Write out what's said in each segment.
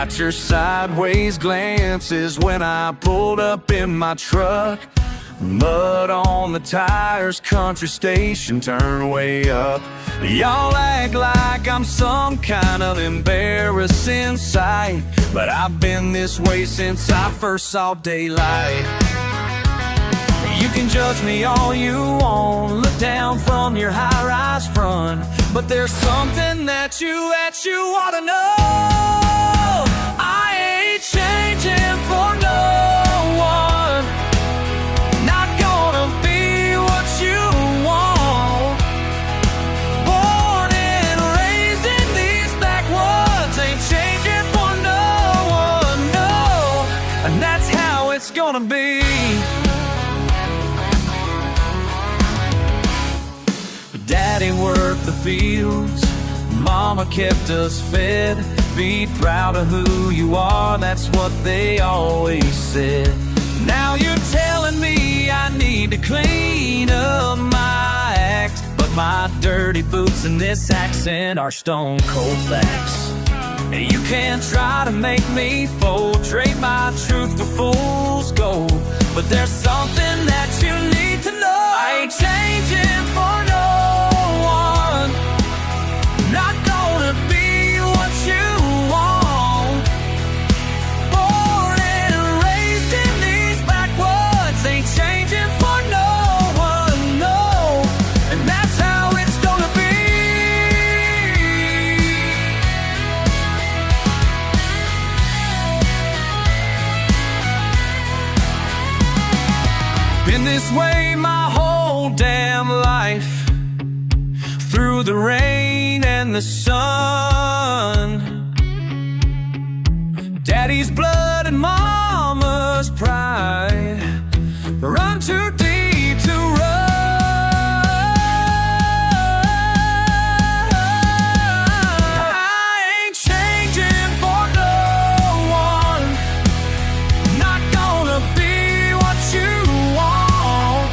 got your sideways glances when I pulled up in my truck. Mud on the tires, country station turned way up. Y'all act like I'm some kind of embarrassing sight, but I've been this way since I first saw daylight. You can judge me all you want, look down from your high-rise front, but there's something that you ought to know. I ain't changing for no one. Not gonna be what you want. Born and raised in these backwoods, ain't changing for no one, no. And that's how it's gonna be. Daddy worked the fields, Mama kept us fed. Be proud of who you are, that's what they always said. Now you're telling me I need to clean up my act, but my dirty boots and this accent are stone cold facts. You can't try to make me fold, trade my truth for fool's gold, but there's something that you need to know. I ain't changing for no one. Not gonna be what you want. Born and raised in these backwoods, ain't changing for no one, no. And that's how it's gonna be. Been this way my whole damn life, through the rain and the sun. Daddy's blood and Mama's pride run too deep to run. I ain't changing for no one. Not gonna be what you want.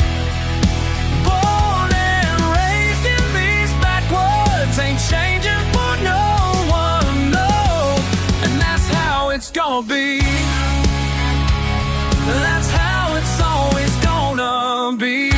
Born and raised in these backwoods, ain't changing for no one, no. And that's how it's gonna be. That's how it's always gonna be.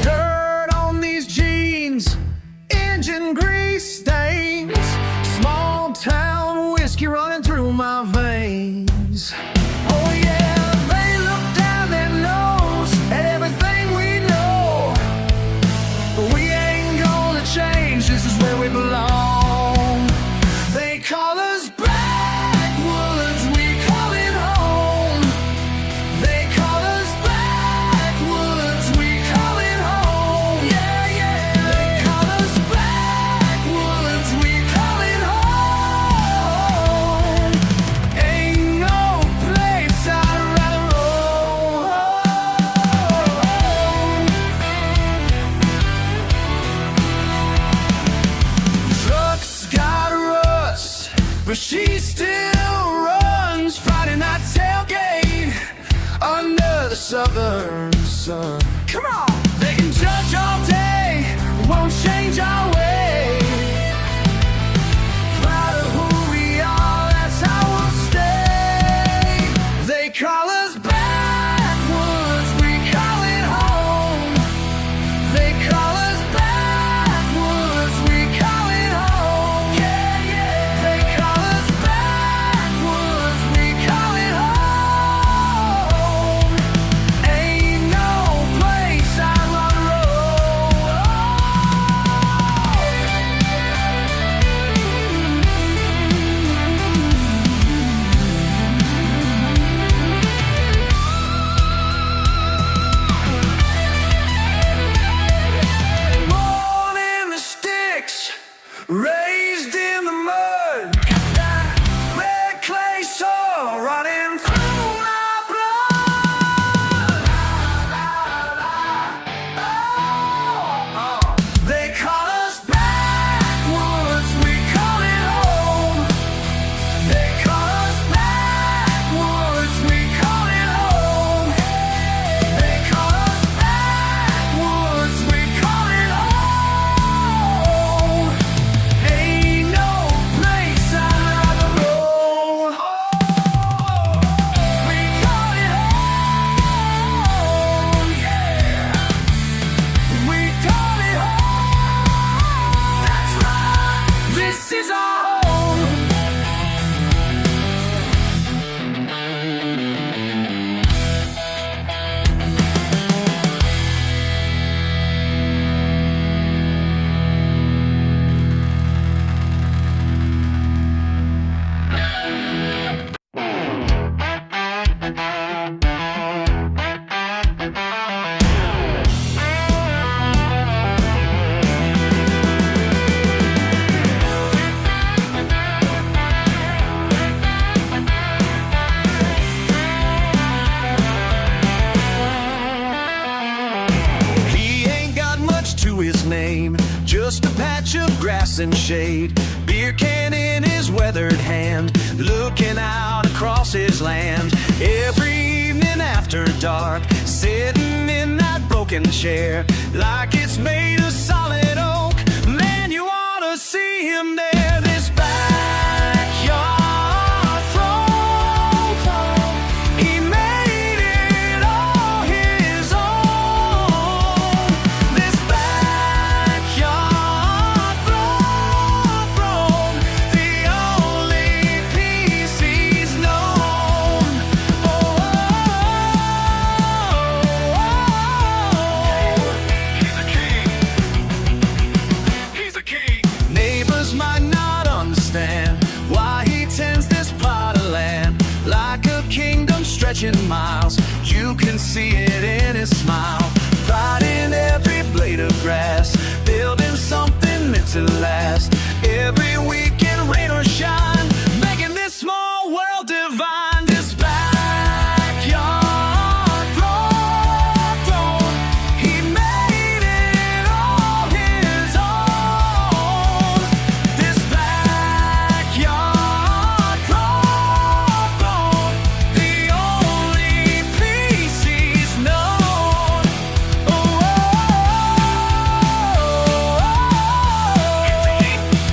Dirt on these jeans, engine grease stains, small town whiskey running through my veins. Oh yeah, they look down their nose at everything we know, but we ain't gonna change, this is where we belong. They call us backwoods, we call it home. They call us backwoods, we call it home. Yeah, yeah. They call us backwoods, we call it home. Ain't no place I'd rather roam. Truck's got rust, but she still runs. Friday night tailgate under the southern sun. Come on! They can judge all day, won't change our way. Proud of who we are, that's how we'll stay. They call us backwoods, we call it home. They call us backwoods, we call it home. Yeah, yeah. They call us backwoods, we call it home. Ain't no place I'd rather roam. just a patch of grass and shade. Beer can in his weathered hand, looking out across his land. Every evening after dark, sitting in that broken chair, like it's made of solid oak. Man, you ought to see him there. This backyard throne, he made it all his own. This backyard throne, the only peace he's known. He's a king. Neighbors might not understand why he tends this plot of land like a kingdom stretching miles. You can see it in his smile, pride in every blade of grass, building something meant to last. Every weekend, rain or shine, making this small world divine. This backyard throne, he made it all his own. This backyard throne, the only peace he's known.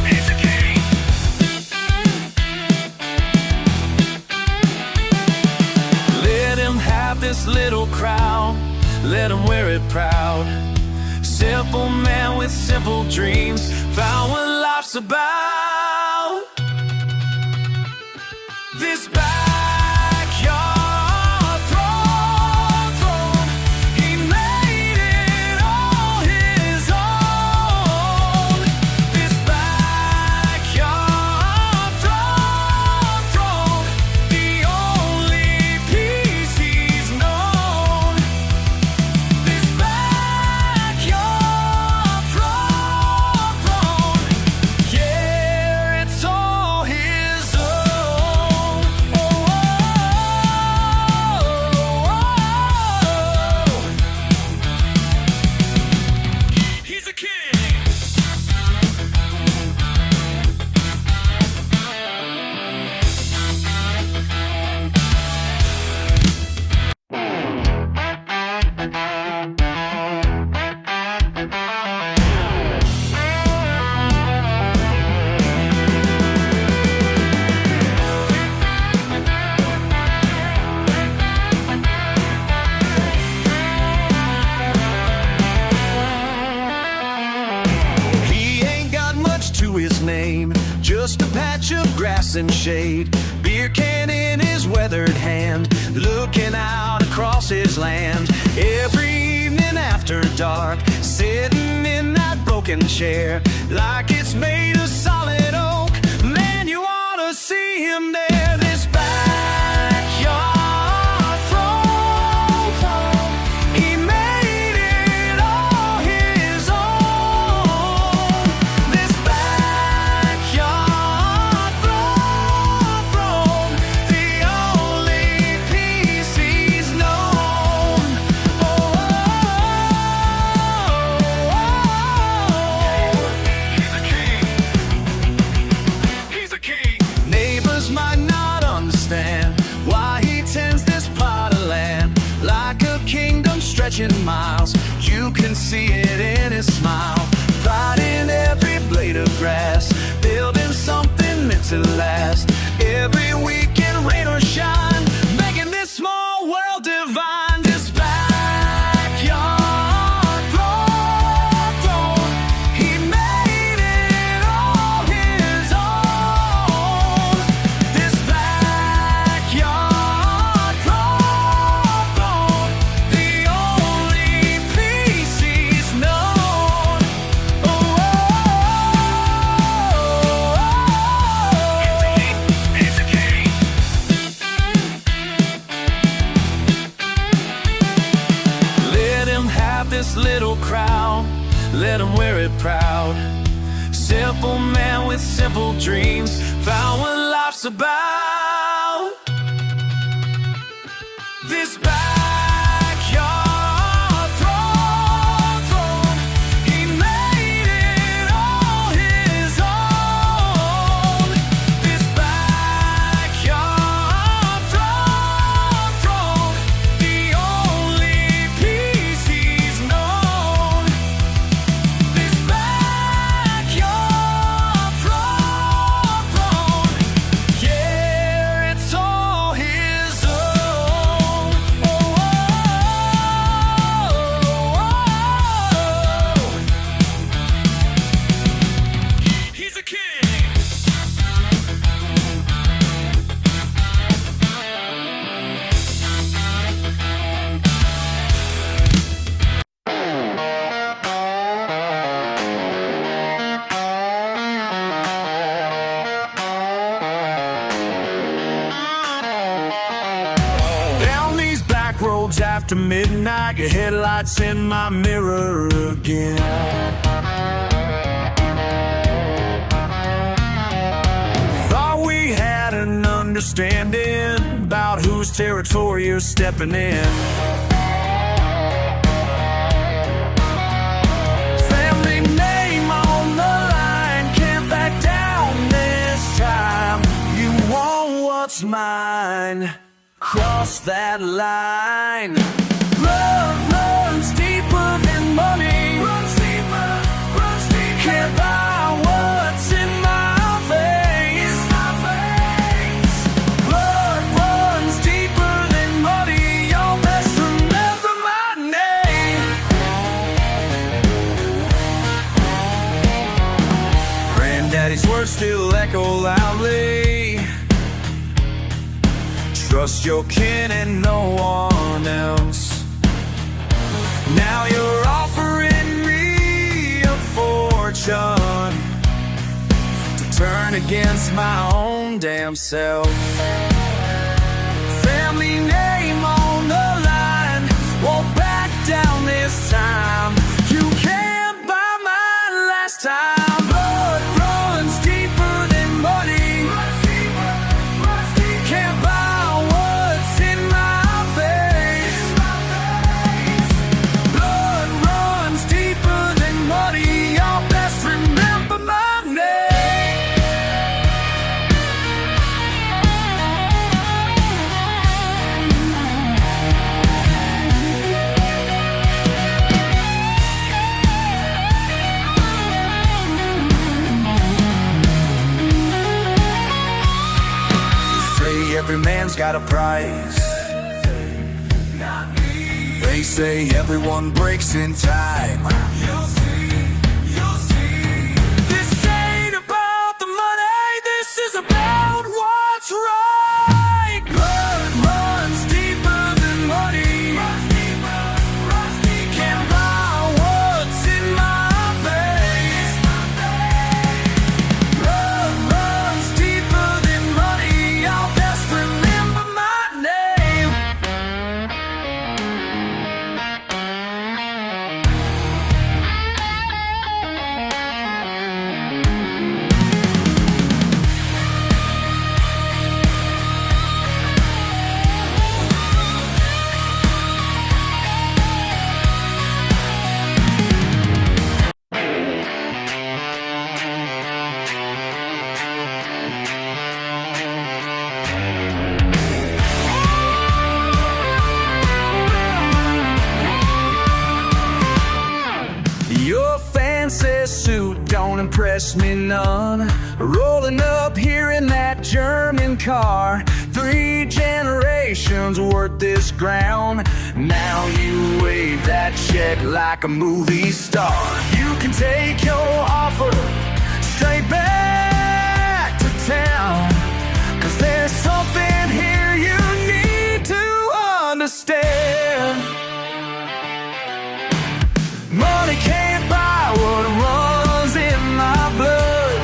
He's a king. Let him have this little crown, let him wear it proud. Simple man with simple dreams, found what life's about. This backyard throne, he made it all his own. This backyard throne, the only peace he's known. This backyard throne, yeah, it's all his own. He's a king. He ain't got much to his name, just a patch of grass and shade. Beer can in his weathered hand, looking out across his land. Every evening after dark, sitting in that broken chair, like it's made of solid oak. Man, you ought to see him there. This backyard throne, he made it all his own. This backyard throne, the only peace he's known. He's a king. He's a king. Neighbors might not understand why he tends this plot of land like a kingdom stretching miles. You can see it in his smile, pride in every blade of grass, building something meant to last. Every weekend, rain or shine, making this small world divine. This backyard throne, he made it all his own. This backyard throne, the only peace he's known. He's a king. Let him have this little crown, let him wear it proud. Simple man with simple dreams, found what life's about. This backyard throne, he made it after midnight, your headlights in my mirror again. Thought we had an understanding about whose territory you're stepping in. Family name on the line, can't back down this time. You want what's mine, cross that line. Love runs deeper than money, runs deeper, runs deeper. Can't buy what's in my veins, my veins. Blood runs deeper than money, y'all best remember my name. Granddaddy's words still echo loudly. Trust your kin and no one else. Now you're offering me a fortune to turn against my own damn self. Family name on the line, won't back down this time. You can't buy my last time. Blood runs deeper than money. Can't buy what's in my veins. Blood runs deeper than money. Y'all best remember my name. Say every man's got a price. They say everyone breaks in time. You'll see, you'll see. This ain't about the money, this is about what's right. Blood runs deeper than money. Runs deeper, runs deeper. Can't buy what's in my veins. Blood runs deeper than money. Y'all best remember my name. Your fancy suit don't impress me none. Rolling up here in that German car, 3 generations worth this ground. Now you wave that check like a movie star. You can take your offer straight back to town, 'cause there's something here you need to understand. Money can't buy what runs in my blood.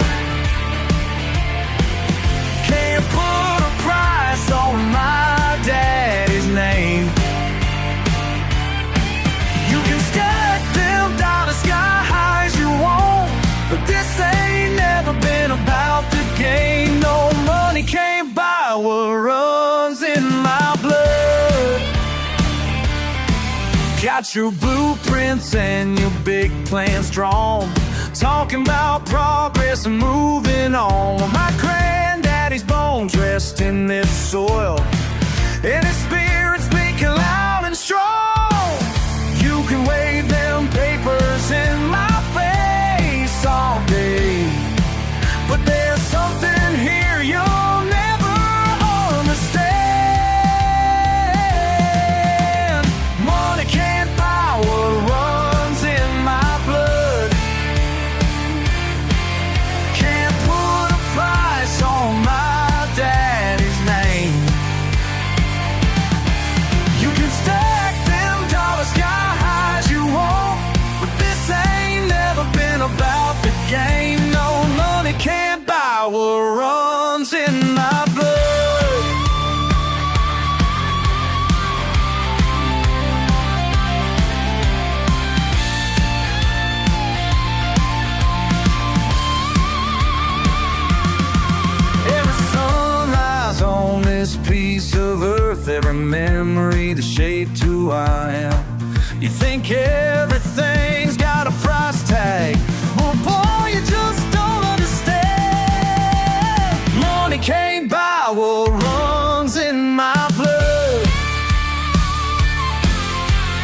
Can't put a price on my daddy's name. You can stack them dollars sky high as you want, but this ain't never been about the game. No, money can't buy what runs in my blood. Got your blueprints and your big plans drawn, talking about progress and moving on. My granddaddy's bones rest in this soil, and his spirit speaking loud and strong. You can wave them papers in my face all day, but there's something here you'll never understand. Money can't buy what runs in my blood. Can't put a price on my daddy's name. You can stack them dollars sky high as you every memory that shaped who I am. You think everything's got a price tag, oh boy, you just don't understand. Money can't buy what runs in my blood.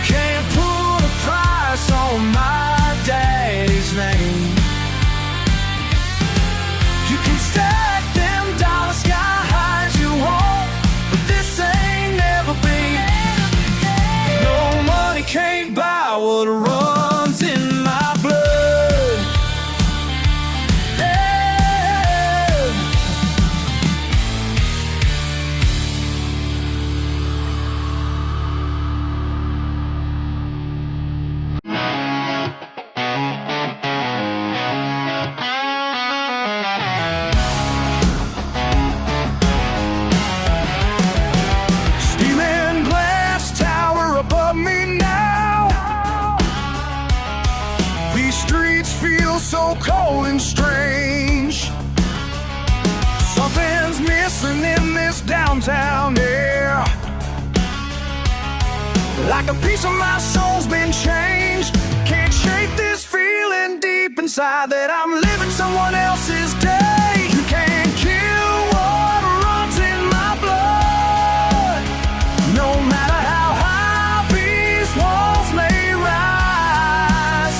Can't put a price on my daddy's name. You can stack them dollars sky high as you want, but this ain't never been. No money can't buy what runs in my blood. Yeah. Steaming glass tower above me now. These streets feel so cold and strange. Something's missing in this downtown air. Like a piece of my soul's been changed. Can't shake this feeling deep inside that I'm living someone else's day. You can't kill what runs in my blood. No matter how high these walls may rise,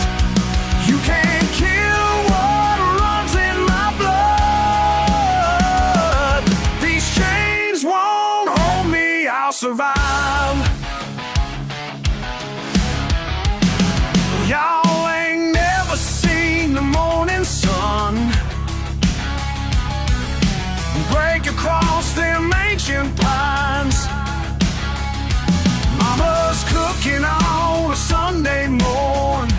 you can't kill what runs in my blood. These chains won't hold me, I'll survive. Y'all ain't never seen the morning sun break across them ancient pines. Mama's cooking on a Sunday morn.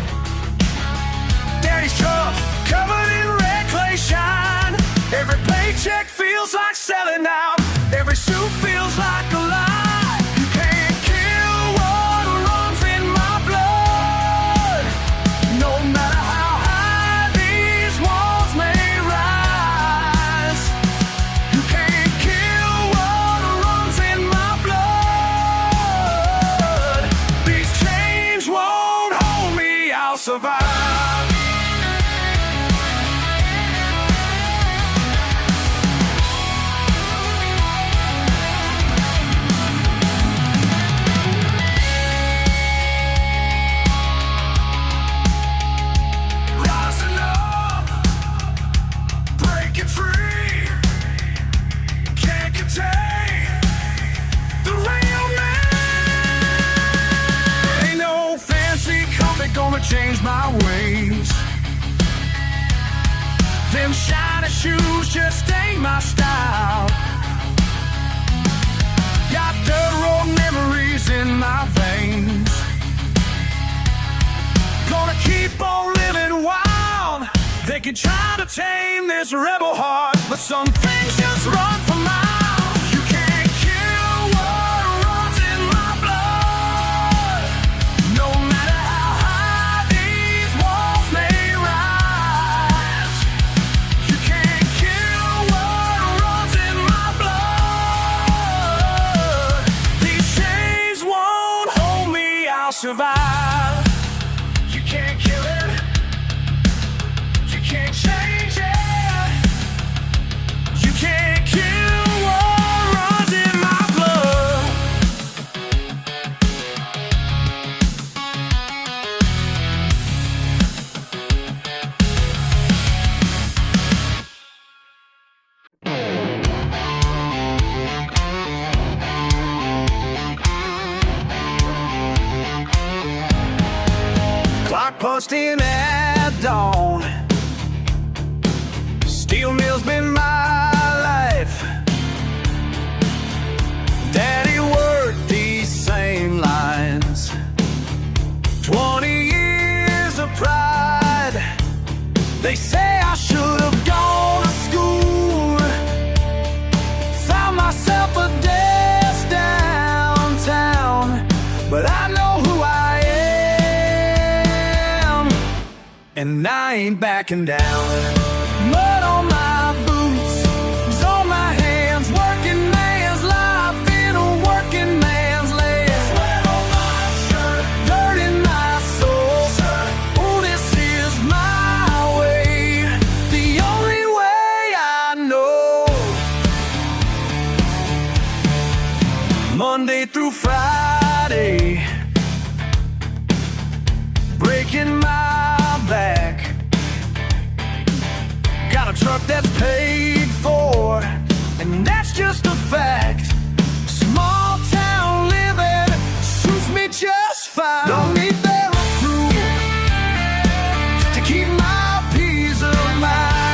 Daddy's truck covered in red clay shine. Every paycheck feels like selling out. Every suit feels like a lie. You can't kill what runs in my blood. No matter how high these walls may rise, you can't kill what runs in my blood. These chains won't hold me, I'll survive. Rising up, breaking free. Can't contain the real man. Ain't no fancy comfort gonna change my ways. Them shiny shoes just ain't my style. Got dirt road memories in my veins. Gonna keep on living wild. They can try to tame this rebel heart, but some things just run for miles. You can't kill what runs in my blood. No matter how high these walls may rise, you can't kill what runs in my blood. These chains won't hold me, I'll survive. You can't kill it. You can't change it. You can't kill what runs in my blood. Clock punched in at dawn. Steel mill's been my life. Daddy worked these same lines. 20 years of pride. They say I should have gone to school. Found myself a desk downtown, but I know who I am, and I ain't backing down. Mud on my boots, on my hands, working man's life in a working breaking my back. Got a truck that's paid for, and that's just a fact. Small town living suits me just fine. Don't need their approval to keep my peace of mind.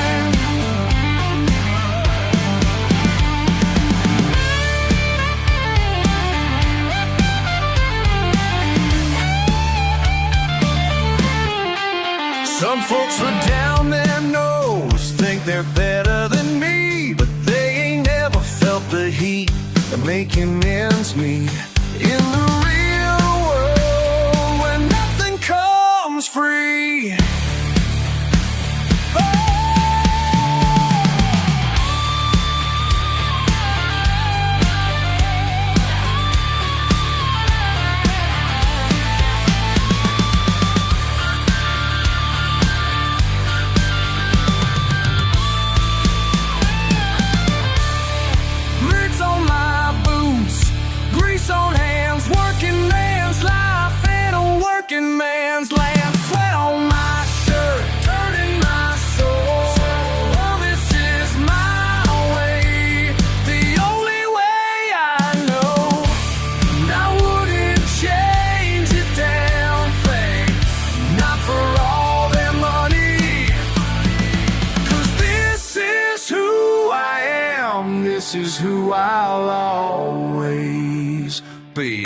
Some folks look down their nose, think they're better than me, but they ain't never felt the heat of making ends meet. In the real world, where nothing comes free. On hands, working man's life in a working man's land. Sweat on my shirt, dirt in my soul. Well, this is my way, the only way I know. And I wouldn't change a damn thing, not for all their money. 'Cause this is who I am, this is who I'll always be.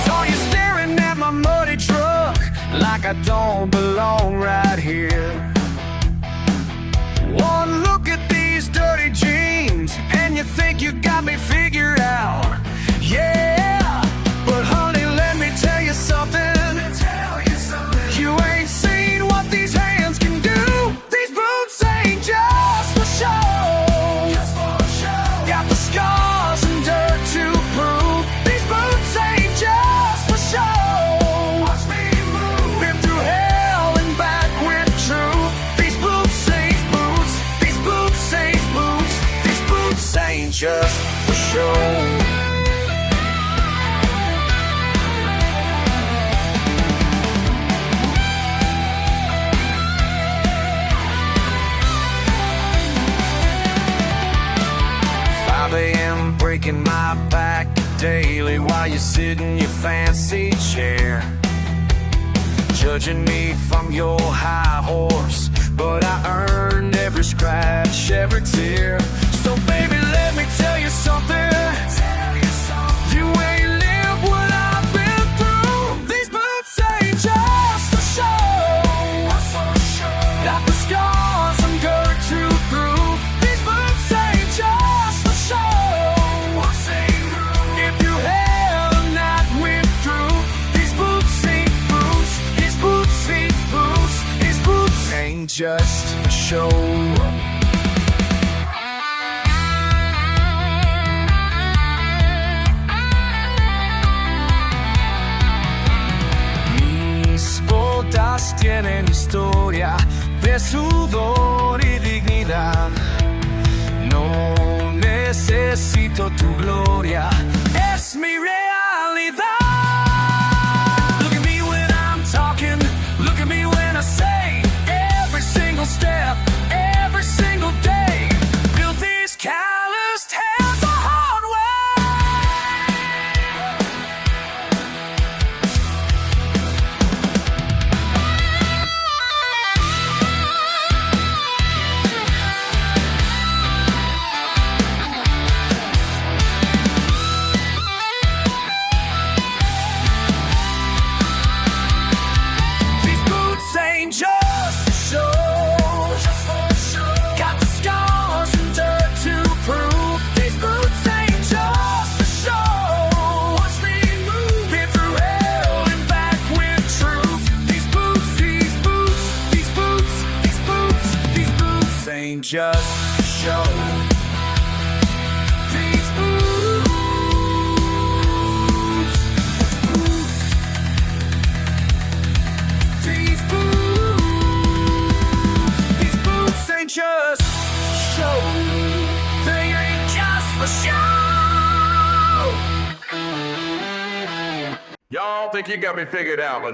Saw you staring at my muddy truck like I don't belong right here. One look at these dirty jeans and you think you got me figured out. Yeah, but honey, let me tell you something. You ain't seen what these hands can do. These boots ain't just for show. Got the scars and dirt to prove. These boots ain't just for show. Been through hell and back with truth. These boots ain't boots. These boots ain't boots. These boots ain't just for show. AM breaking my back daily while you sit in your fancy chair, judging me from your high horse. But I earned every scratch, every tear. So baby, let me tell you something. You ain't lived what I've been through. These boots ain't just for show. Got the scars and dirt to prove. These boots ain't just for show. If you have not went through, these boots ain't boots. These boots ain't boots. These boots ain't just for show. Mis botas tienen historia de sudor y dignidad. No necesito tu gloria, es mi realidad. Look at me when I'm talking, look at me when I say, every single step, every single day, build these calloused hands the hard way. Y'all think you got me figured out, but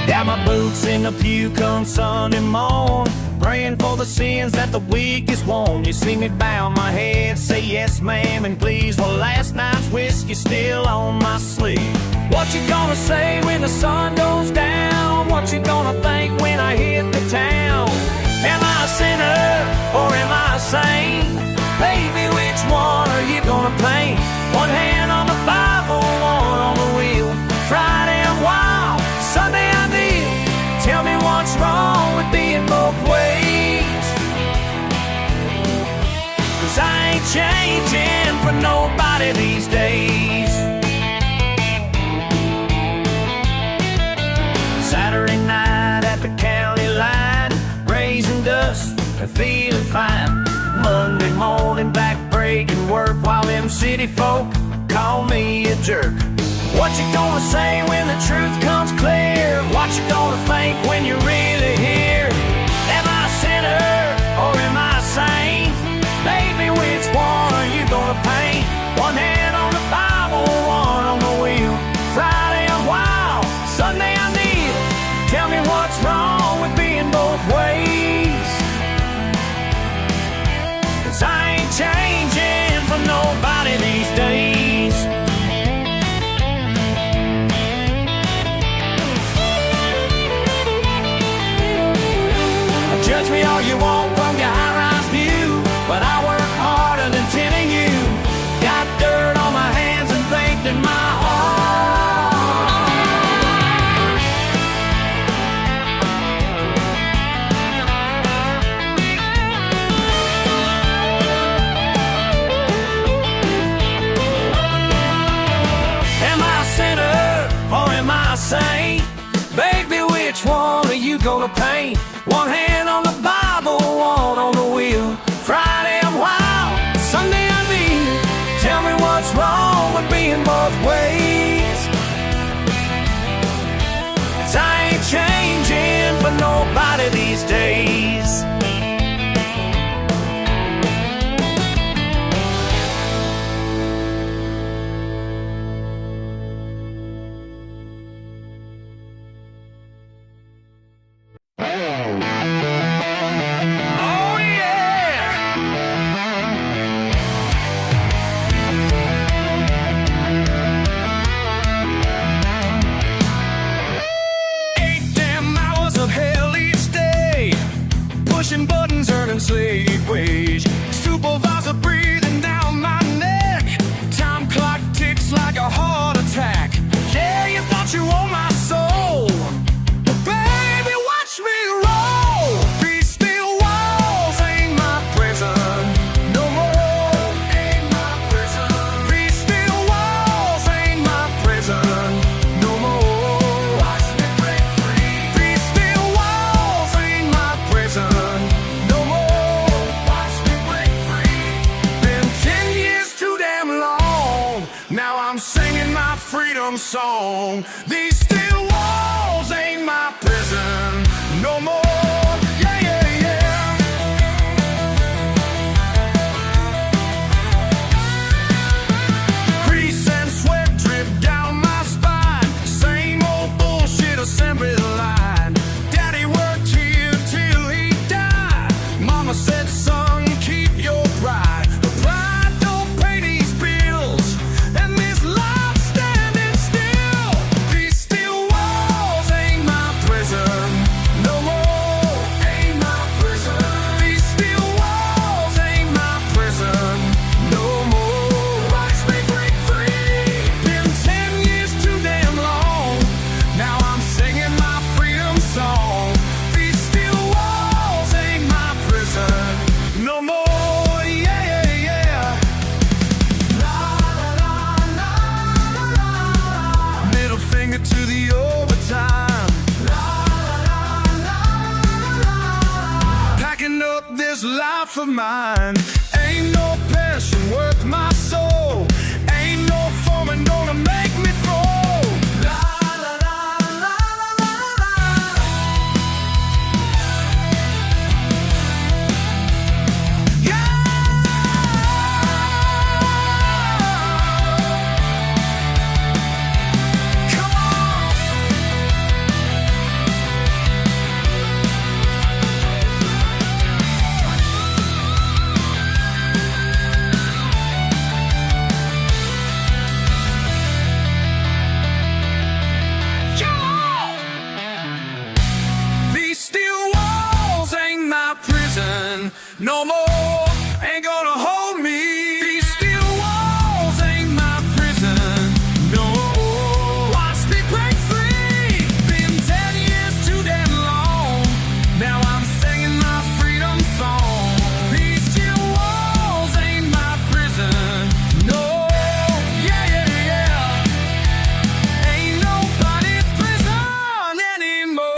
Got my boots in the pew come Sunday morn, praying for the sins that the week is worn. You see me bow my head, say yes ma'am and please. Well, last night's whiskey's still on my sleeve. What you gonna say when the sun goes down? What you gonna think when I hit the town? Am I a sinner or am I a saint? Baby, which one are you gonna paint? One hand on the Bible, one on the wheel. Friday I'm wild, Sunday I kneel. Tell me what's wrong with being both ways, 'cause I ain't changing for nobody these days. Saturday night at the county line, raising dust and feeling fine. Monday morning back breaking work while them city folk call me a jerk. What you gonna say when the truth comes clear? What you gonna think when you're really here? Am I a sinner or am I a saint? Baby, which one are you gonna paint? One hand on the Bible, one on the wheel. Friday I'm wild, Sunday I kneel. Tell me what's wrong with being both ways, 'cause I ain't changing for nobody these days. Judge me all you want from your high-rise view, but I work harder than 10 of you. Got dirt on my hands and faith in my heart. Am I a sinner or am I a saint? Baby, which one are you gonna paint? One hand on the Bible, one on the wheel. Friday I'm wild, Sunday I kneel. Tell me what's wrong with being both ways, 'cause I ain't changing for nobody these days. Pushing buttons, earning slave wage. Supervisor breathing down my neck. Time clock ticks like a heart attack. Yeah, you thought you owned my soul, but baby, watch me roll. These steel walls ain't my prison no more. Ain't my prison. These steel walls ain't my prison no more. Watch me break free. These steel walls ain't my prison. Freedom song. These steel walls ain't my prison no more. Yeah, yeah, yeah. Grease and sweat drip down my spine. Same old bullshit assembly line. Daddy worked here till he died. Mama said, son, keep your pride. The pride don't pay these bills, and this life to the overtime. Packing up this life of mine. Ain't no passion worth my soul. Ain't no foreman gonna make me throw. La la la la la la la. no more, ain't gonna hold me. These steel walls ain't my prison, no. Watch me break free, been 10 years too damn long. Now I'm singing my freedom song. These steel walls ain't my prison, no. Yeah, yeah, yeah. Ain't nobody's prison anymore.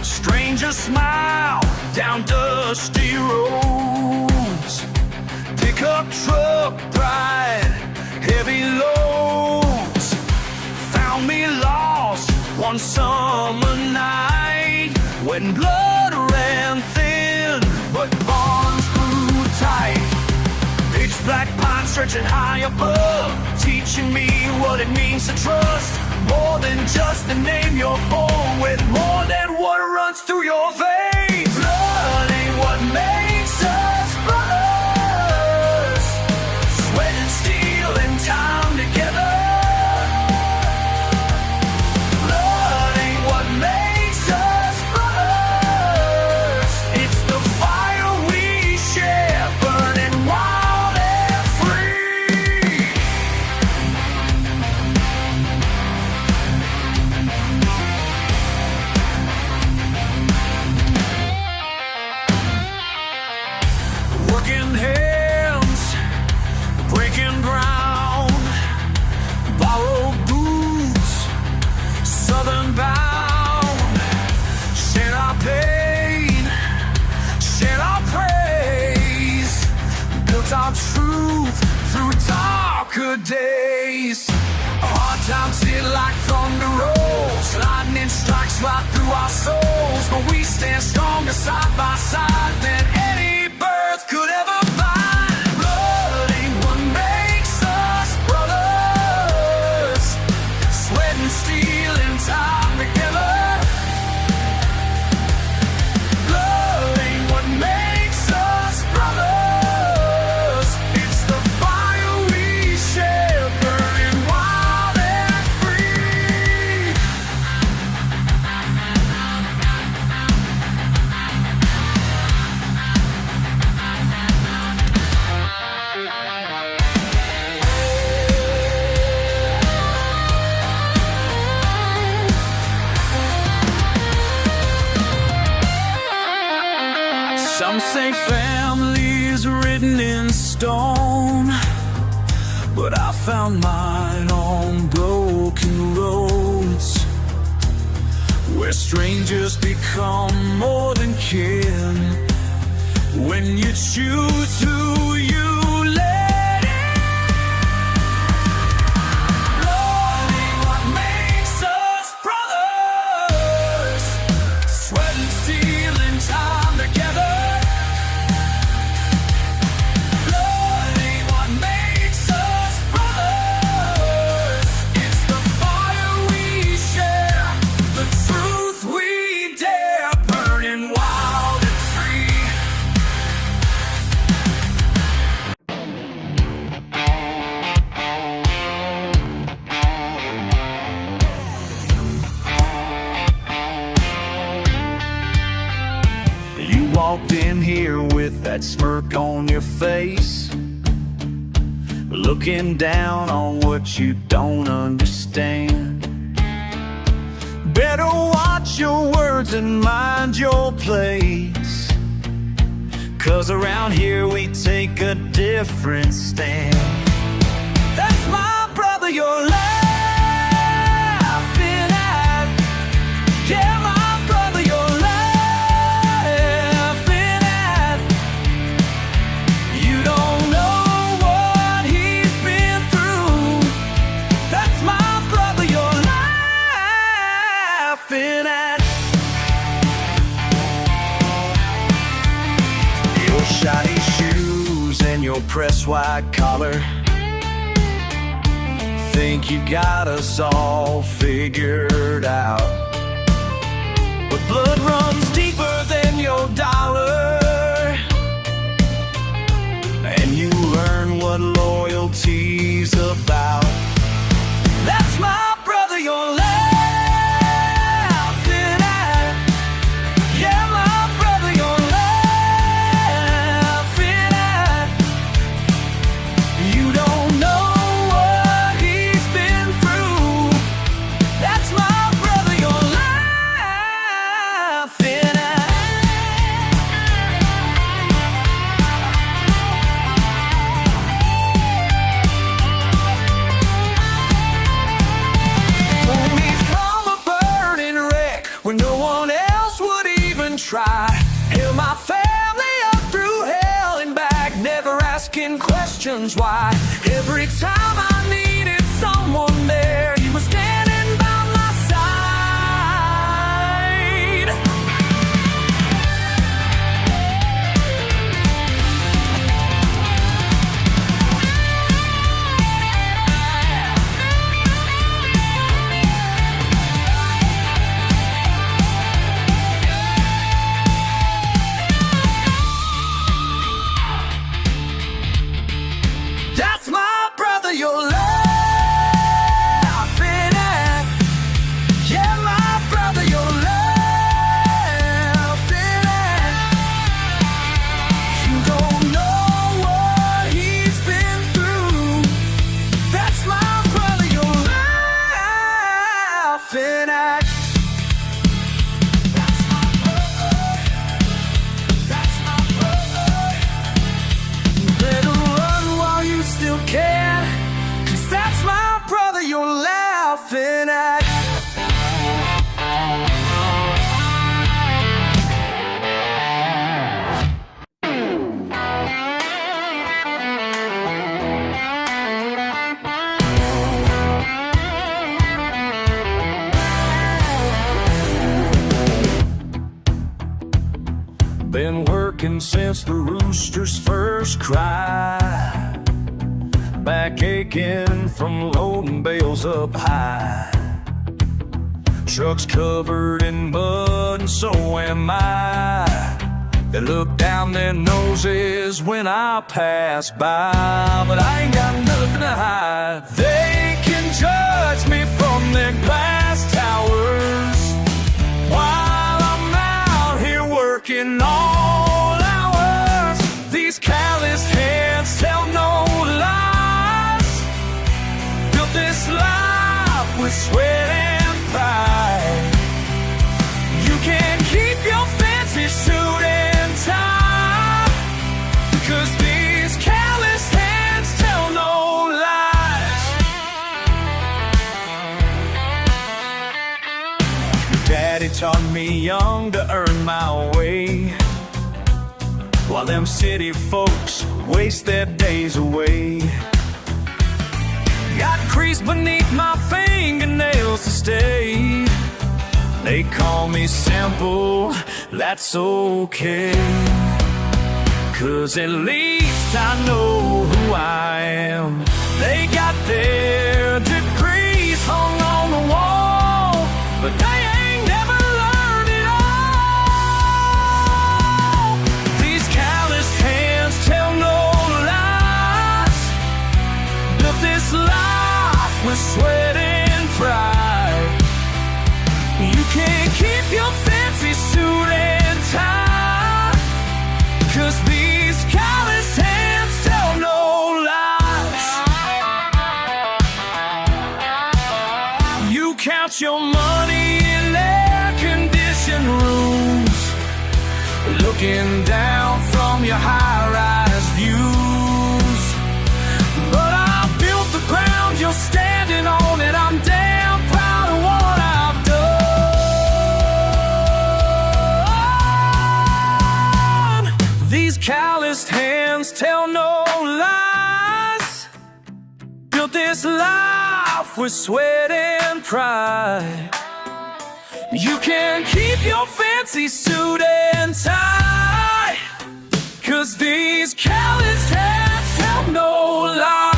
Strangers smile down dusty roads. Pickup truck ride, heavy loads. Found me lost one summer night when blood ran thin, but bonds grew tight. Pitch black pine stretching high above, teaching me what it means to trust. More than just the name you're born with, more than what runs through your veins. Blood ain't what makes us brothers. Sweat and steel and time together. Blood ain't what makes us brothers. It's the fire we share, burning wild and free. Working hands, breaking ground, borrowed boots, southern bound. Share our pain, share our praise, built our truth through darker days. Hard times hit like thunder rolls, lightning strikes right through our souls, but we stand stronger side by side than any birth could ever bind. Blood ain't what makes us brothers. Sweat and steel and time together. Blood ain't what makes us brothers. It's the fire we share, burning wild and free. Some say family is written in stone, but I found mine on broken roads, where strangers become more than kin. When you choose who you let in. Blood ain't what makes us brothers. Sweat and steel and time together. Blood ain't what makes us brothers. It's the fire we share, the truth we dare, burning wild and free. You walked in here with that smirk on your face, looking down on what you don't understand. Better watch your words and mind your place, 'cause around here we take a different stand. That's my brother you're laughing at. Yeah, my brother you're laughing at. You don't know what he's been through. That's my brother you're laughing at. press white collar. Think you got us all figured out, but blood runs deeper than your dollar, and you learn what loyalty's about. That's my brother you're laughing at. Yeah, my brother you're laughing at. You don't know what he's been through. That's my brother you're laughing at. When no one else would even try. Held my family up through hell and back, never asking questions why. Every time I needed someone there, he was standing by my side. That's my brother you're laughing at. Yeah, my brother you're laughing at. You don't know what he's been through. That's my brother you're laughing at. That's my brother. That's my brother. You better run while you still can, 'cause that's my brother you're laughing at. Been working since the rooster's first cry, back aching from loading bales up high. Trucks covered in mud and so am I. They look down their noses when I pass by, but I ain't got nothing to hide. They can judge me from their glass towers while I'm out here working all hours. These calloused hands tell no lies. Built this life with sweat and pride. You can't keep your fancy suit and tie, because these calloused hands tell no lies. Daddy taught me young to earn my way, while them city folks waste their days away. Got crease beneath my fingernails to stay. They call me simple, that's okay, 'cause at least I know who I am. They got their degrees hung on the wall, but they ain't never learned it all. These calloused hands tell no lies. Built this life with sweat and pride. You can't keep your fancy suit and tie, 'cause these calloused hands tell no lies. You count your money in air-conditioned rooms, looking down from your high-rise views. But I built the ground you're standing on, and I'm damn proud of what I've done. These calloused hands tell no lies. Built this life with sweat and pride. You can keep your fancy suit and tie, 'cause these calloused hands no lies.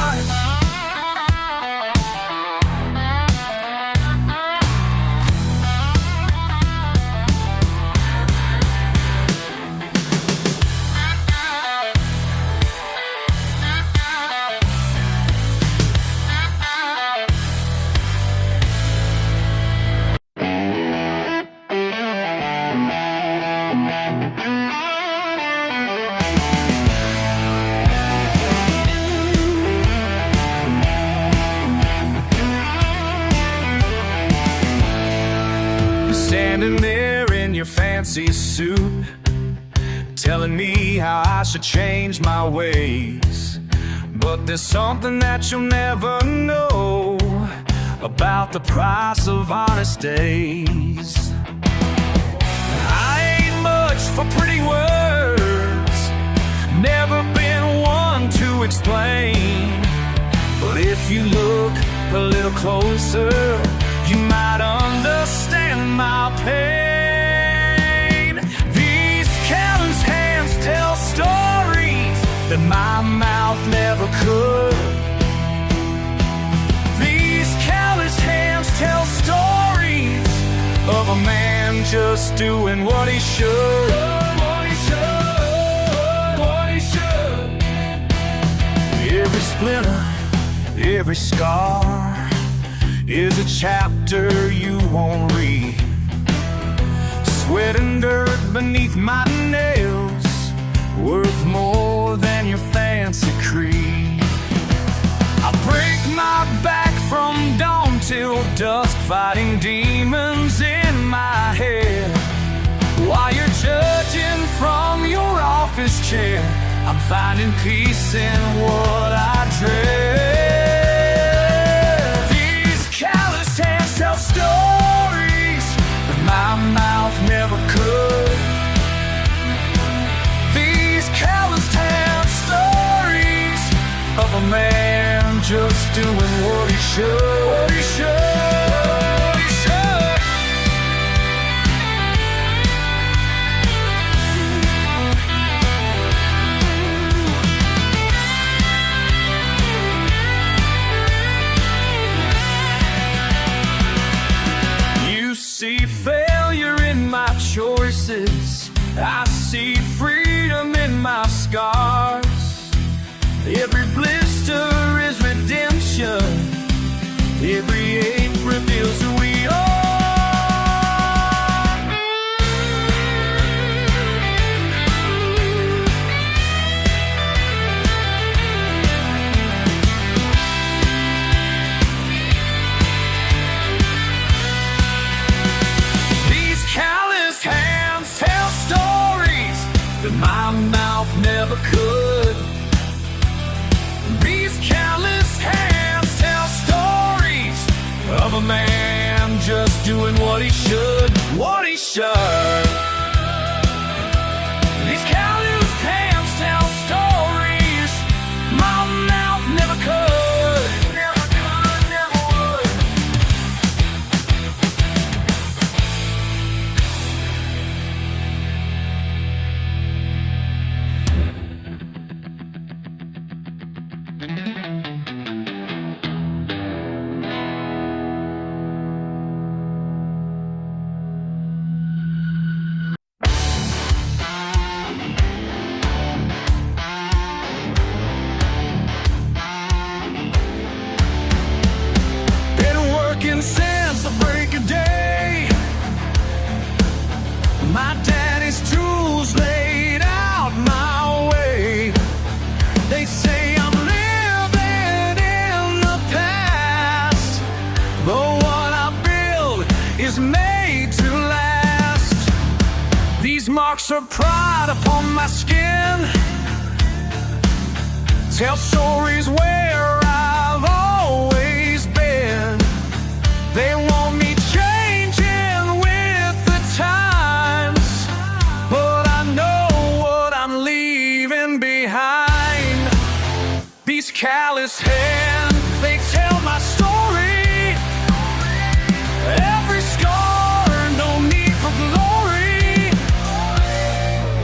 Standing there in your fancy suit, telling me how I should change my ways. But there's something that you'll never know about the price of honest days. I ain't much for pretty words, never been one to explain. But if you look a little closer, you might understand my pain. These callous hands tell stories that my mouth never could. These callous hands tell stories of a man just doing what he should. What he should, what he should. Every splinter, every scar is a chapter you won't read. Sweat and dirt beneath my nails, worth more than your fancy creed. I break my back from dawn till dusk, fighting demons in my head. While you're judging from your office chair, I'm finding peace in what I dread. Tell stories that my mouth never could. These calloused hands stories of a man just doing what he should. What he should, he should. See failure in my choices, I see freedom in my scars. Every blister is redemption, every ache reveals who we are. My mouth never could. These callous hands tell stories of a man just doing what he should. What he should. These callous hands tell stories my mouth never could. Never could, never would. Since the break of day, my daddy's tools laid out my way. They say I'm living in the past, but what I build is made to last. These marks are pride upon my skin, tell stories where I've always been. They want me changing with the times, but I know what I'm leaving behind. These callous hands, they tell my story. Every scar, no need for glory.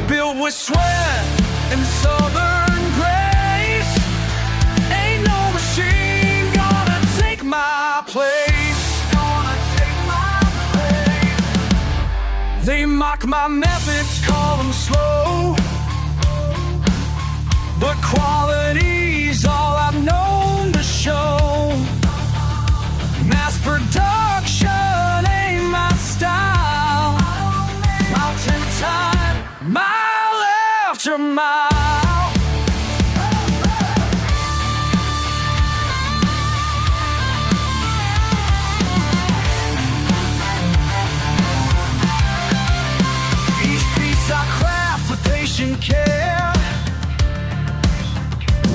Built with sweat and southern grace, They mock my methods, call them slow, but quality's all I've known to show. Mass production ain't my style. Mountain time, mile after mile. Each piece I craft with patient care,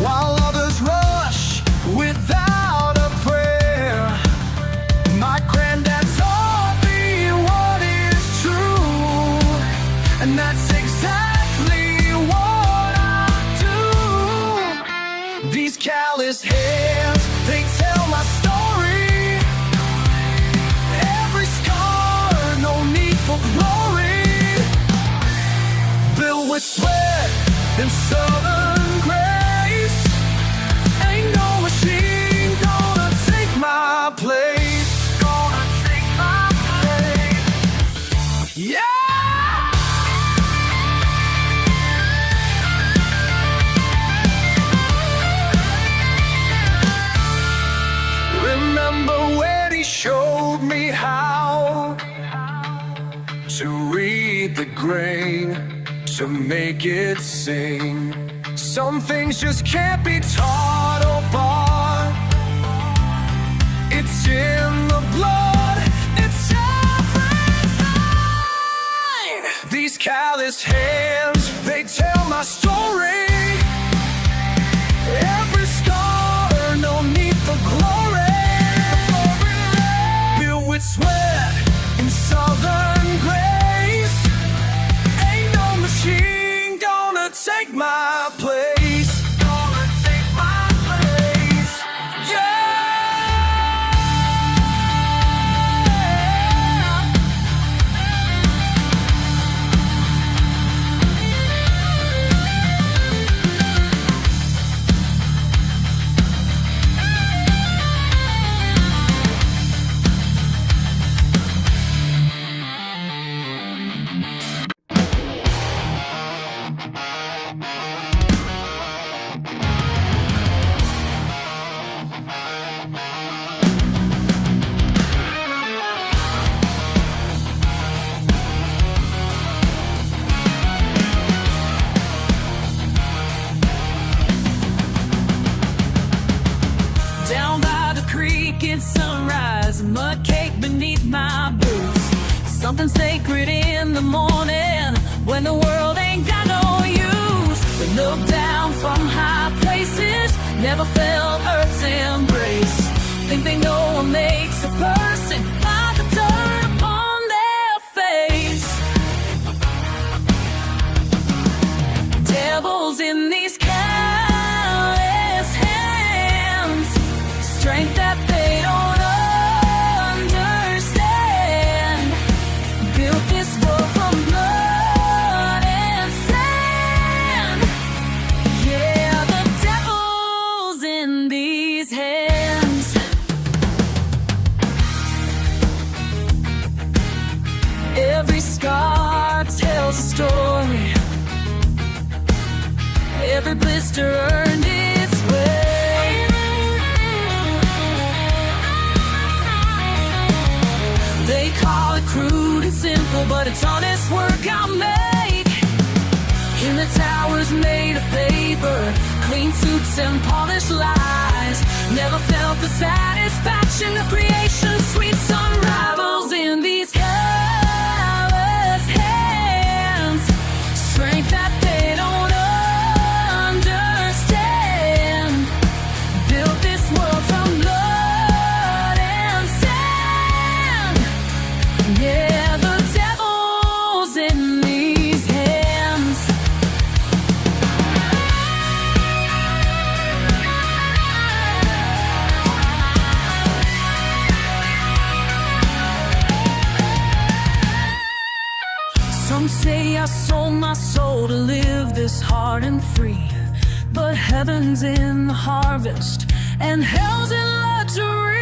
while others rush without a prayer. My granddad taught me what is true, and that's exactly what I do. These callous hands, they tell my story. Every scar, no need for glory. Built with sweat and southern grace. Ain't no machine gonna take my place. Gonna take my place. Yeah! Remember when he showed me how to read the grain, to make it sing. Some things just can't be taught or bought. It's in the blood, it's everything. These callous hands, they tell my story. Every scar, no need for glory. Built with sweat and southern grace. Ain't no machine gonna take my place. Gonna take my place. Yeah! Down by the creek, it's sunrise, mud cake beneath my boots. Something sacred in the morning when the world ain't got no use. We look down from high places, never felt Earth's embrace. Think they know what makes a person by the dirt upon their face. Devils in these callous hands, strength that they don't understand. Built this world from blood and sand. Yeah, the devil's in these hands. Every scar tells a story. Every blister earned its way. They call it crude and simple, but it's honest work I make. In the towers made of paper, clean suits and polished lies. Never felt the satisfaction of creation. Sweet sun rivals in these callous hands. Strength that they don't understand. Built this world from blood and sand. Yeah, the devil's in these hands. Some say I sold my soul to live this hard and free, but heaven's in the harvest and hell's in luxury.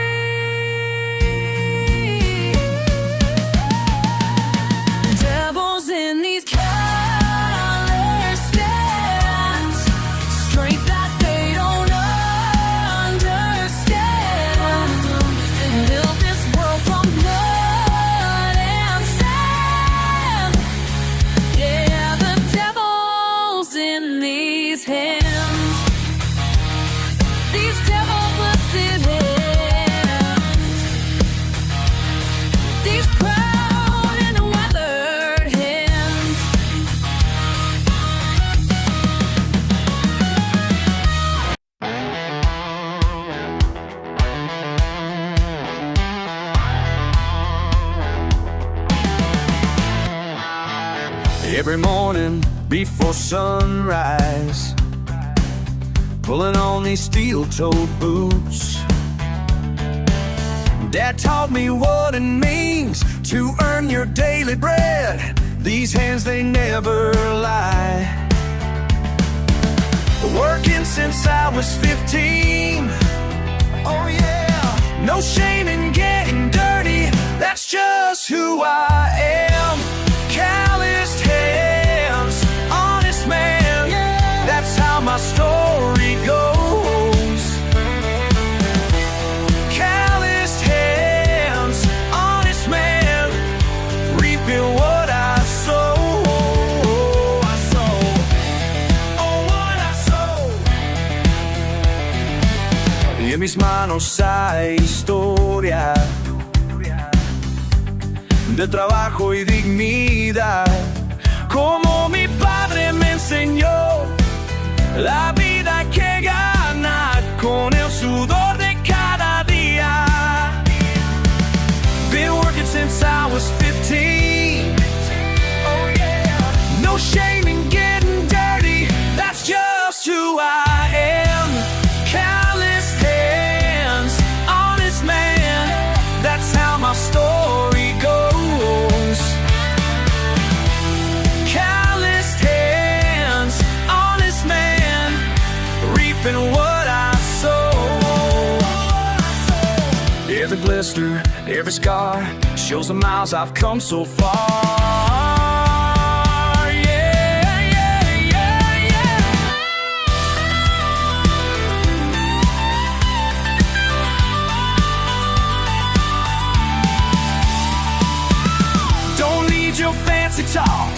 Every morning before sunrise, pulling on these steel-toed boots. Dad taught me what it means to earn your daily bread. These hands, they never lie. Working since I was 15. Oh yeah. No shame in getting dirty. That's just who I am. Calloused hands, honest man. Yeah. That's how my story goes. Calloused hands, honest man, reaping what I sow. I sow, oh what I sow. Y en mis manos hay historia de trabajo y dignidad, como mi padre me enseñó. La vida hay que ganar con el sudor de cada día. Been working since I was 15. Oh yeah. No shame in getting dirty. That's just who I am. Calloused hands, honest man. That's how my story goes. Calloused hands, honest man, reaping what I sow. Every blister, every scar shows the miles I've come so far. Yeah, yeah, yeah, yeah. Don't need your fancy talk,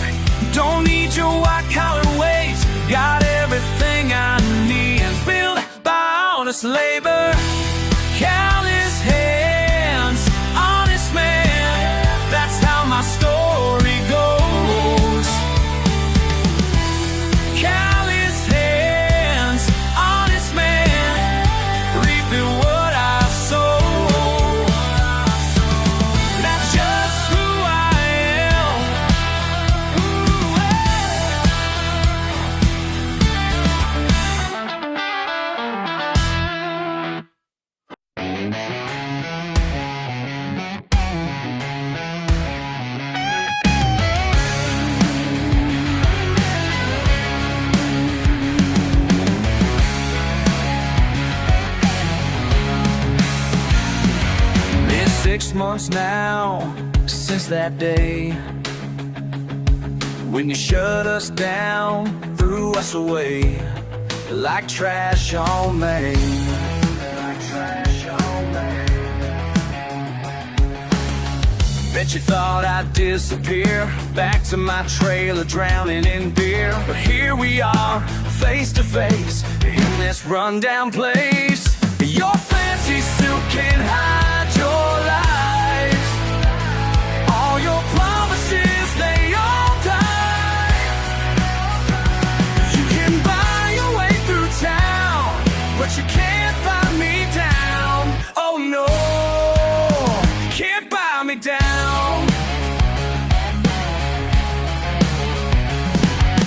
don't need your white-collar ways. Got everything I need, built by honest labor. Calloused hands, honest man. That's how my story goes. Calloused hands, honest man, reaping what I sow. That's just who I am. Ooh, Been 6 months now since that day when you shut us down, threw us away like trash on Main. Like trash on Main. Bet you thought I'd disappear back to my trailer, drowning in beer. But here we are, face to face in this rundown place. Your fancy suit can't hide your lies. All your promises, they all die. You can buy your way through town, but you can't buy me down. Oh no, can't buy me down.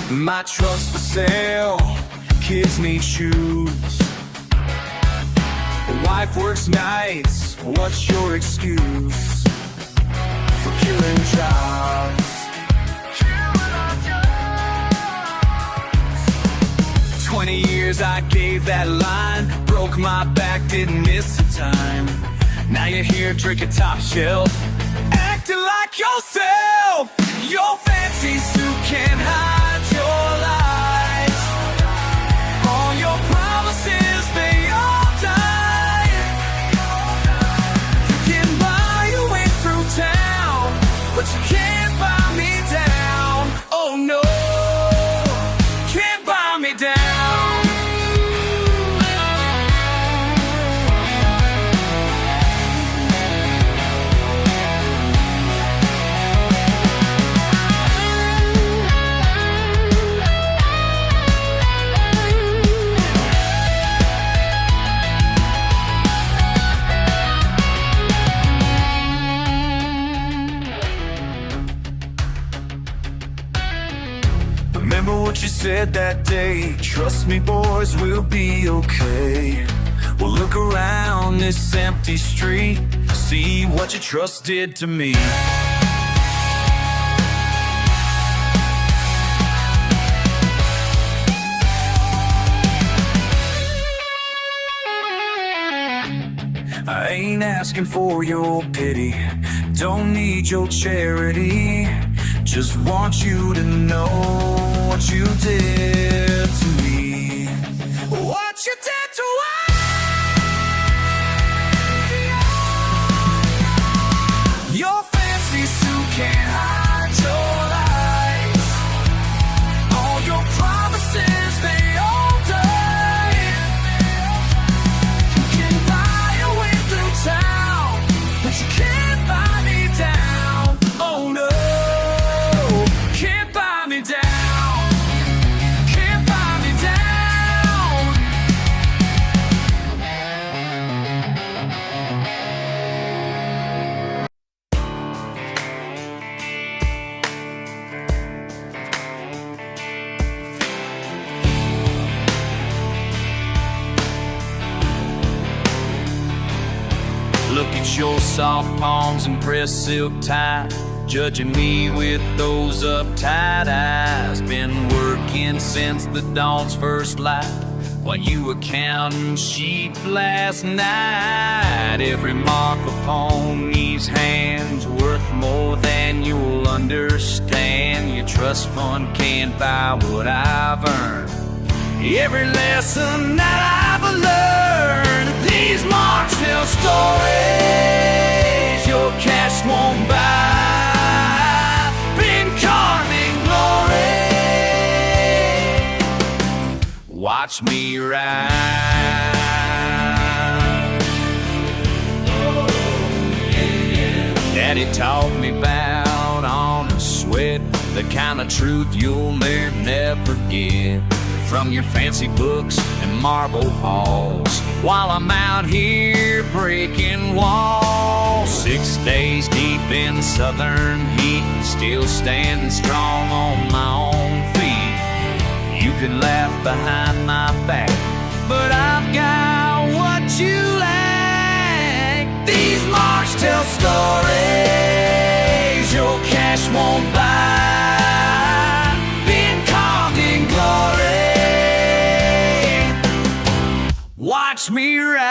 My truck's for sale, kids need shoes. Wife works nights, what's your excuse for killing jobs? 20 years I gave that line, broke my back, didn't miss a time. Now you're here drinking top shelf, acting like yourself. Your fancy suit can't hide your lies. All your promises, they all die. You can buy your way through town, but you can't buy me down. Oh no, can't buy me down. said that day, trust me boys, we'll be okay. Well, look around this empty street, see what your trust did to me. I ain't asking for your pity, don't need your charity. Just want you to know what you did to me. What you did to us. Your fancy suit can't hide your lies. All your promises, they all die. You can buy your way through town, but you can't buy me down. Oh no, can't buy me down. Can't buy me down. Look at your soft palms and pressed silk tie, judging me with those uptight eyes. Been working since the dawn's first light, while you were counting sheep last night. Every mark upon these hands worth more than you'll understand. Your trust fund can't buy what I've earned. Every lesson that I've learned, these marks tell stories your cash won't buy. Been carved in glory. Watch me ride. Daddy taught me about honest sweat, the kind of truth you'll never get from your fancy books and marble halls, while I'm out here breaking walls. 6 days deep in southern heat, still standing strong on my own feet. You can laugh behind my back, but I've got what you lack. These marks tell stories your cash won't buy. Been carved in glory. Watch me rise.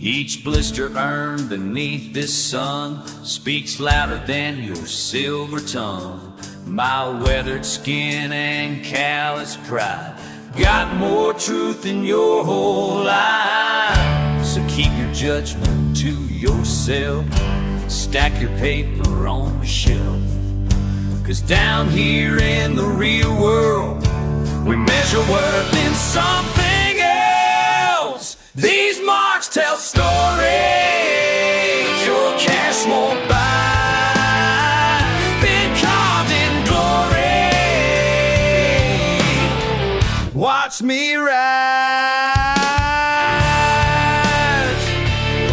Each blister earned beneath this sun speaks louder than your silver tongue. My weathered skin and callous pride got more truth than your whole life. So keep your judgment to yourself, stack your paper on the shelf. 'Cause down here in the real world, we measure worth in something else. These marks tell stories your cash won't buy. Been carved in glory. Watch me rise.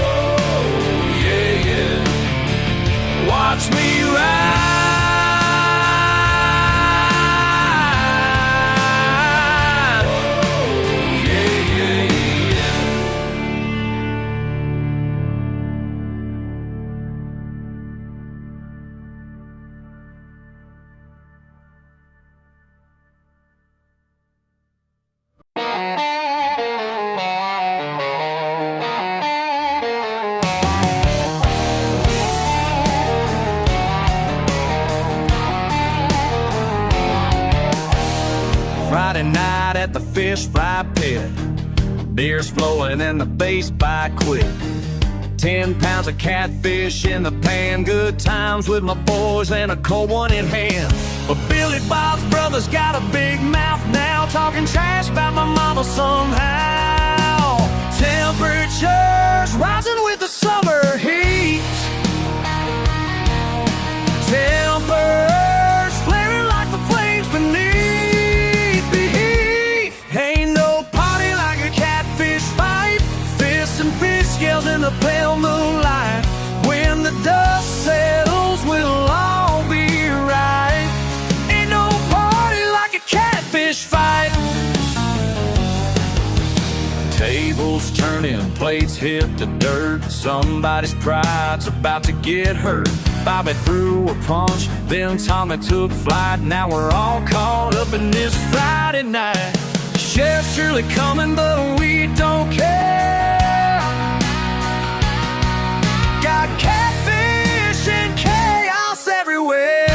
Oh, yeah, yeah. Watch me rise. Friday night at the fish fry pit, beer's flowing and the bass by quick. 10 pounds of catfish in the pan, good times with my boys and a cold one in hand. But Billy Bob's brother's got a big mouth now, talking trash about my mama somehow. Temperatures rising with the summer heat, tempers flaring like the flames beneath the heat. Ain't no party like a catfish fight, fists and fish scales in the pale moonlight. When the dust settles, we'll all be right. Ain't no party like a catfish fight. Tables turning, plates hit the dirt. Somebody's pride's about to get hurt. Bobby threw a punch, then Tommy took flight. Now we're all caught up in this Friday night. Sheriff's surely coming, but we don't care. Got catfish and chaos everywhere.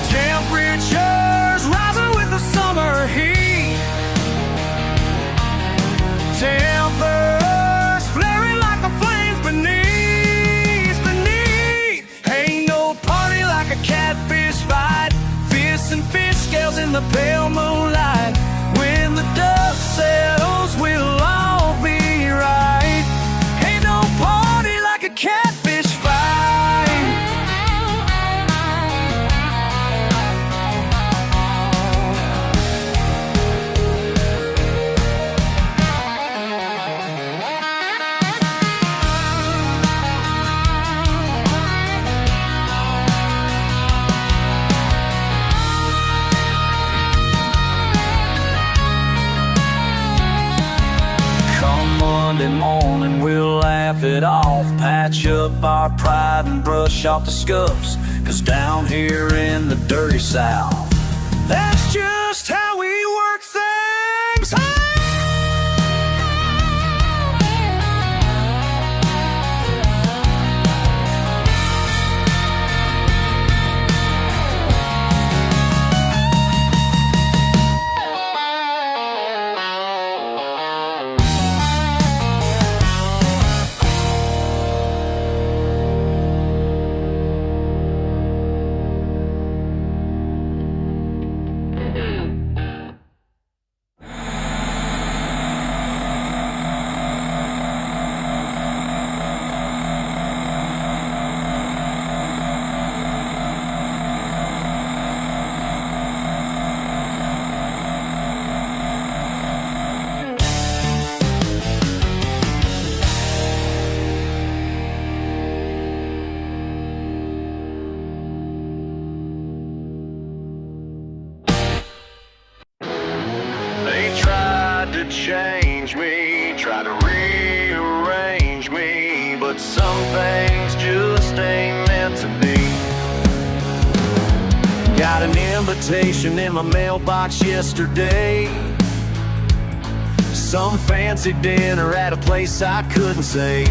Temperatures rising with the summer heat, tempers flaring like the flames beneath. Ain't no party like a catfish fight, fists and fish scales in the pale moonlight. When the dust settles, we'll all be right. Ain't no party like a catfish fight. Monday morning, we'll laugh it off, patch up our pride and brush off the scuffs. 'Cause down here in the dirty South, that's just how we work things out. Change me, try to rearrange me, but some things just ain't meant to be. Got an invitation in my mailbox yesterday, some fancy dinner at a place I couldn't say.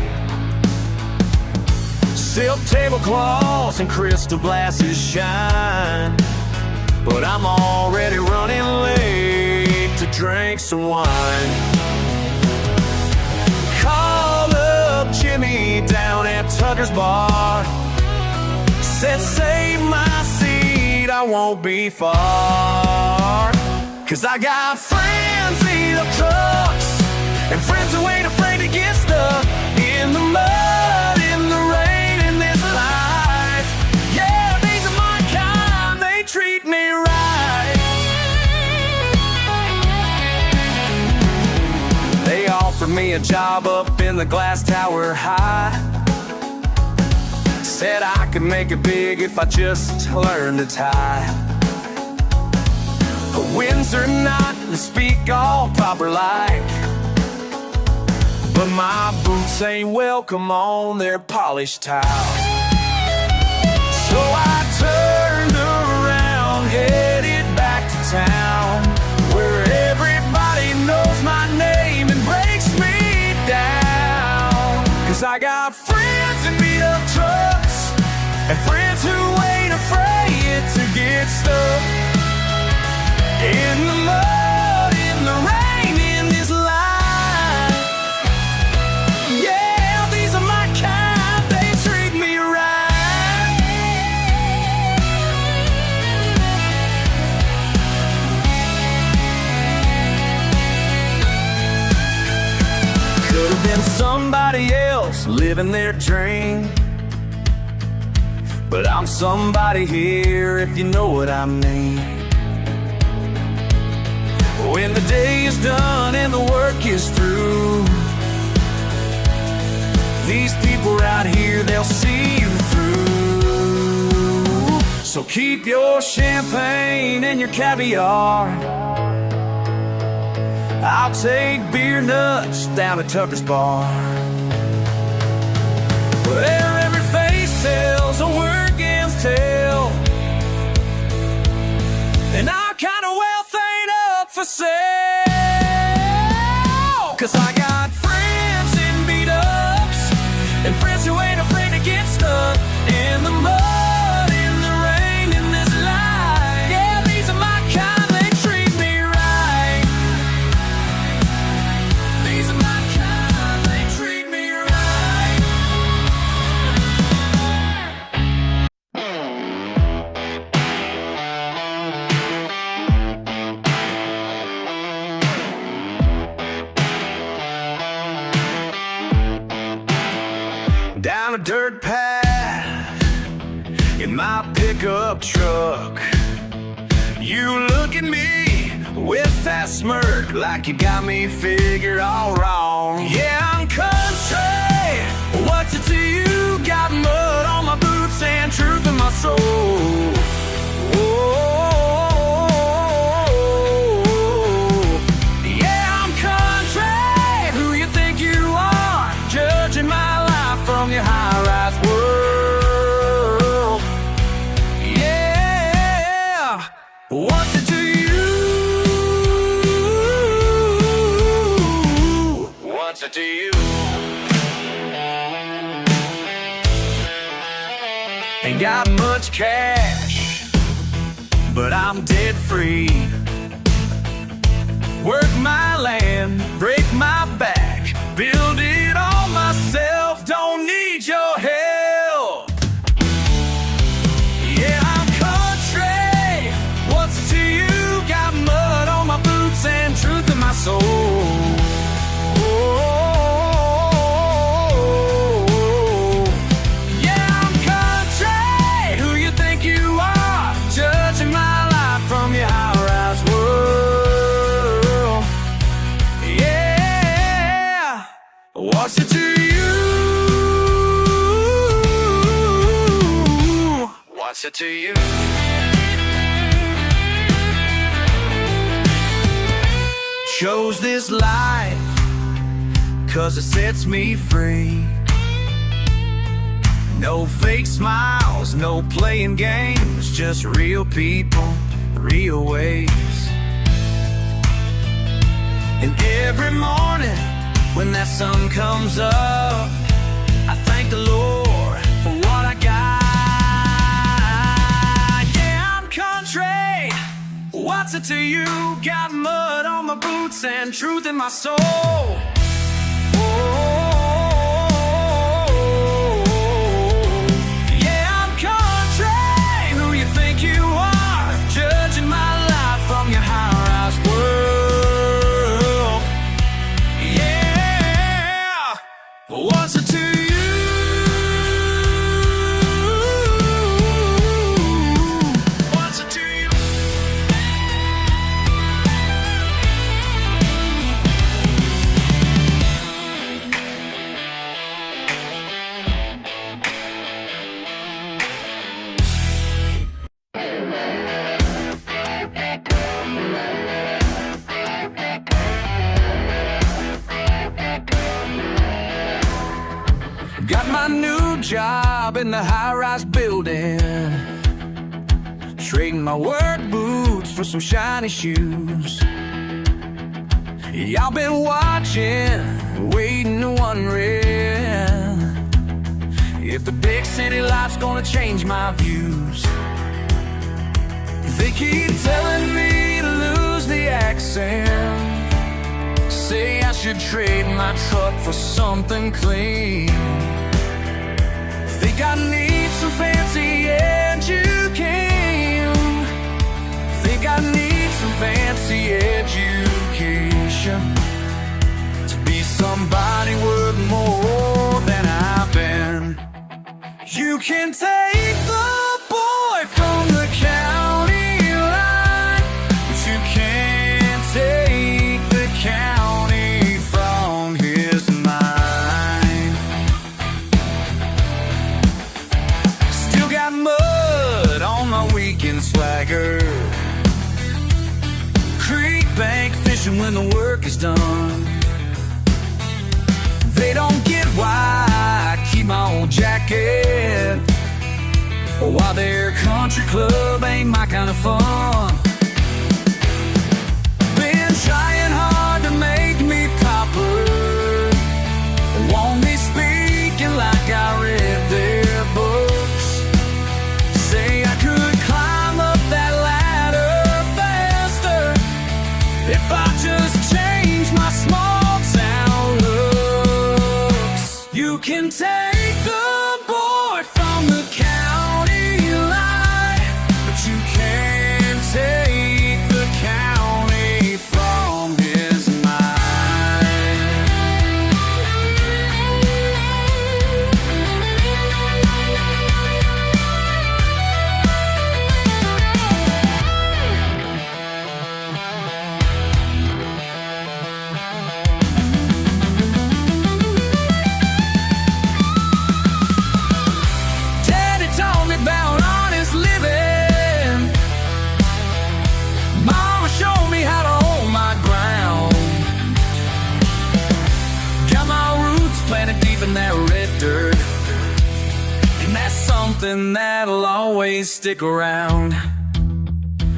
Silk tablecloths and crystal glasses shine, but I'm already running late to drink some wine. Called up Jimmy down at Tucker's bar, said save my seat, I won't be far. 'Cause I got friends in the trucks and friends who ain't afraid to get stuck in the mud, in the rain, in this life. Yeah, these are my kind, they treat me right. They offered me a job up in the glass tower high, said I could make it big if I just learned to tie a Windsor knot and speak all proper like. But my boots ain't welcome on their polished tile. So I turned around, headed back to town, where everybody knows my name and breaks me down. 'Cause I got friends in beat-up trucks and friends who ain't afraid to get stuck in the mud, in the rain, in this life. than somebody else living their dream. But I'm somebody here, if you know what I mean. When the day is done and the work is through, these people right here, they'll see you through. So keep your champagne and your caviar. I'll take beer nuts down at Tucker's Bar, where every face tells a working's tale, and our kind of wealth ain't up for sale. 'Cause I got friends in beat-ups and friends who ain't afraid to get stuck in the mud, in the rain, in this life. Yeah, these are my kind, they treat me right. These are my kind, they treat me right. Down a dirt path in my pickup truck, you look at me with that smirk, like you got me figured all wrong. Yeah, I'm country, what's it to you? Got mud on my boots and truth in my soul. Yeah, I'm country, who you think you are, judging my life from your high-rise world. Yeah, what's it to you? What's it to you? Ain't got much cash, but I'm dead free. Work my land, break my back, build it all myself, don't need your help. Yeah, I'm country, what's it to you? Got mud on my boots and truth in my soul. Yeah, I'm country, who you think you are, judging my life from your high-rise world. Yeah, what's it to you? What's it to you? Chose this life 'cause it sets me free. No fake smiles, no playing games, just real people, real ways. And every morning when that sun comes up, I thank the Lord for what I got. Yeah, I'm country, what's it to you? Got mud on my boots and truth in my soul. Yeah, I'm country, who you think you are, judging my life from your high-rise world. Yeah, what's it to you? What's it to you? Got my new job in the high-rise building, trading my work boots for some shiny shoes. Y'all been watching, waiting and wondering if the big city life's gonna change my views. They keep telling me to lose the accent, say I should trade my truck for something clean. Think I need some fancy education. Think I need some fancy education to be somebody worth more than I've been. You can take the boy from the county line, but you can't take the county from his mind. Still got mud on my weekend swagger, creek bank fishing when the work is done. They don't get why I keep my old jacket, or why their country club ain't my kind of fun. Been trying hard to make me proper, won't be speaking like I read their books. Say I could climb up that ladder faster if I just change my small town looks. You can take the boy from the county line, but you can't take the county from his mind. Daddy taught me about honest living, Mama showed me how to hold my ground. Got my roots planted deep in that red dirt, and that's something that'll always stick around.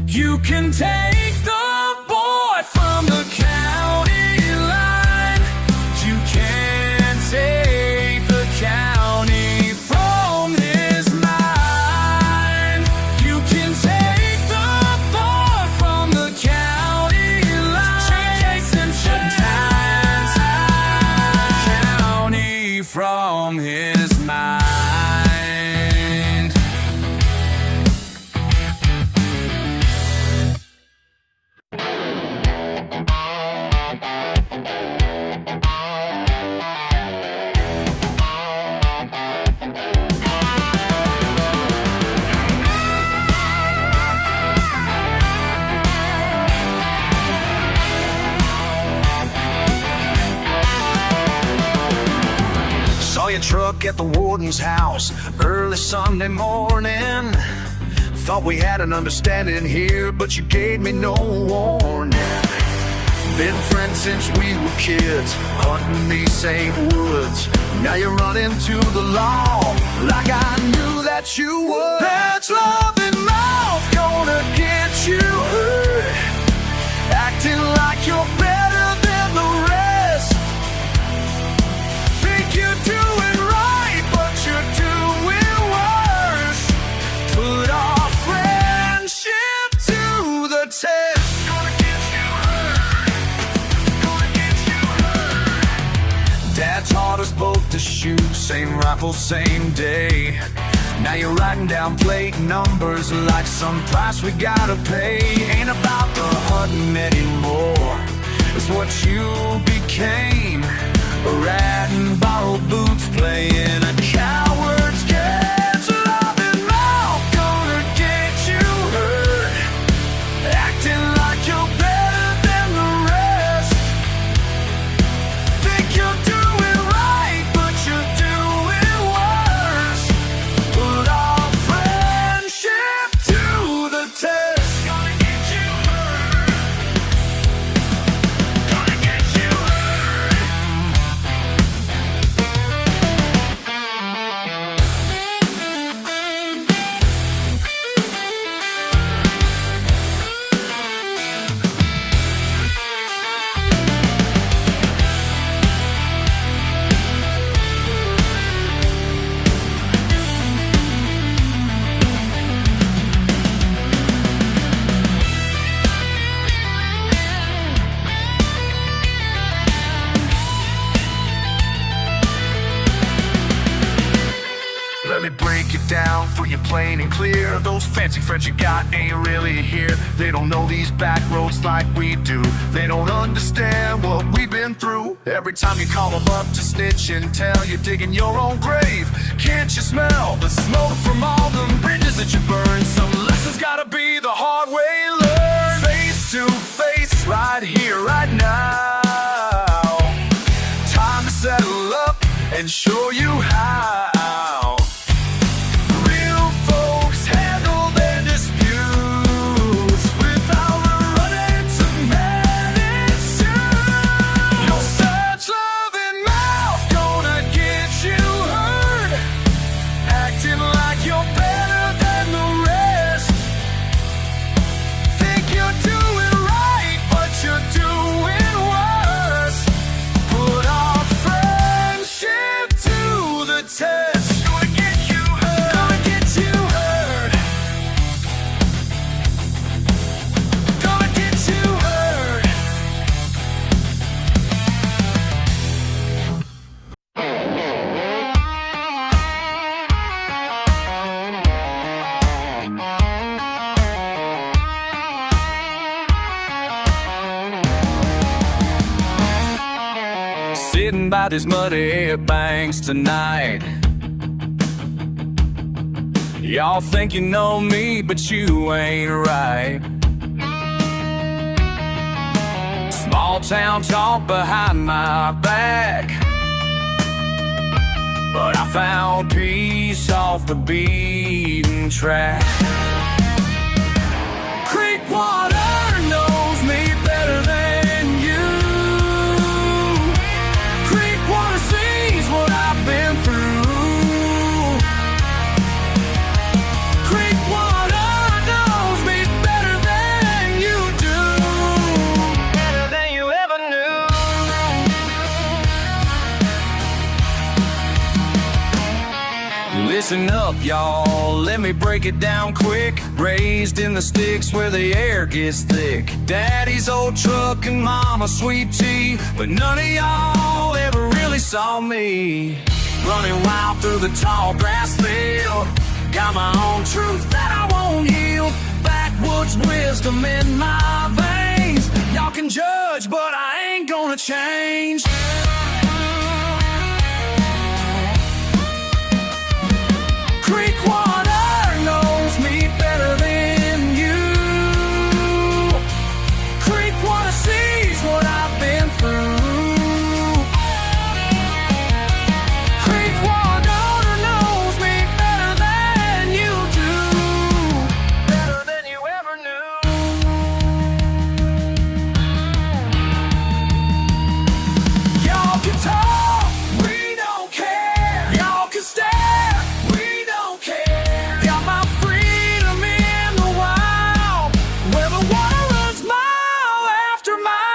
You can take the boy from the county line, but you can't take the county from his mind. You can take the boy from the county line, sometimes county from his mind. Saw your truck at the warden's house early Sunday morning. Thought we had an understanding here, but you gave me no warning. Been friends since we were kids, hunting these same woods. Now you're running to the law like I knew that you would. That's love in mouth gonna get you hurt, acting like you're better than the rest. Think you're doing right, but you're doing worse. Put our friendship to the test. Dad taught us both to shoot, same rifle, same day. Now you're writing down plate numbers like some price we gotta pay. Ain't about the hunting anymore, it's what you became. A rat in borrowed boots playing a coward's game. Love in mouth gonna get you hurt, acting like you're better than the rest. Think you're doing right, but you're doing worse. Put our friendship to the test. Gonna get you hurt, gonna get you hurt. break it down for you plain and clear. Those fancy friends you got ain't really here. They don't know these back roads like we do. They don't understand what we've been through. Every time you call them up to snitch and tell, you're digging your own grave. Can't you smell the smoke from all the bridges that you burn? Some lessons gotta be the hard way learned. Face to face, right here, right now. Time to settle up and show you how. Real folks handle their disputes without running to medicine. No such loving mouth gonna get you hurt, acting like you're better than the rest. Think you're doing right, but you're doing worse. Put our friendship to the test. Gonna get you hurt. Gonna get you hurt. Gonna get you hurt. Sitting by these muddy banks tonight. Y'all think you know me, but you ain't right. Small town talk behind my back, but I found peace off the beaten track. Creek water knows me better than you. Creek water sees what I've been through. Creek water knows me better than you do. Better than you ever knew. Listen up, y'all, let me break it down quick. Raised in the sticks where the air gets thick. Daddy's old truck and mama's sweet tea, but none of y'all ever really saw me running wild through the tall grass field. Got my own truth that I won't yield. Backwoods wisdom in my veins. Y'all can judge, but I ain't gonna change. Creek water knows me better than you. Creek water sees what I've been through. Creek water knows me better than you do. Better than you ever knew. Y'all can talk, we don't care. Y'all can stare, we don't care. Got my freedom in the wild, where the water runs mile after mile.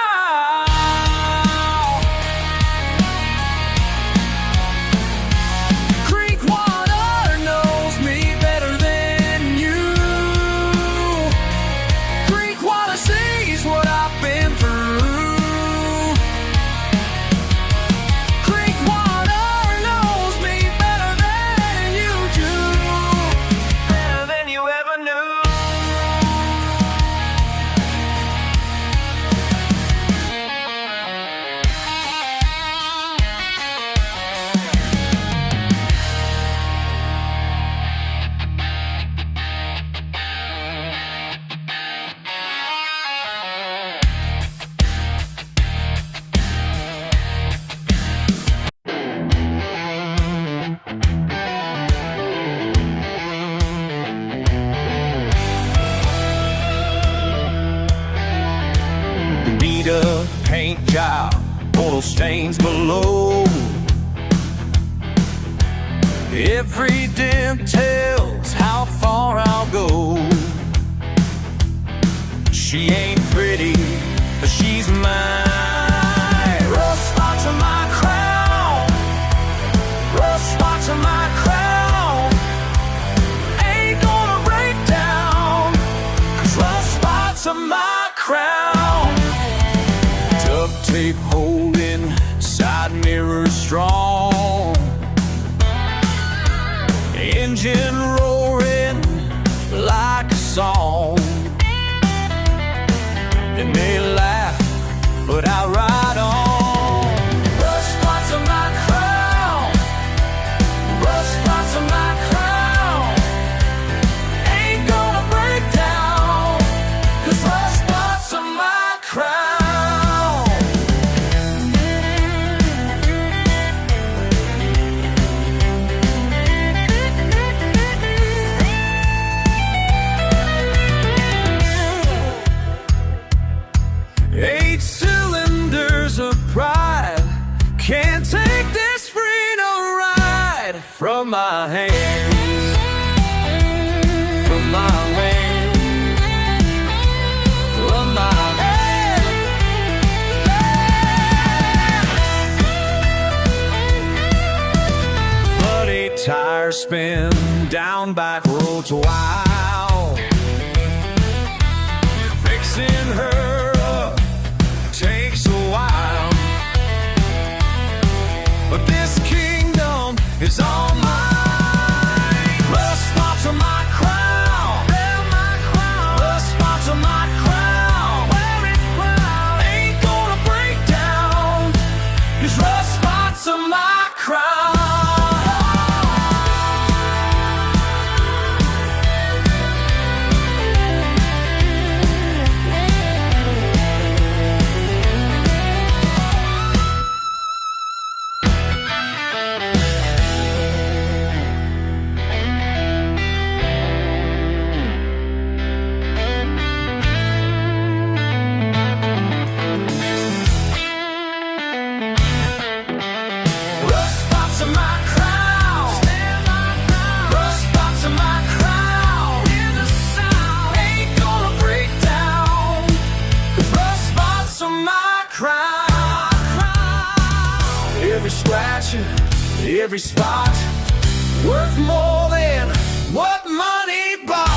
Creek water knows me better than you. Creek water sees what I've been through. Creek water knows me better than you do. Better than you ever knew. Beat up paint job, oil stains below. Every dip tells how far I'll go. She ain't pretty, but she's mine. Rough spots on my crown. Rough spots on my crown. Ain't gonna break down, 'cause rough spots on my crown. Duct tape holding, side mirror strong. engine roaring like a song. And they laugh, but I ride on. Rust spots on my crown, rust spots on my crown. Ain't gonna break down, 'cause rust spots on my crown. Eight cylinders of pride can't take this freedom ride from my hands, from my hands, from my hands. Bloody tires spin down back roads wild, fixing her takes a while, but this kingdom is all mine. Rust spots on my crown, rust spots on my crown. Ain't gonna break down, 'cause rust spots on my crown. Every scratch, every spot, worth more than what money bought.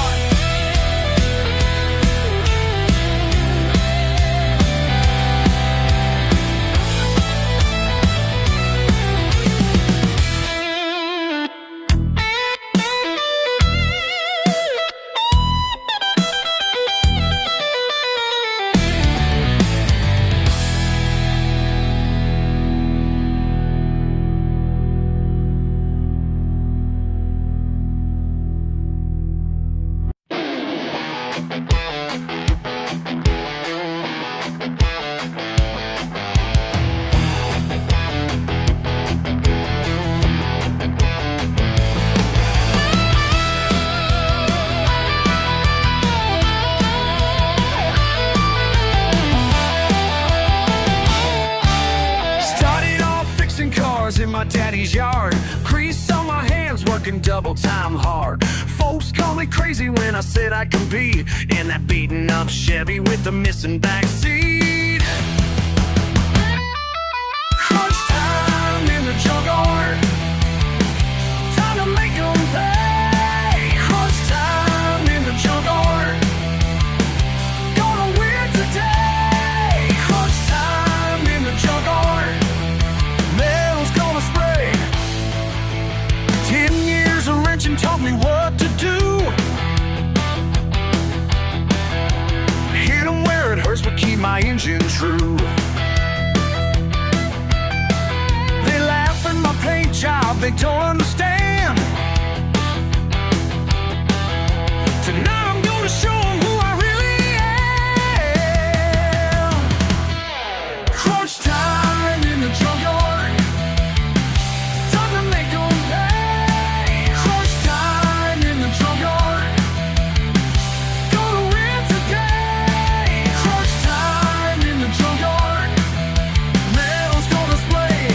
In my daddy's yard, grease on my hands, working double time hard. Folks call me crazy when I said I could be in that beaten up Chevy with the missing back seat. Crunch time in the junkyard, time to make 'em pay. Crunch time in the junkyard, gonna win today. Crunch time in the junkyard, 10 years of wrenching taught me what to do. Hit 'em where it hurts, but keep my engine true. They laugh at my paint job, they don't understand. Tonight I'm gonna show 'em who I really am. Crunch time in the junkyard, time to make 'em pay. Crunch time in the junkyard, gonna win today. Crunch time in the junkyard, metal's gonna display.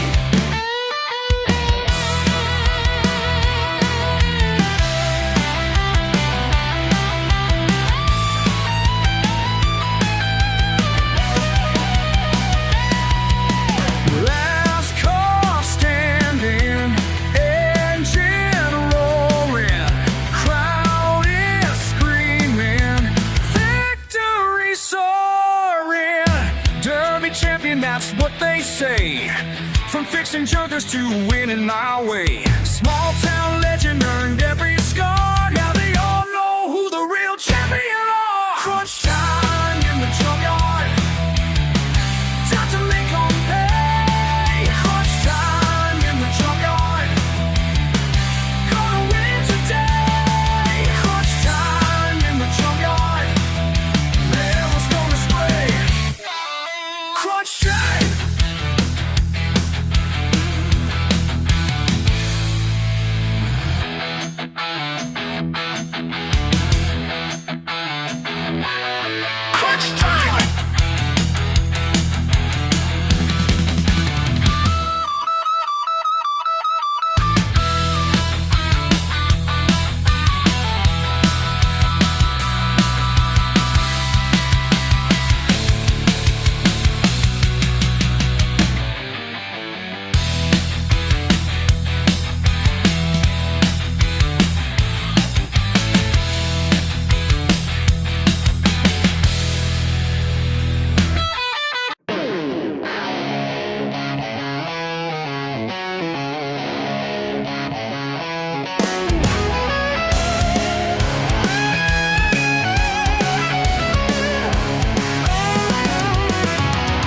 champion, that's what they say. From fixing junkers to winning my way. Small town legend earned every scar. Now they all know who the real champion are. Crunch time in the junkyard. Time to make home pay. Crunch time in the junkyard. Gonna win today. Crunch time in the junkyard. Man was gonna spray. Crunch time. Crunch time.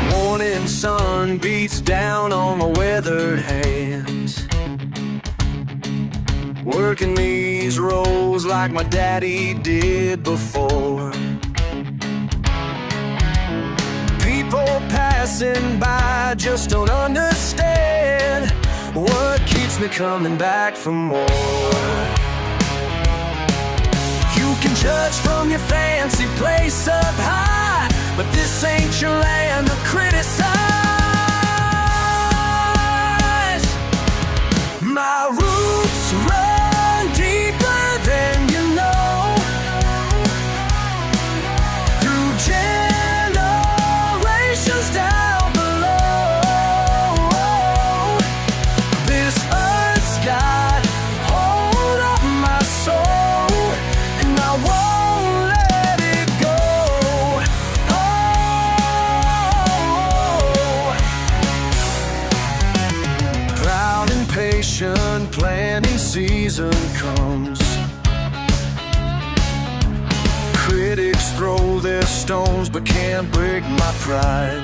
Morning sun beats down on my weathered hands, working these rows like my daddy did before. People passing by just don't understand what keeps me coming back for more. You can judge from your fancy place up high, but this ain't your land to criticize. My roots run deeper than you know, through generations down below. This earth's got hold of my soul, and I won't let it go. Proud and patient, planting season comes. Critics throw their stones but can't break my pride.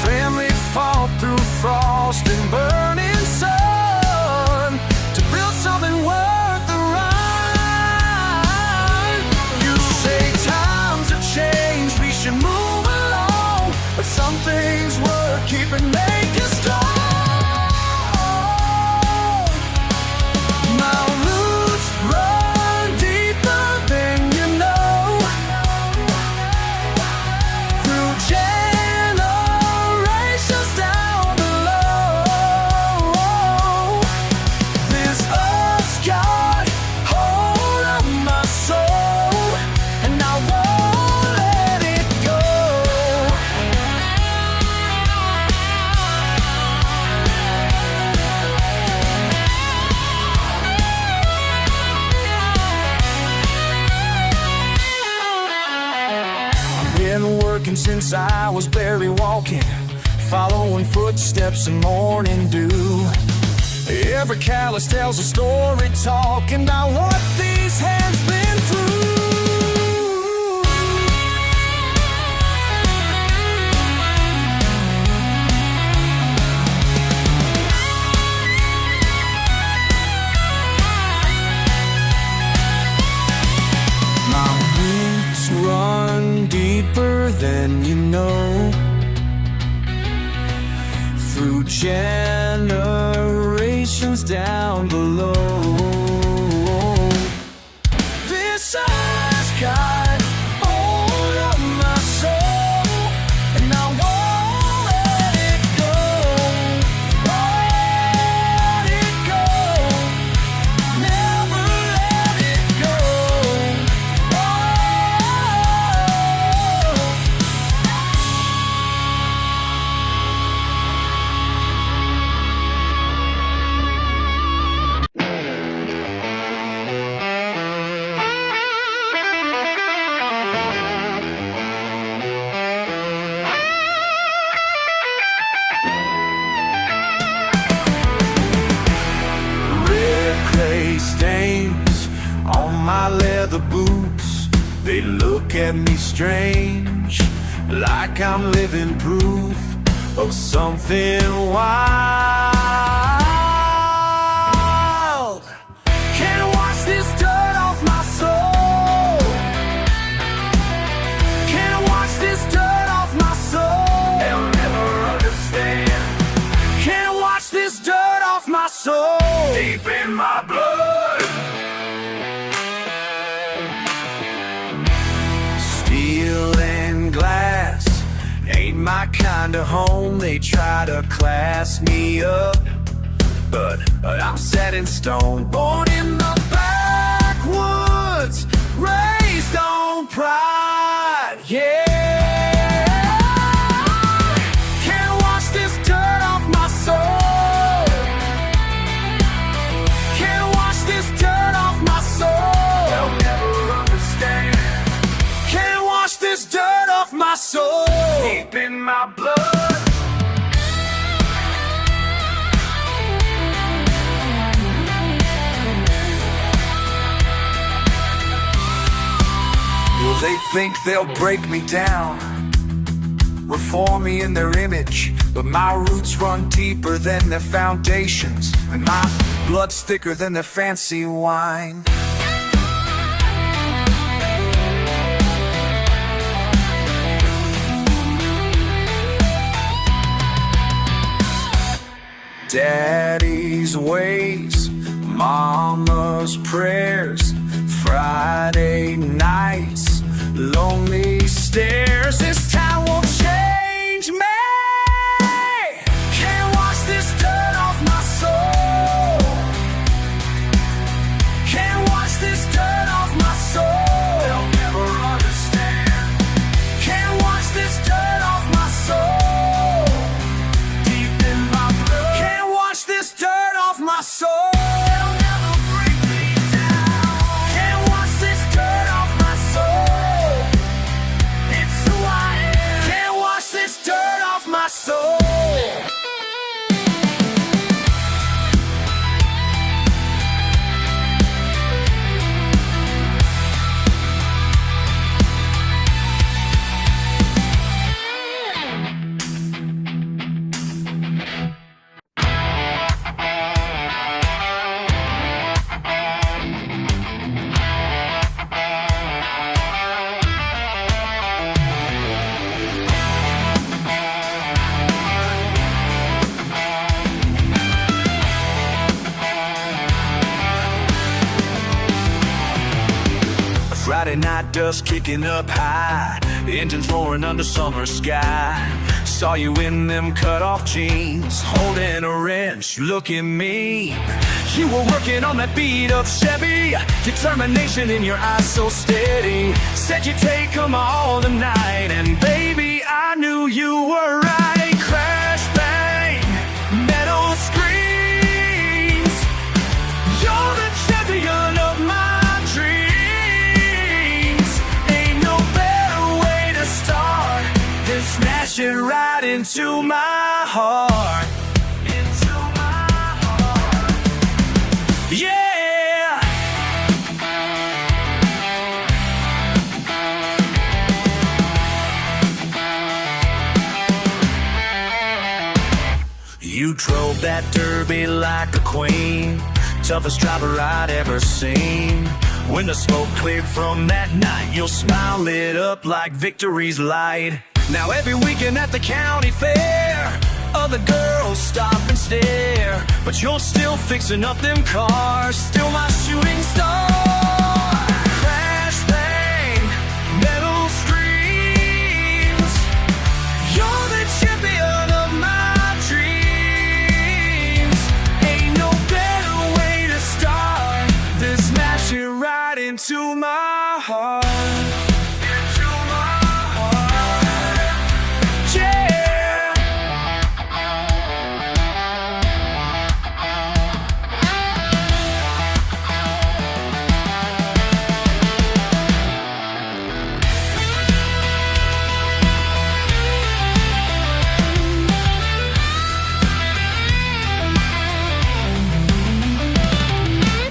Family fought through frost and burning sun to build something worth the ride. You say times have changed, we should move along, but some things worth keeping make us strong. My roots run deeper than you know, through generations down below. This earth's got hold of my soul, and I won't let it go. I've been working since I was barely walking, following footsteps in morning dew. Every callus tells a story, talking about what these hands been through. My roots run deeper than you know, through generations down below. This earth's got hold of my soul, and I won't let it go. Let it go. Never let it go. at me strange, like I'm living proof of something wild. Can't wash this dirt off my soul. Can't wash this dirt off my soul. They'll never understand. Can't wash this dirt off my soul. Deep in my blood. Steel and glass ain't my kind of home. They try to class me up, but I'm set in stone. Born in the backwoods, raised on pride, yeah. Can't wash this dirt off my soul. Can't wash this dirt off my soul. They'll never understand. Can't wash this dirt off my soul. Deep in my blood. Well, they think they'll break me down, reform me in their image, but my roots run deeper than their foundations, and my blood's thicker than their fancy wine. Daddy's ways, mama's prayers, Friday nights, lonely stares. This town won't change me. Can't wash this dirt off my soul. Can't wash this dirt off my soul. They'll never understand. Can't wash this dirt off my soul. Deep in my blood. Can't wash this dirt off my soul. They'll never break me down. Can't wash this dirt off my soul. It's who I am. Can't wash this dirt off my soul. Friday night dust kicking up high, engines roaring under summer sky. Saw you in them cut-off jeans, holding a wrench, looking mean. You were working on that beat up Chevy, determination in your eyes so steady. Said you'd take them all tonight, and baby, I knew you were right. Crash, bang, metal screams. You're the champion of my smash it right into my heart. Into my heart. Yeah. You drove that derby like a queen, toughest driver I'd ever seen. When the smoke cleared from that night, your smile lit up like victory's light. Now every weekend at the county fair, other girls stop and stare, but you're still fixing up them cars, still my shooting star. Crash, bang, metal screams. You're the champion of my dreams. Ain't no better way to start than smash it right into my heart.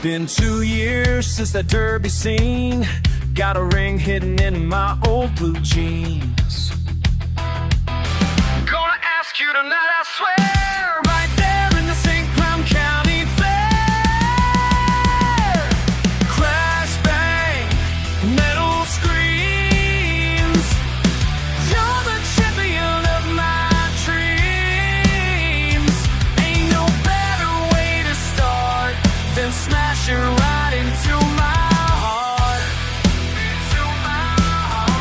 Been 2 years since that derby scene. Got a ring hidden in my old blue jeans. Gonna ask you tonight, I swear, right there in the St. Cloud County Fair. Crash bang, metal screams. You're the champion of my dreams. Ain't no better way to start than smashing right into my heart. Into my heart.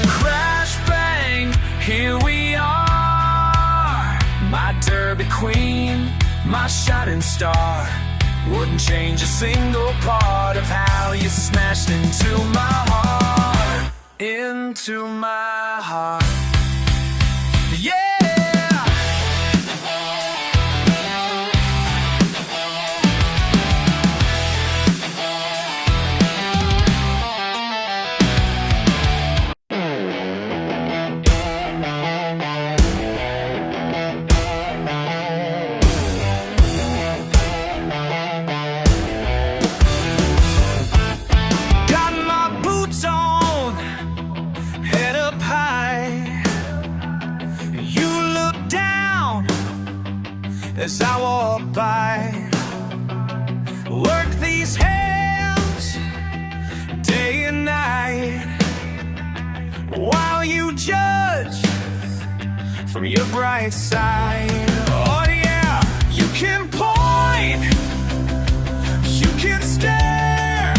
Crash bang, here we are. My Derby queen, my shining star. Wouldn't change a single part of how you smashed into my heart. Into my heart. Yeah! Got my boots on, head up high. You look down as I walk by. Work these hands day and night while you judge from your bright side. Oh yeah, you can point, you can stare,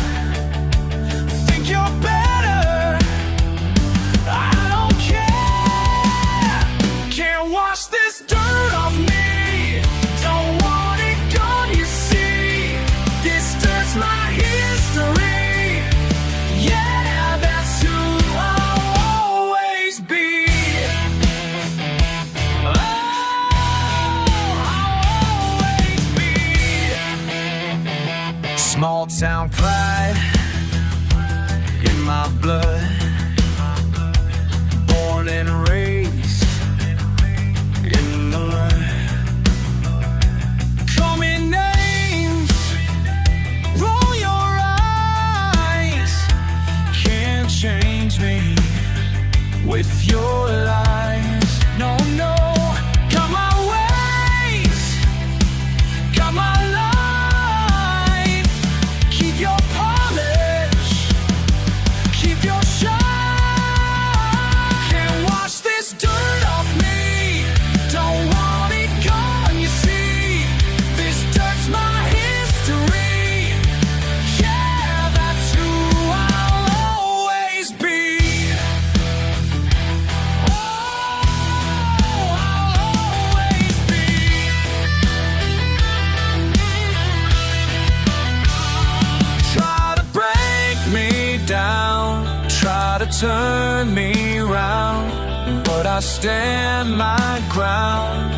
think you're better. I don't care. Can't wash this dirt off me. Don't want it gone, you see. This dirt's my history. Yeah, that's who I'll always be. Oh, I'll always be. Small town pride in my blood. Born and raised in the mud. Call me names, roll your eyes. Can't change me with your lies. No, no. Got my ways, got my life. Keep your polish, keep your shine. Can't wash this dirt off me. Don't want it gone, you see. This dirt's my history. Yeah, that's who I'll always be. Oh, I'll always be. Try to break me down, try to turn me round, but I stand my ground.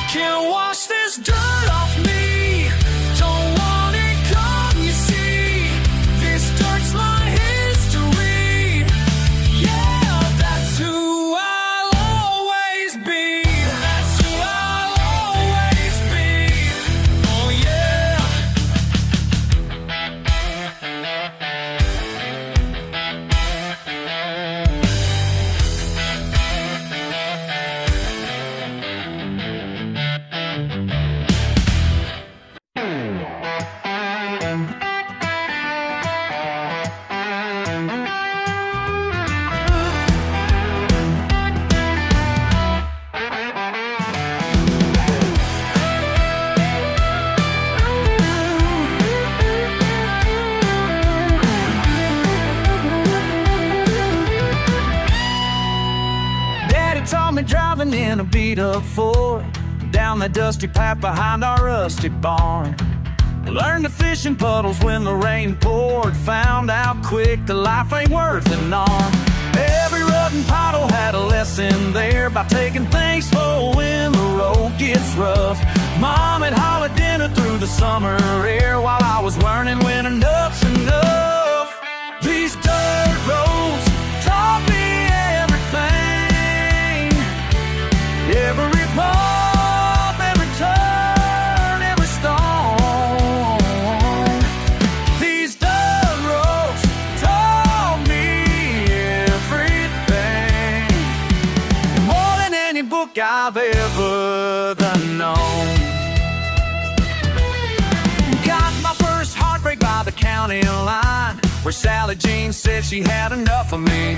Can't wash this dirt off me. Don't want it gone, you see. This dirt's my history. Yeah, that's who I'll always be. That's who I'll always be. Oh yeah. Daddy taught me driving in a beat-up Ford down the dusty path behind our rusty barn. Learned to fish in puddles when the rain poured. Found out quick that life ain't worth an arm. Every rut and pothole had a lesson there about taking things slow when the road gets rough. Mom had hollered dinner through the summer air while I was learning when enough's enough. These dirt roads taught me everything. Every bump, every turn, every stone. These dirt roads taught me everything. More than any book I've ever known. Got my first heartbreak by the county line, where Sally Jean said she had enough of me.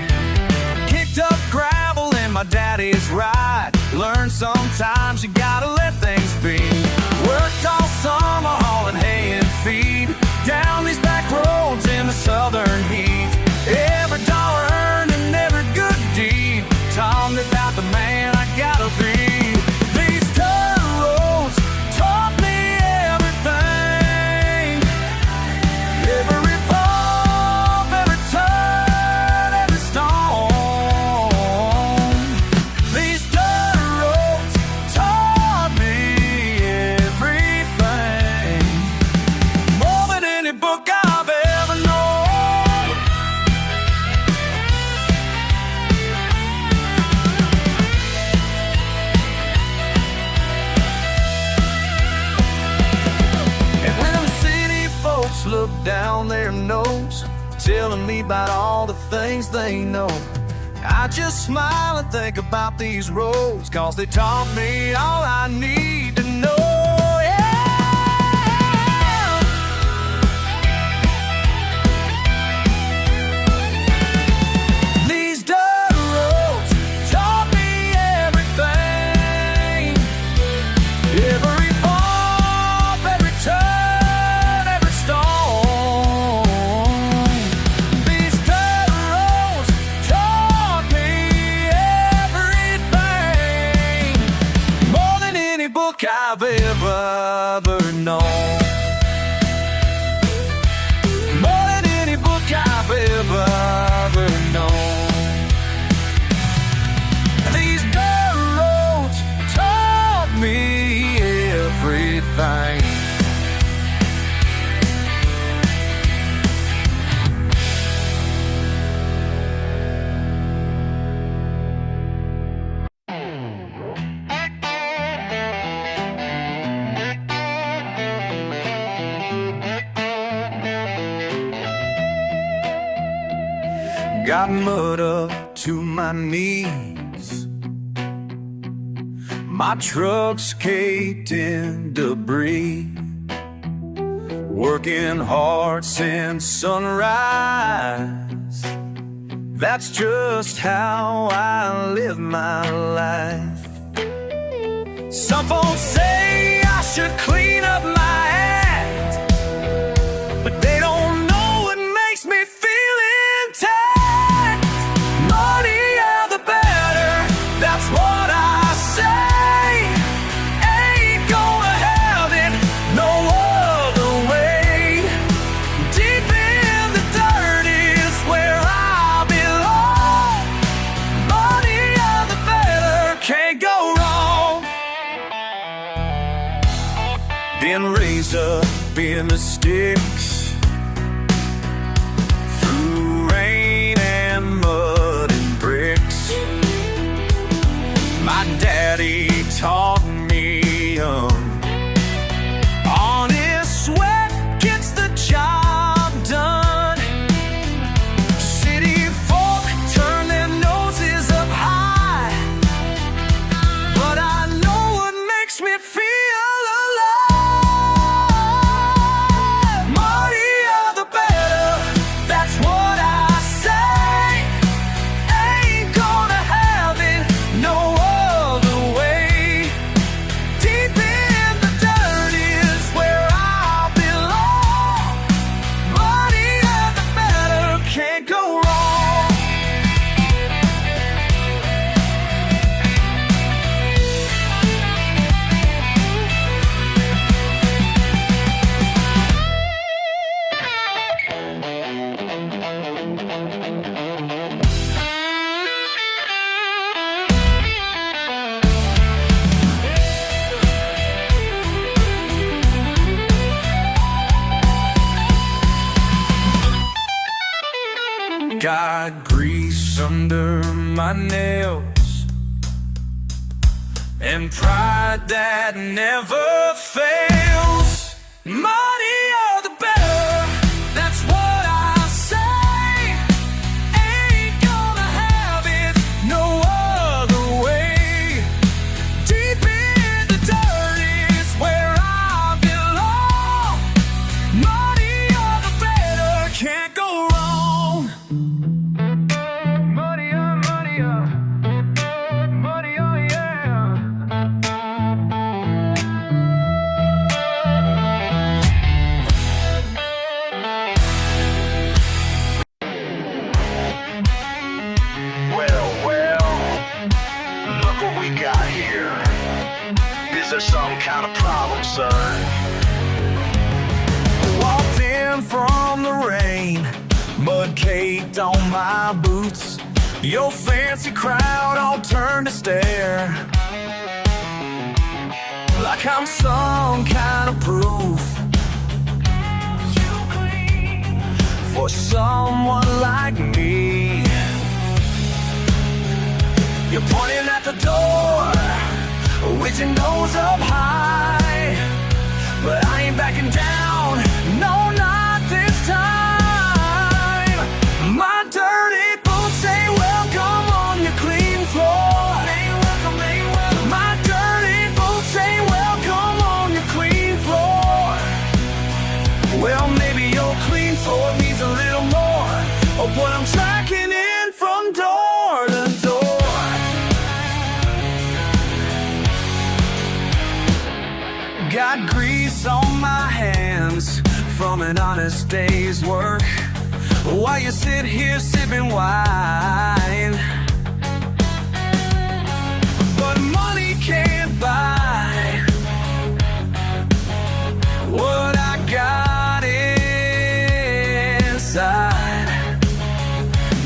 Kicked up gravel in my daddy's ride. Learned sometimes you gotta let things be. Worked all summer hauling hay and feed down these back roads in the southern heat. Every dollar earned and every good deed taught me about the man I gotta be. These dirt roads taught me everything. Every bump, every turn, every stone. These dirt roads taught me everything. More than any book I've ever known. And when the city folks look down their nose, telling me about all the things they know, I just smile and think about these roads, 'cause they taught me all I need to know. Yeah. These dirt roads taught me everything. Every bump, every turn, every stone. These dirt roads taught me everything. More than any book I've ever known. More than any book I've ever known. These dirt roads taught me everything. Got mud up to my knees. My truck's caked in debris. Working hard since sunrise. That's just how I live my life. Some folks say I should clean up my act, but they don't know what makes me feel intact. Money, yeah, the better, that's what I say. Ain't gonna have it no other way. Deep in the dirt is where I belong. Money, yeah, the better, can't go wrong. Been raised up in the sticks, through rain and mud and bricks. My daddy taught me honest sweat gets the job done. City folk turn their noses up high, but I know what makes me feel alive. Money, Got grease under my nails and pride that never fails. Muddier the better, that's what I say. Ain't gonna have it no other way. Deep in the dirt is where I belong. Muddier the better, can't go wrong. Muddier, muddier, muddier, yeah. Look what we got here. Is there some kind of problem, son? Walked in from the rain, mud caked on my boots. Your fancy crowd all turned to stare, like I'm some kind of proof for someone like me. You're pointing at the door with your nose up high, but I ain't backing down, no, not this time. My dirty boots ain't welcome on your clean floor. My dirty boots ain't welcome on your clean floor. Well, maybe your clean floor needs a little more of what I'm tracking in from door to door. Got grease on my hands from an honest day's work, while you sit here sipping wine. But money can't buy what I got inside.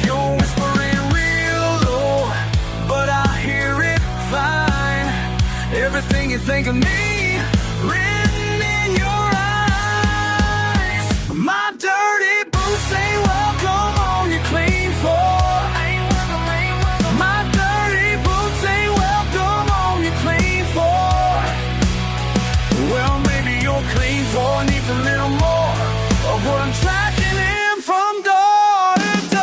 You're whispering real low, but I hear it fine. Everything you think of me, written in your eyes. My dirty boots ain't welcome on your clean floor. My dirty boots ain't welcome on your clean floor. Well, maybe your clean floor needs a little more of what I'm tracking in from door to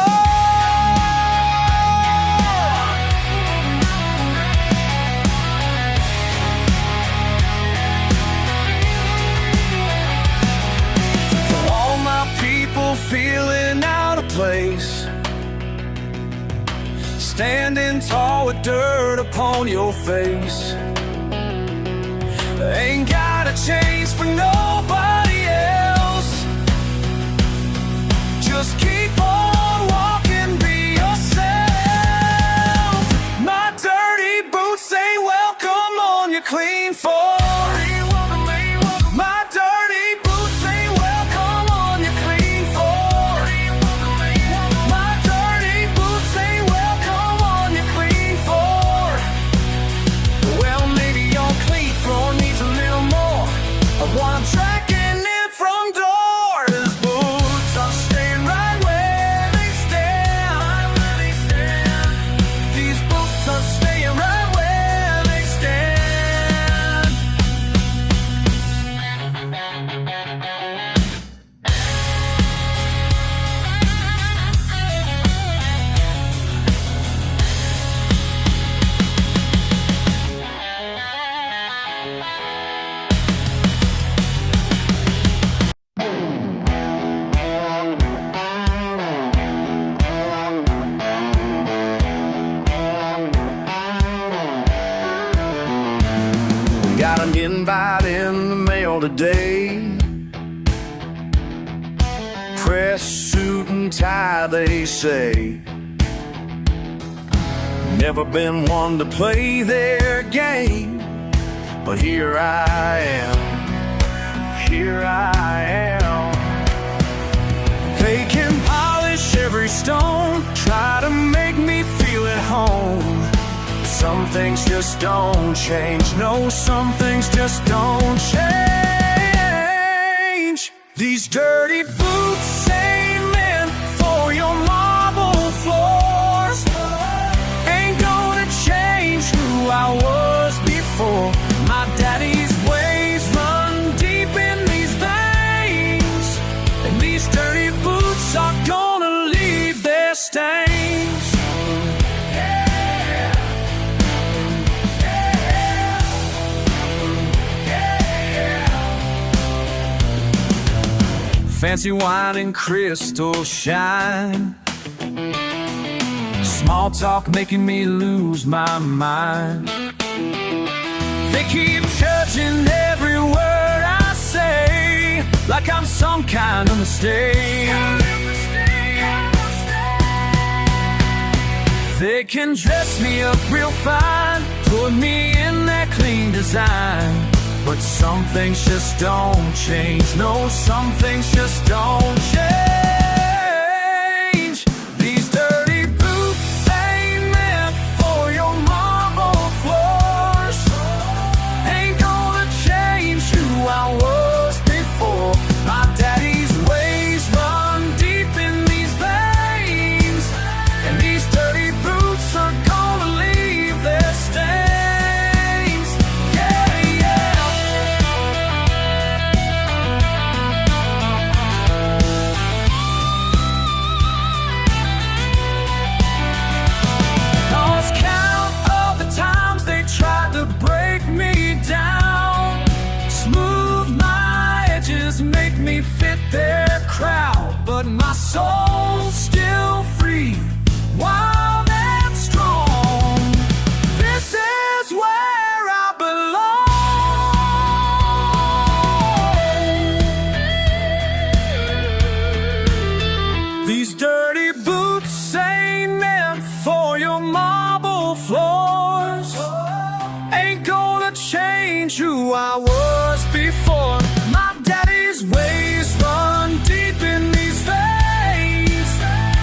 feeling out of place, standing tall with dirt upon your face. Ain't gotta change for nobody else. Just keep on walking, be yourself. My dirty boots ain't welcome on your clean floor. My dirty boots ain't welcome on your clean floor. My dirty boots ain't welcome on your clean floor. Well, maybe your clean floor needs a little more of what I'm tracking in from door. These boots are staying right where they stand. These boots are staying right where they stand. Got an invite in the mail today. Press suit and tie, they say. Never been one to play their game, but here I am. Here I am. They can polish every stone, try to make me feel at home. Some things just don't change. No, some things just don't change. These dirty boots ain't meant for your marble fancy wine and crystal shine. Small talk making me lose my mind. They keep judging every word I say, like I'm some kind of mistake. They can dress me up real fine, put me in that clean design, but some things just don't change. No, some things just don't change. These dirty boots ain't meant for your marble floors. Ain't gonna change who I was before. My daddy's ways run deep in these veins, and these dirty boots are gonna leave their stains. Yeah, yeah. Lost count of the times they tried to break me down. Smooth my edges, make me fit their crowd, but my soul's still free, wild and strong. This is where I belong. These dirty boots ain't meant for your marble floors. Ain't gonna change who I was before. My daddy's ways run deep in these veins,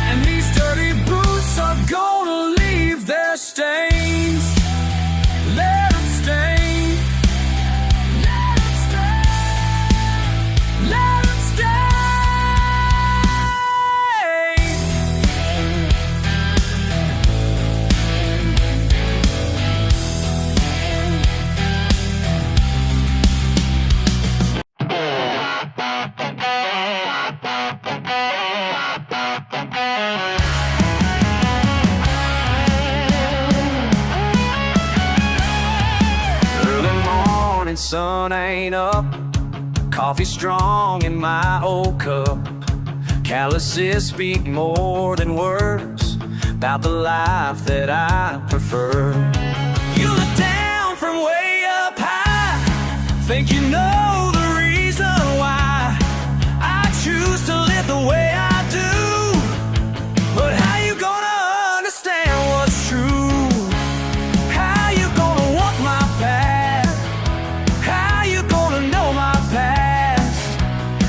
and these dirty boots are gonna leave their stains. Let them stain. Let them stain. Let them stain. Early morning sun ain't up, coffee strong in my old cup. Calluses speak more than words about the life that I prefer. You look down from way up high, think you know the reason why I choose to live the way I do. But how you gonna understand what's true? How you gonna walk my path? How you gonna know my past?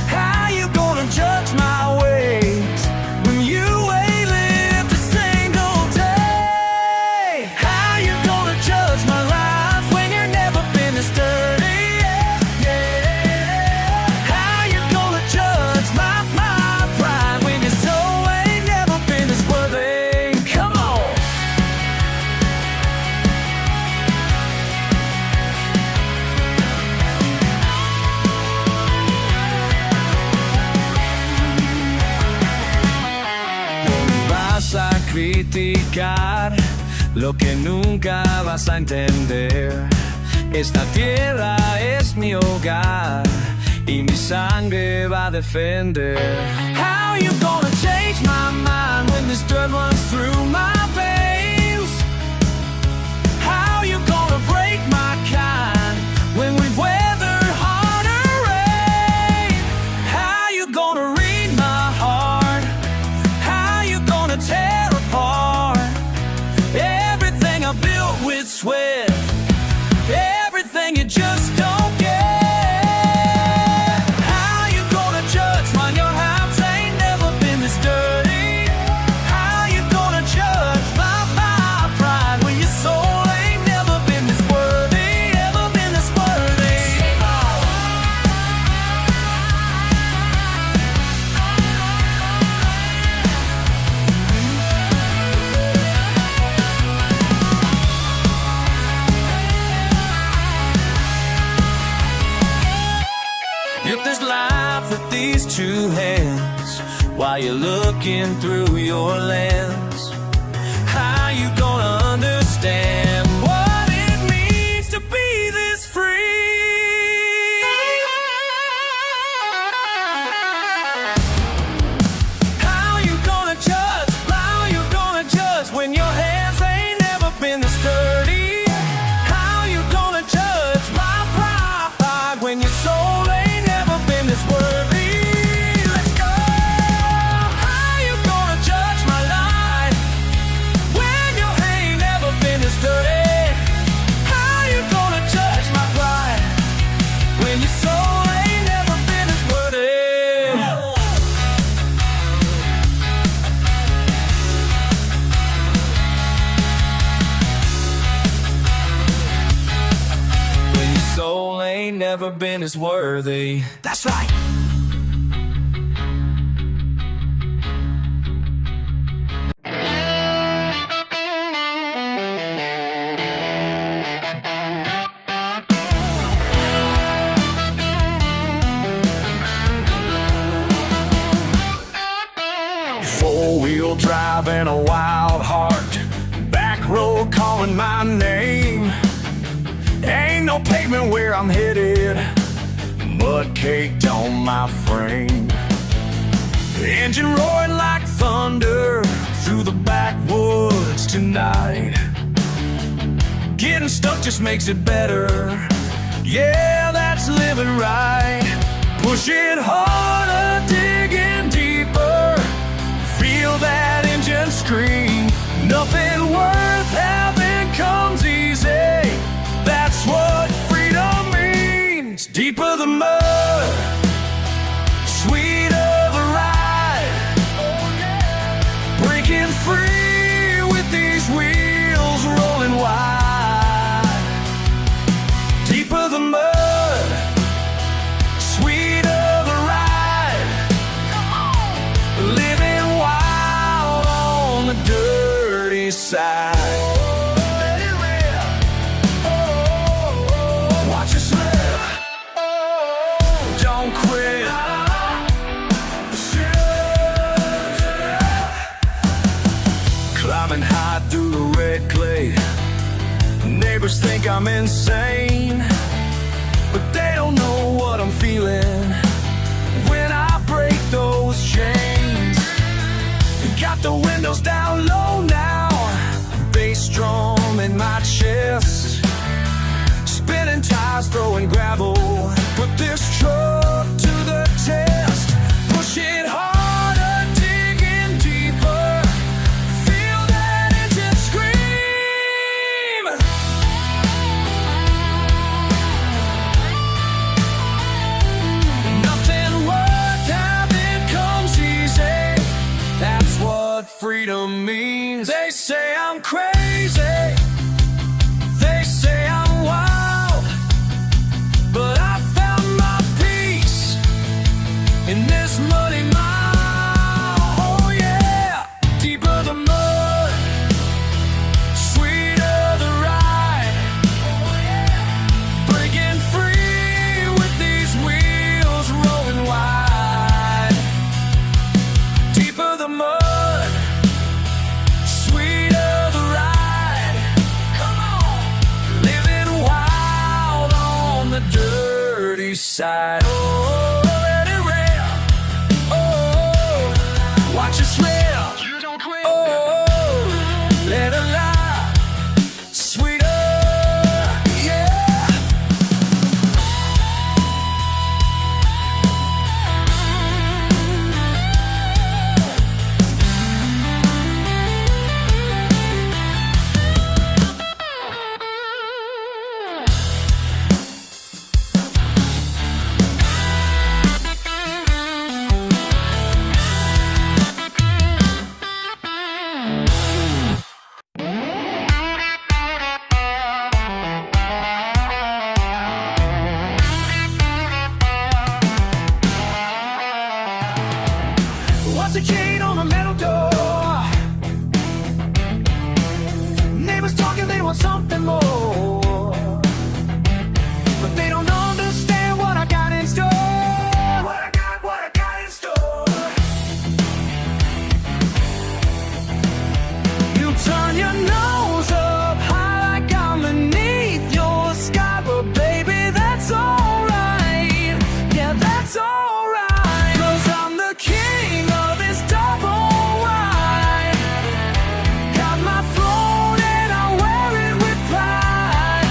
How you gonna judge my ways when you ain't lived a single day? How you gonna judge my life when you've never been this dirty? Yeah, yeah. How you gonna judge my pride when your soul ain't never been this worthy? Come on. Vas a criticar lo que nunca vas a entender. Esta tierra es mi hogar y mi sangre va a defender. How you gonna change my mind when this dirt runs through my veins? How you gonna break my kind when we've weathered harder rain? How you gonna read my heart? How you gonna tear apart everything I built with sweat? Everything you just don't get. How you gonna judge when your house ain't never been this dirty? How you gonna judge my pride when your soul ain't never been this worthy? Ever been this worthy? If there's life with these two hands, while you're looking through your lens, how you gonna understand what it means to be this free? never been as worthy. That's right. Four-wheel drive and a wild heart, back road calling my name. Ain't no pavement where I'm headed, mud caked on my frame. Engine roaring like thunder through the backwoods tonight. Getting stuck just makes it better, yeah, that's living right. Push it harder, digging deeper, feel that engine scream. Nothing worth having comes easy, that's what freedom means. Deeper the mud, sweeter the ride. Breaking free with these wheels rolling wide. Deeper the mud, sweeter the ride. Living wild on the dirty side. Climbing high through the red clay. Neighbors think I'm insane, but they don't know what I'm feeling when I break those chains. Got the windows down low now, bass drum in my chest, spinning tires, throwing gravel, put this truck to the test. Push it harder, digging deeper, feel that engine scream. Nothing worth having comes easy, that's what freedom means. They say I'm crazy, they say I'm wild, but I found my peace in this muddy mile. Oh yeah, deeper the mud, sweeter the ride. Breaking free with these wheels rolling wide. Deeper the mud, sweeter the ride. Come on, living wild on the dirty side. Oh, let it rail. Oh, watch it swell. You don't quit. Oh, let it lie. Sweeter, yeah. What's the chain on the metal door? Neighbors talking, they want something more, but they don't understand what I got in store. What I got in store. You turn your nose up high like I'm beneath your sky, but baby, that's alright. Yeah, that's alright. 'Cause I'm the king of this double wide. Got my throne and I wear it with pride.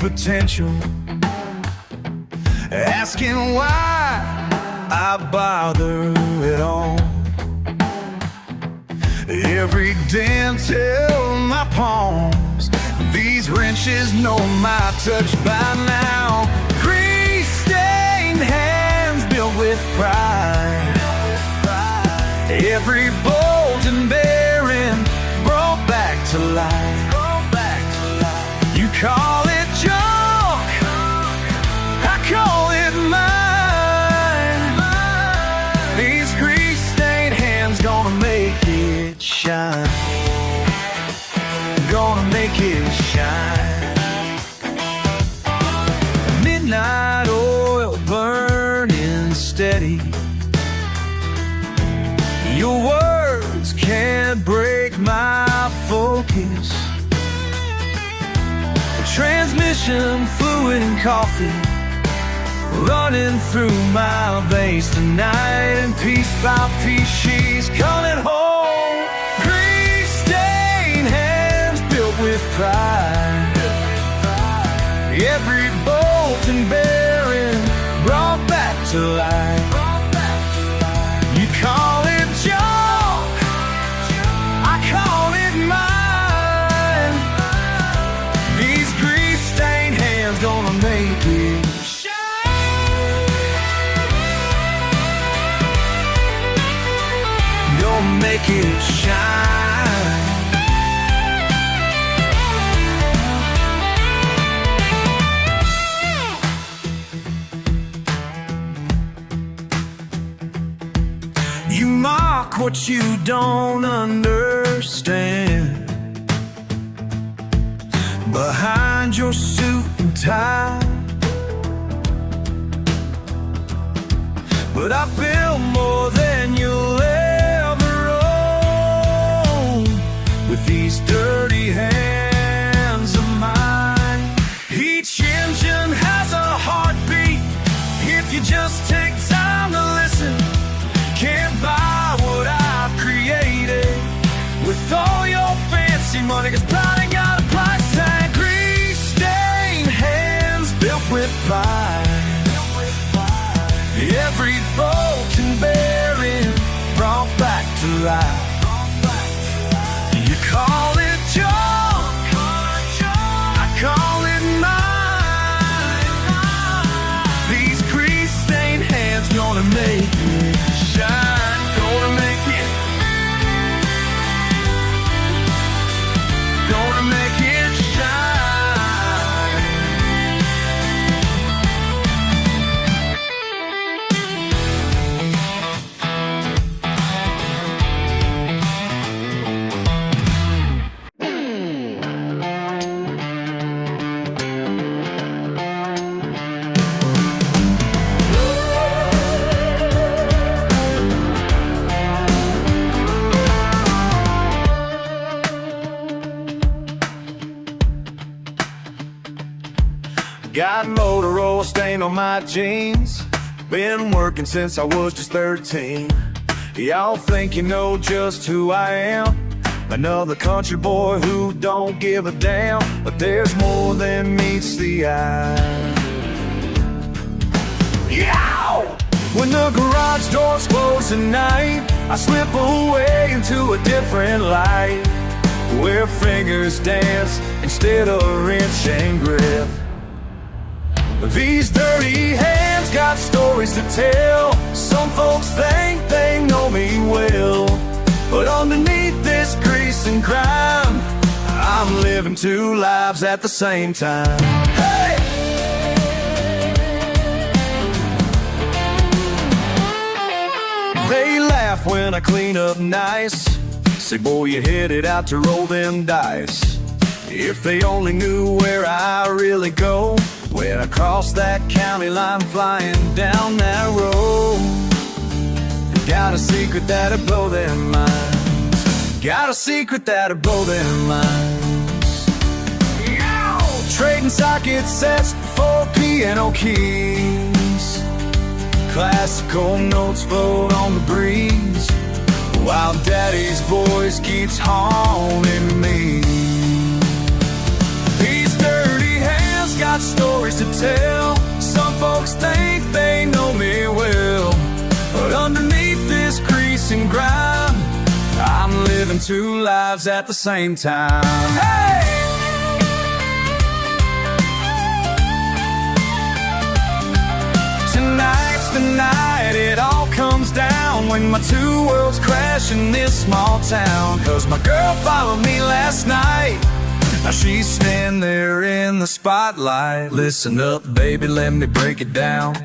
potential, asking why I bother at all. Every dent in my palms, these wrenches know my touch by now. Grease-stained hands built with pride, every bolt and bearing brought back to life. You call it junk, I call it mine. These grease-stained hands gonna make it shine, gonna make it shine. Midnight oil burning steady, your words can't break my focus. Transmission fluid and coffee running through my veins tonight, and piece by piece she's coming home. Grease-stained hands built with pride, every bolt and bearing brought back to life. You call it junk, I call it mine. These grease-stained hands gonna make it shine, gonna make it shine. You mock what you don't understand behind your suit and tie, but I built more than you'll ever own with these dirty hands of mine. Each engine has a heartbeat if you just take time to listen. Can't buy what I've created with all your fancy money, 'cause pride ain't got a price tag. Grease-stained hands built with pride, every bolt and bearing brought back to life. You call it junk, I call it mine. These grease-stained hands gonna make it shine, gonna make it, gonna make it shine. Got Motorola stain on my jeans, been working since I was just 13. Y'all think you know just who I am, another country boy who don't give a damn. But there's more than meets the eye. Yow! When the garage doors close at night, I slip away into a different light, where fingers dance instead of wrench and grip. These dirty hands got stories to tell. Some folks think they know me well, but underneath this grease and grime, I'm living two lives at the same time. Hey! They laugh when I clean up nice, say, boy, you headed out to roll them dice. If they only knew where I really go when I cross that county line flying down that road. Got a secret that'll blow their minds, got a secret that'll blow their minds. Trading socket sets for piano keys, classical notes float on the breeze, while daddy's voice keeps haunting me. These dirty hands got stories to tell. Some folks think they know me well, but underneath this grease and grime, I'm living two lives at the same time. Hey! Tonight's the night it all comes down, when my two worlds crash in this small town. Cause my girl followed me last night, now she's standing there in the spotlight. Listen up, baby, let me break it down.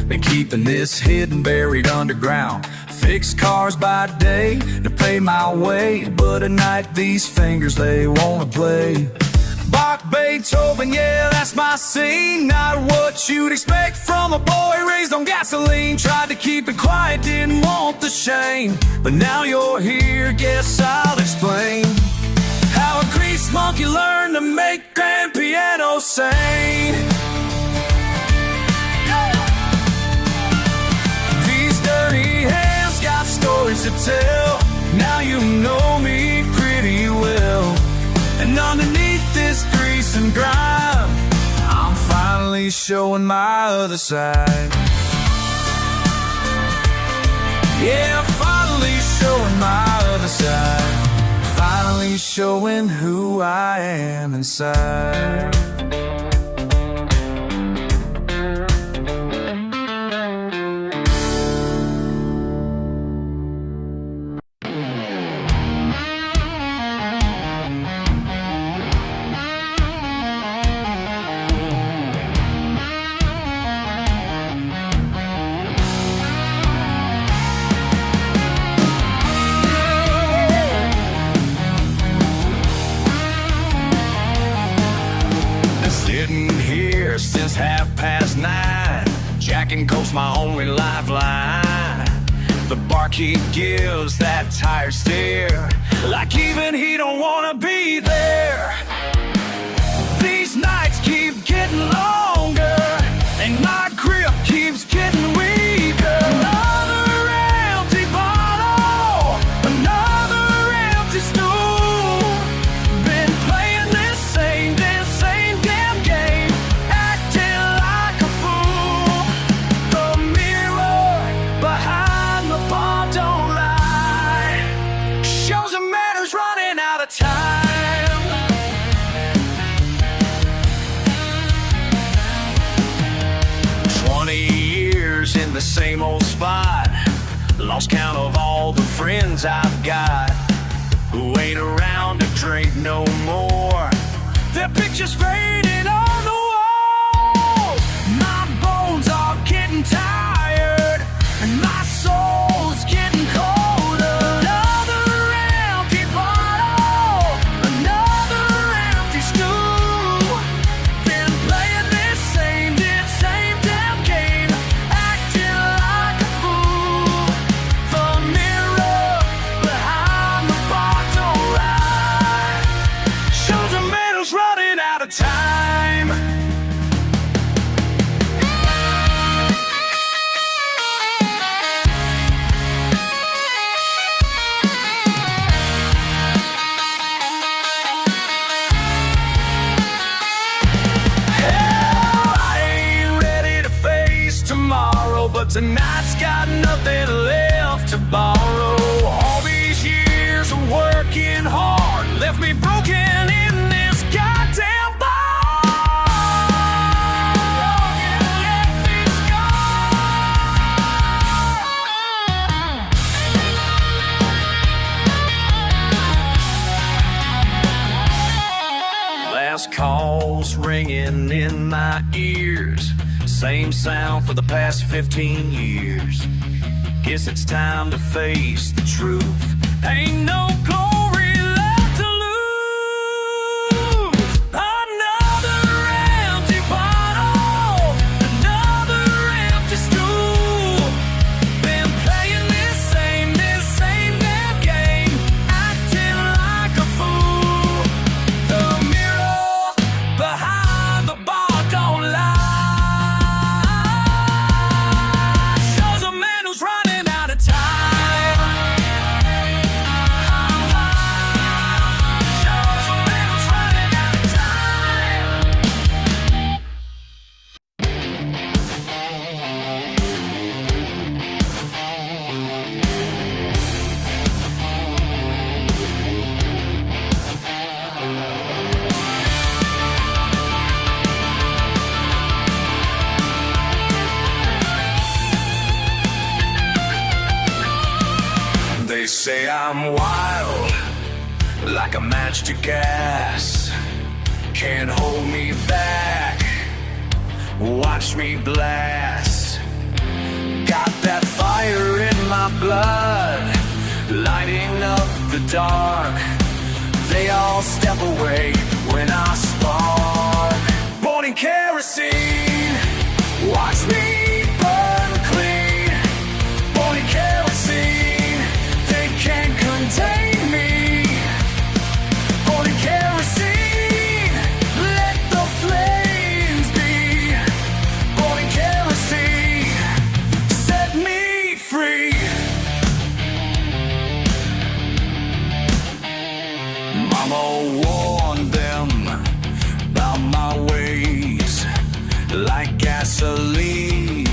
Been keeping this hidden, buried underground. Fix cars by day to pay my way, but at night these fingers, they wanna play. Bach, Beethoven, yeah, that's my scene. Not what you'd expect from a boy raised on gasoline. Tried to keep it quiet, didn't want the shame, but now you're here, guess I'll explain how a grease monkey learned to make grand piano sing. These dirty hands got stories to tell. Now you know me pretty well, and underneath this grease and grime, I'm finally showing my other side. Yeah, I'm finally showing my other side. Finally showing who I am inside. Since 9:30, Jack and Coke's my only lifeline. The barkeep gives that tired stare, like even he don't wanna be there. These nights keep getting longer, and my grip keeps getting weaker. Another empty bottle, another empty stool. Been playing this same damn game, acting like a fool. The mirror behind the bar don't lie, shows the manners running out of time. 20 years in the same old spot, lost count of all the friends I've got who ain't around to drink no more. Their pictures faded on the wall. My bones are getting tired, and my soul's getting colder. Another empty bottle, another empty stool. Been playing this same damn game, acting like a fool. The mirror behind the bar don't lie, shows the medals running out of time. Hell, I ain't ready to face tomorrow, but tonight's got nothing left to borrow. All these years of working hard left me broken in this goddamn bar. Left me scarred. Last calls ringing in my ears, same sound for the past 15 years. Guess it's time to face the truth. Ain't no glory left to lose. Another empty bottle, another empty stool. Been playing this same damn game, acting like a fool. The mirror behind the bar don't lie, shows a man who's running out of time. I'm say I'm wild, like a match to gas. Can't hold me back, watch me blast. Got that fire in my blood, lighting up the dark. They all step away when I spark. Born in kerosene, watch me burn clean. Born in kerosene, they can't contain me. Born in kerosene, let the flames be. Born in kerosene, set me free. Mama warned them about my ways, like gasoline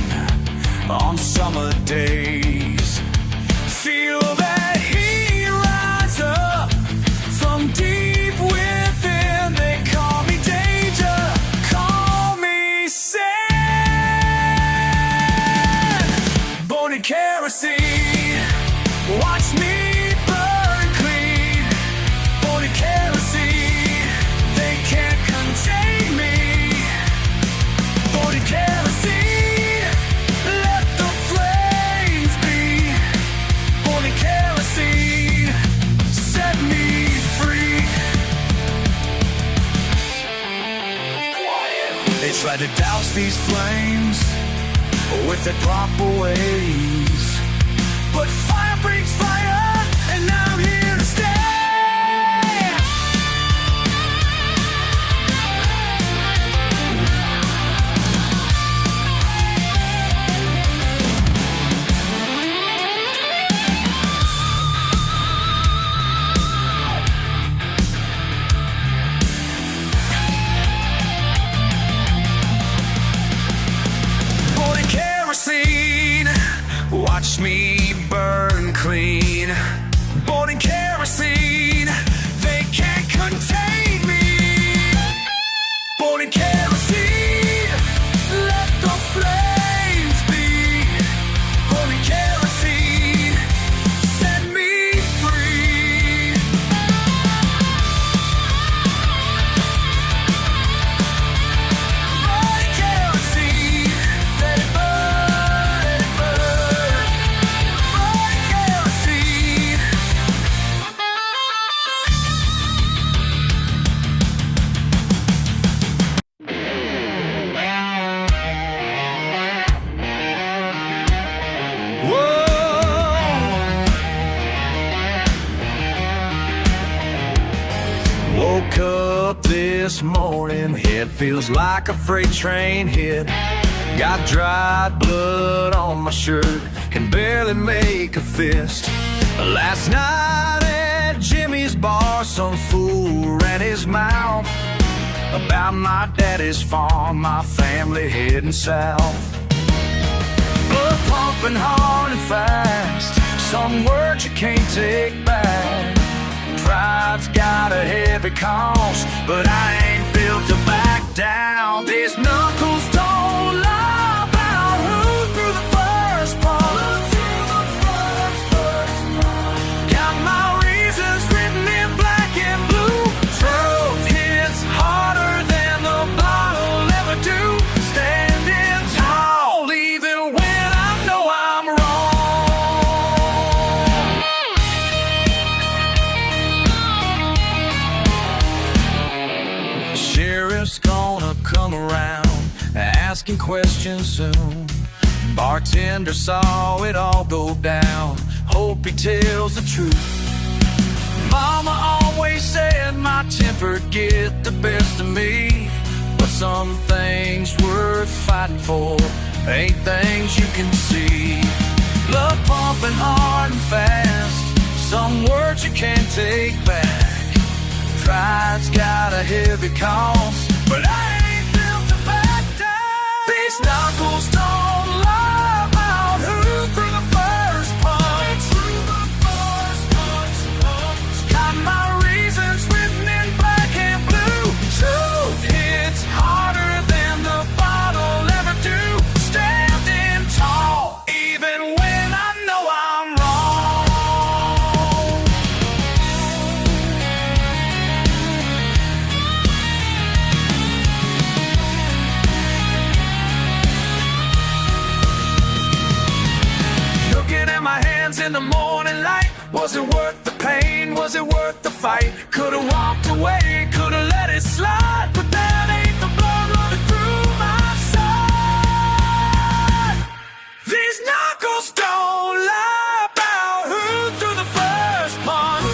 on summer days. Feel that heat rise up from deep within. They call me danger, call me sin. Born in kerosene, watch me burn clean. Born in kerosene, they can't contain me. Born in kerosene, let the flames be. Born in kerosene, set me free. They tried to douse these flames with their proper ways, but fire breaks fire, and now I'm here to stay. Born in kerosene, watch me burn clean. Born in kerosene, they can't contain me. Born in kerosene, let the flames be. Born in kerosene, set me free. Born in kerosene, let it burn, let it burn. Born in kerosene. Woke up this morning, head feels like a freight train hit. Got dried blood on my shirt, can barely make a fist. Last night at Jimmy's bar, some fool ran his mouth about my daddy's farm, my family heading south. Blood pumping hard and fast, some words you can't take back. Pride's got a heavy cost, but I ain't built to back down. These knuckles don't lie about who threw the first punch. Got my reasons written in black and blue. Truth hits harder than the bottle ever do. Standing tall, even when I know I'm wrong. Sheriff's gonna come around, asking questions soon. Bartender saw it all go down, hope he tells the truth. Mama always said my temper'd get the best of me, but some things worth fighting for ain't things you can see. Love pumping hard and fast, some words you can't take back. Pride's got a heavy cost, but I ain't built to back down. These knuckles don't lie about who threw the first punch. Got my reasons written in black and blue. Truth hits harder than the bottle ever do. Standing tall, even when I know I'm wrong. in the morning light. Was it worth the pain? Was it worth the fight? Could've walked away, could've let it slide, but that ain't the blood running through my side. These knuckles don't lie about who threw the first punch.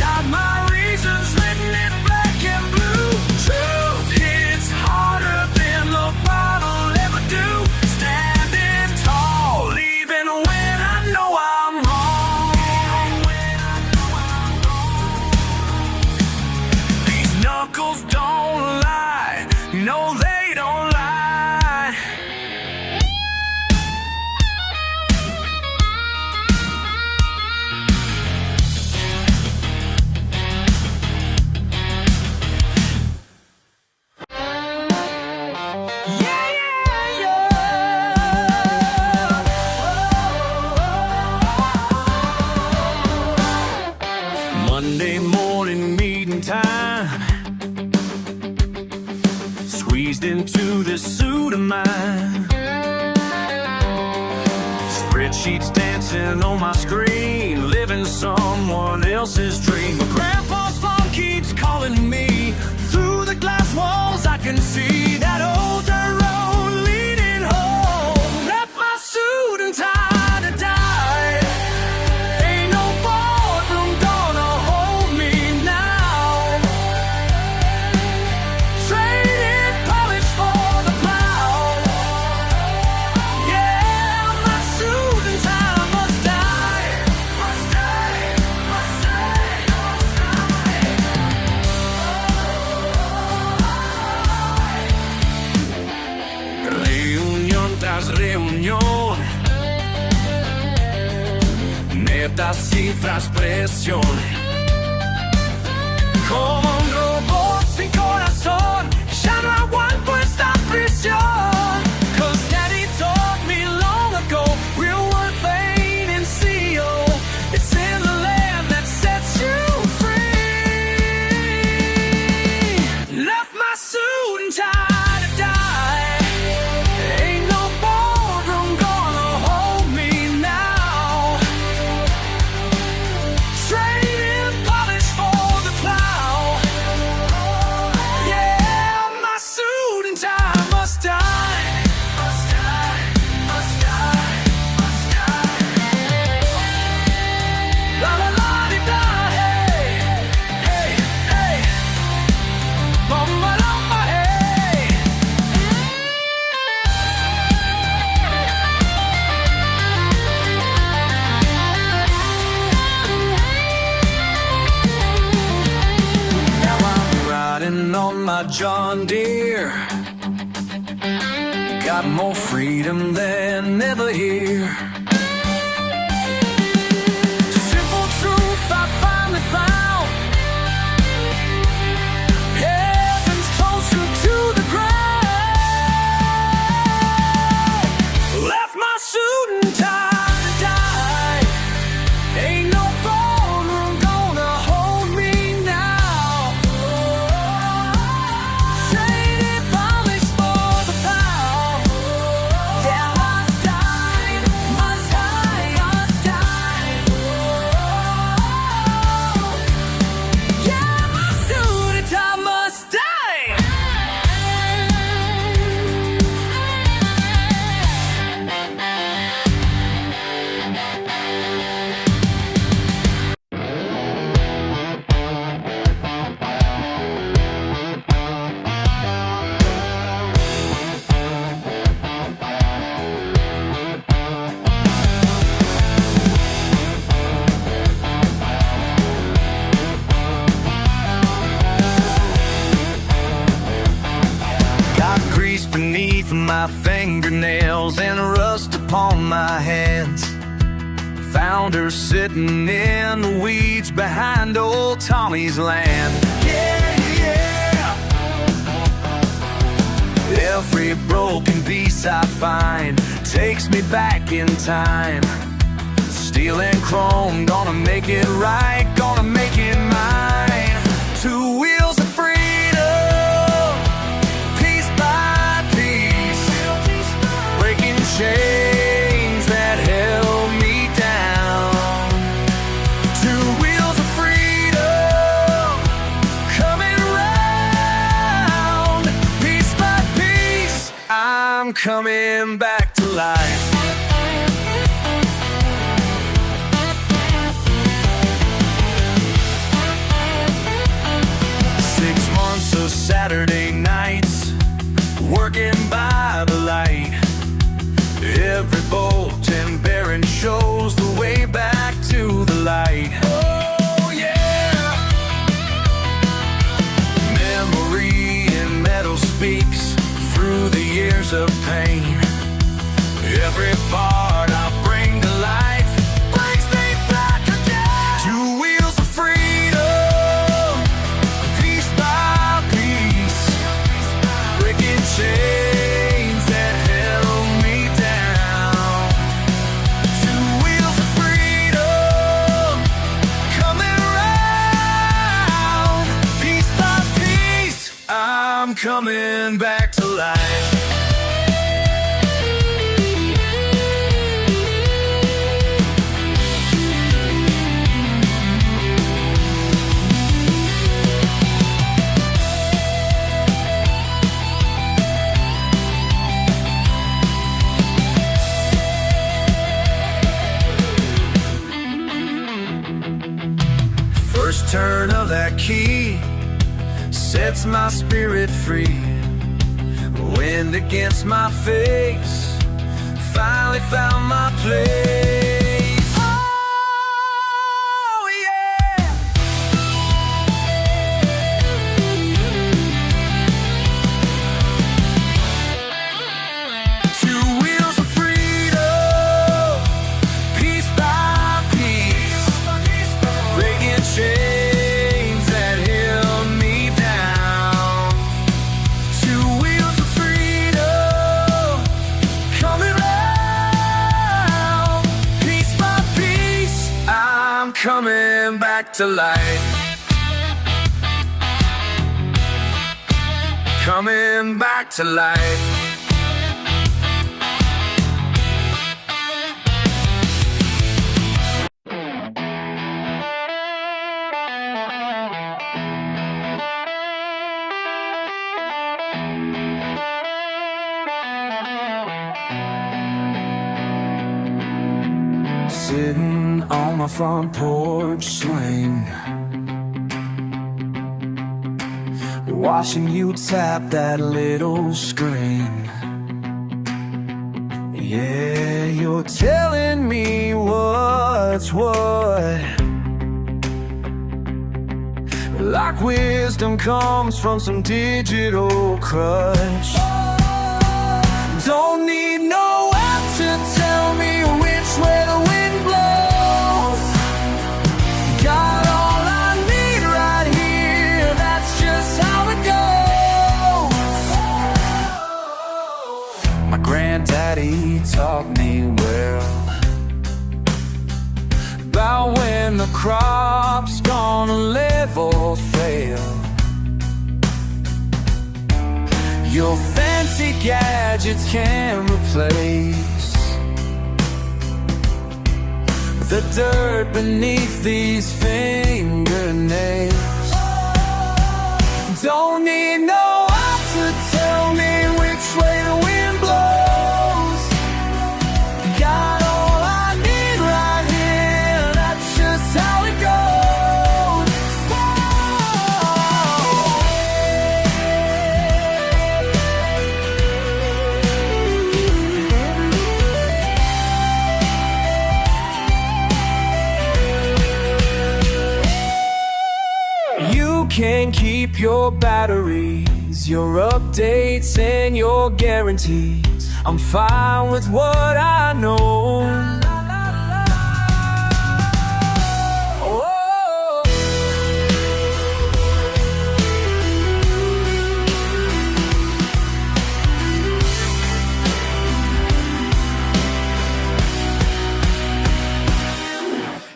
Got my reasons written in black and blue. Truth hits harder than the bottle ever do. Standing tall, even when I know I'm wrong. These knuckles don't lie, no they don't lie. Yeah, yeah, yeah. Monday morning meeting time. Squeezed into this suit of mine. Spreadsheets dancing on my screen, living someone else's dream. But Grandpa's phone keeps calling me. Through the glass walls I can see that old dirt road leading home. Left my suit and tie to die. Ain't no boardroom gonna hold me now. Traded polish for the plow. Yeah, my suit and tie must die. Must die, must die, must die. Reunión tras reunión, metas, cifras, presión. Como un robot sin corazón, ya no aguanto esta prisión. 'Cause Daddy taught me long ago, real worth ain't in CO. It's in the land that sets you free. Left my suit and tie to die. Ain't no boardroom gonna hold me now. Trading polish for the plow. Yeah, my suit and tie must die. Must die, must die, must die. La la la di da, hey, hey, hey. Mama lama, hey. Now I'm riding on my John Deere. Got more freedom than ever here. Simple truth I finally found. Heaven's closer to the ground. Left my suit and tie to die. Ain't no boardroom gonna hold me now. Traded polish for the plow. Yeah, must die, must die, must die. Yeah, my suit and tie must die. Got grease beneath my fingernails and rust upon my hands. Found her sitting in the weeds behind old Tommy's land. Yeah, yeah. Every broken piece I find takes me back in time. Steel and chrome, gonna make it right, gonna make it mine. Two wheels of freedom, piece by piece, breaking chains life. 6 months of Saturday nights, working by the light. Every bolt and bearing shows the way back to the light. Oh yeah! Memory in metal speaks through the years of pain. Every part I bring to life brings me back again. 2 wheels of freedom, piece by piece, breaking chains that held me down. 2 wheels of freedom, coming around. Piece by piece, I'm coming back to life. First turn of that key sets my spirit free. Wind against my face, finally found my place. Oh yeah! 2 wheels of freedom, piece by piece, breaking chains that held me down. 2 wheels of freedom, coming round. Piece by piece, I'm coming back to life. Coming back to life. Sitting on my front porch swing, watching you tap that little screen. Yeah, you're telling me what's what. Like wisdom comes from some digital crutch. Don't need no app to tell me which way the wind blows. Got all I need right here, that's just how it goes. My granddaddy taught me well about when the crop's gonna live or fail. Your fancy gadgets can't replace the dirt beneath these fingernails. Don't need no app to tell me which way the wind blows. Got all I need right here, that's just how it goes. You can keep your batteries, your updates and your guarantees. I'm fine with what I know. Oh.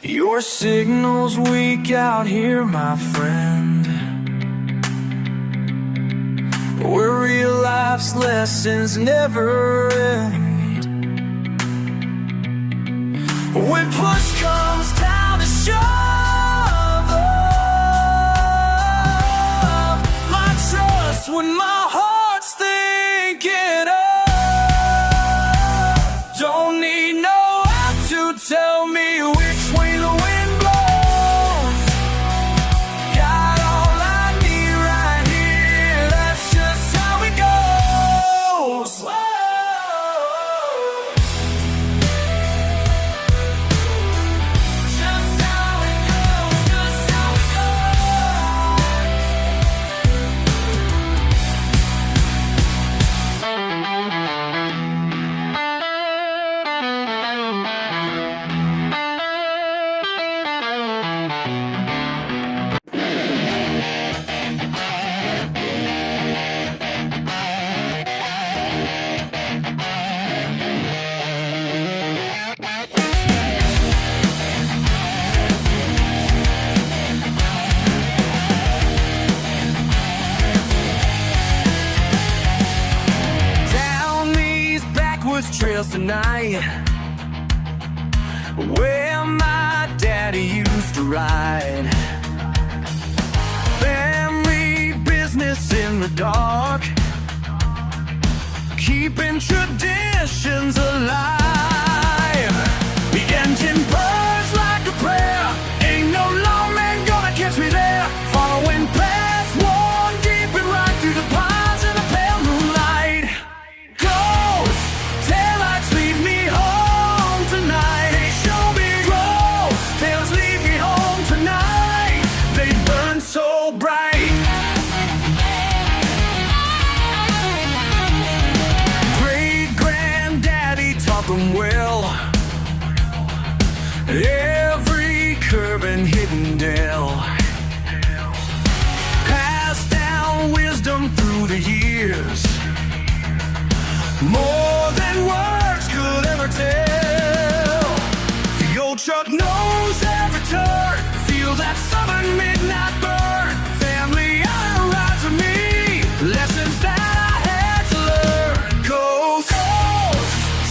Your signal's weak out here, my friend, where real life's lessons never end. When push comes down to shove, my trust when my heart's thinking of night, where my daddy used to ride. Family business in the dark, keeping traditions alive. The engine purrs like a prayer, ain't no lawman gonna catch me there. Following past one, deep and right through the pines in the pale moonlight. Ghost taillights lead me home tonight. They show me ghost tails lead me home tonight. They burn so bright. Great granddaddy taught them well, every curve and hidden dell. Passed down wisdom through the years, more than words could ever tell. The old truck knows every turn, feel that southern midnight burn. Family honor rides with me, lessons that I had to learn. Ghost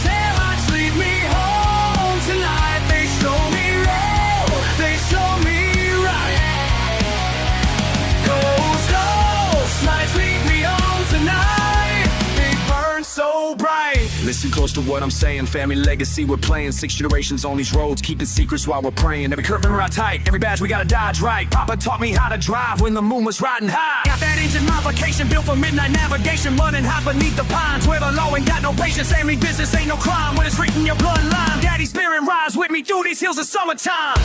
taillights lead me home tonight. They show me road, they show me right. Ghost lights lead me home tonight. They burn so bright. Listen close to what I'm saying, family legacy we're playing. 6 generations on these roads, keeping secrets while we're praying. Every curve and ride tight, every badge we gotta dodge right. Papa taught me how to drive when the moon was riding high. Got that engine modification built for midnight navigation, running hot beneath the pines where the law ain't got no patience. Family business ain't no crime when it's written in your bloodline. Daddy's spirit rides with me through these hills of summertime.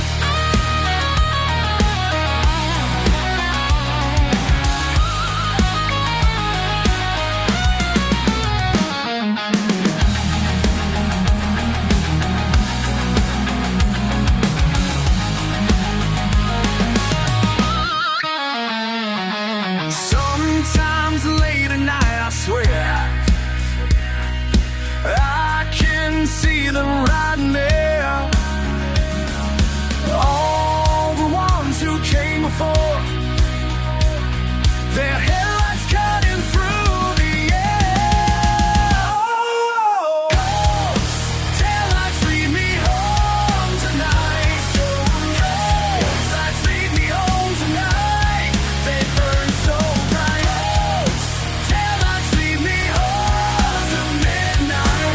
Sometimes late at night, I swear, I can see them riding there. All the ones who came before, their headlights cutting through the air. Oh, taillights lead me home tonight. Taillights lead me home tonight. They burn so bright. Taillights lead me home to midnight.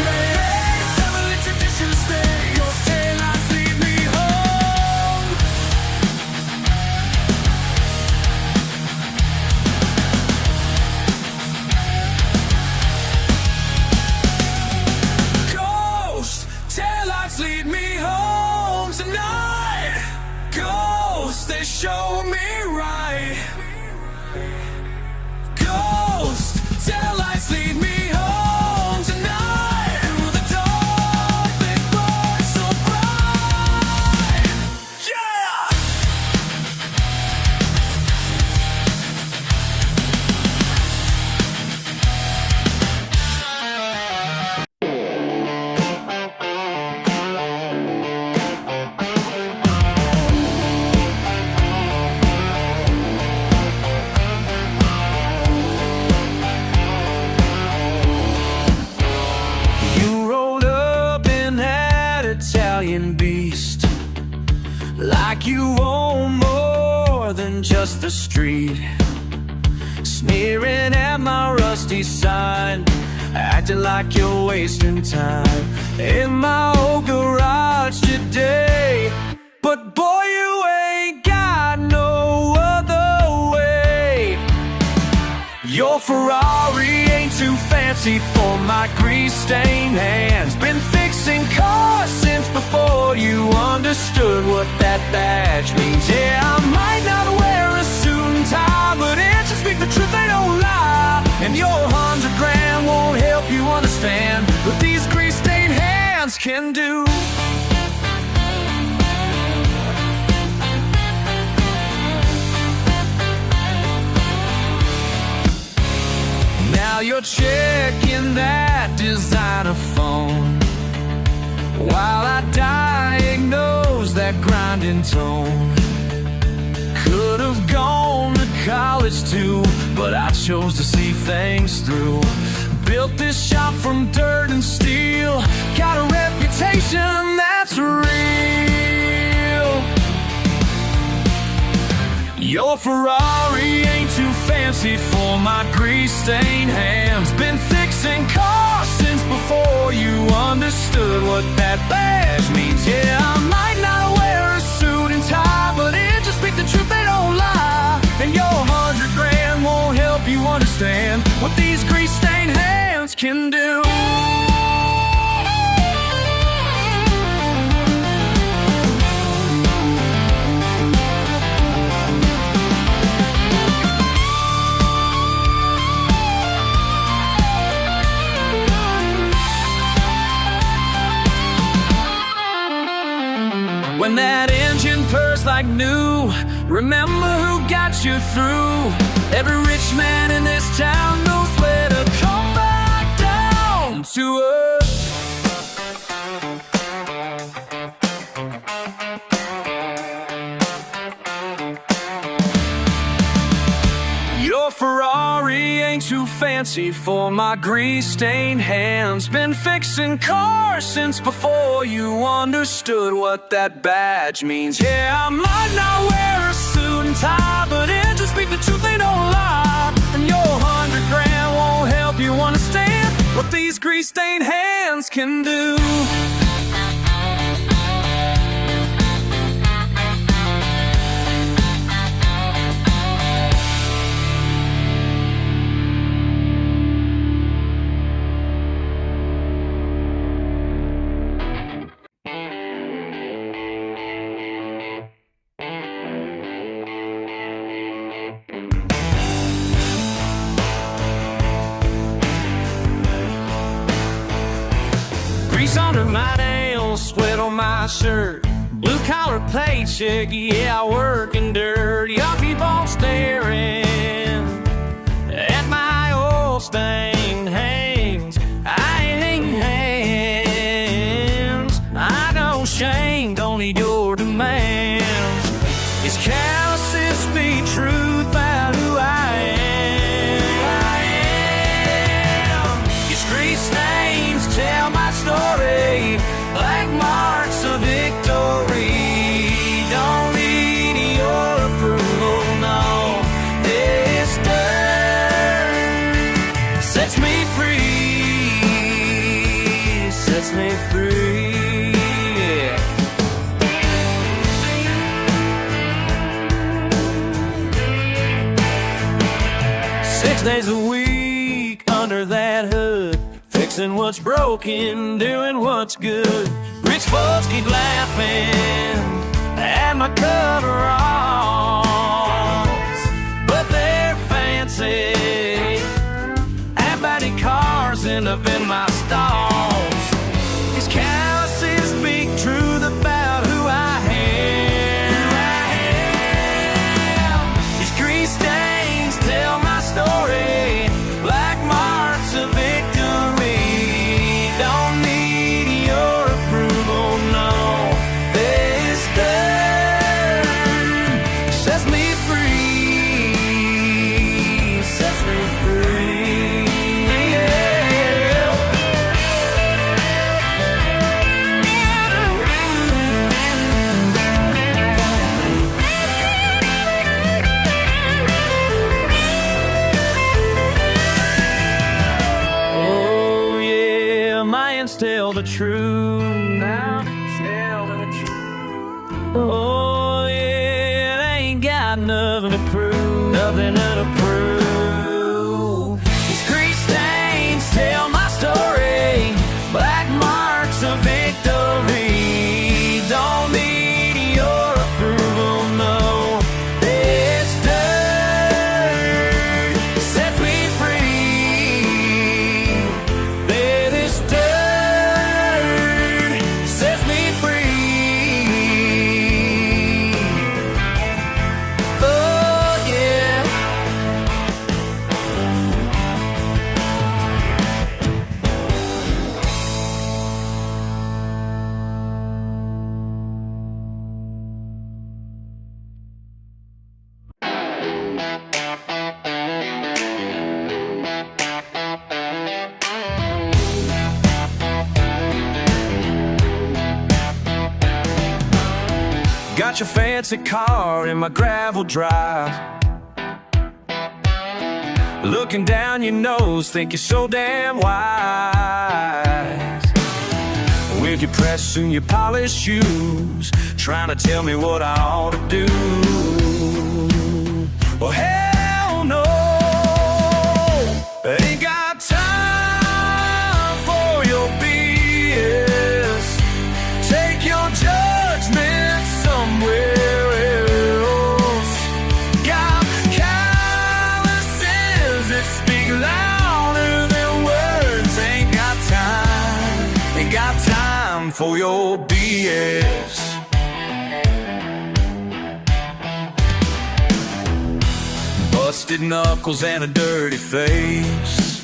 Family traditions stay. Your taillights lead me home. Ghost taillights lead me home tonight. Ghost, they show me right. Ghost taillights lead me home tonight. Through the dark, they burn so bright. Yeah! You rolled up in that Italian beast, like you own more than just the street. Sneering at my rusty sign, acting like you're wasting time in my old garage today. But boy, you ain't got no other way. Your Ferrari ain't too fancy for my grease-stained hands. Been fixing cars since before you understood what that badge means. Yeah, I might not wear a suit and tie, but actions speak the truth, they don't lie. And your $100,000 won't help you understand what these grease-stained hands can do. Now you're checking that designer phone, while I diagnose that grinding tone. Could've gone to college too, but I chose to see things through. Built this shop from dirt and steel. Got a reputation that's real. Your Ferrari ain't too fancy for my grease-stained hands. Been fixing cars since before you understood what that badge means. Yeah, I might not wear a suit and tie, but it just speak the truth, they don't lie. And your 100 grand won't help you understand what these grease-stained hands can do. When that engine purrs like new, remember who got you through. Every rich man in this town knows where to come back down to earth. Your Ferrari ain't too fancy for my grease-stained hands. Been fixing cars since before you understood what that badge means. Yeah, I might not wear a suit and tie, but it just speak the truth, they don't lie. And your 100 grand won't help you understand what these grease-stained hands can do. Grease under my nails, sweat on my shirt, blue collar paycheck, yeah, I work in dirt. Y'all keep on staring at my old stained hands. I ain't hands, I don't shame, don't need your demands. It's calluses speak truth about who I am. It's grease stains tell my story, black marks of victory. Don't need your approval, no. This dirt sets me free, sets me free. Yeah. 6 days a week under that hood, fixing what's broken, doing what's good. Rich folks keep laughing at my coveralls, but they're fancy. Abadi cars end up in my stalls. These calluses speak truth about who I am. These grease stains tell my story, black marks of victory. Don't need your approval, no. This dirt sets me free, sets me free. Yeah. Oh yeah, my hands tell the truth. Now tell the truth. Oh yeah, they ain't got nothing to prove, nothing to prove. These grease stains tell my story, black marks of victory. Don't need your approval, no. This dirt sets me free. This dirt sets me free. Oh yeah. Got your fancy car in my gravel drive. Looking down your nose, think you're so damn wise. With your press and your polished shoes, trying to tell me what I ought to do. Well, hell no, ain't got time for your BS. Take your judgment somewhere else. Got calluses that speak louder than words. Ain't got time for your BS. Busted knuckles and a dirty face.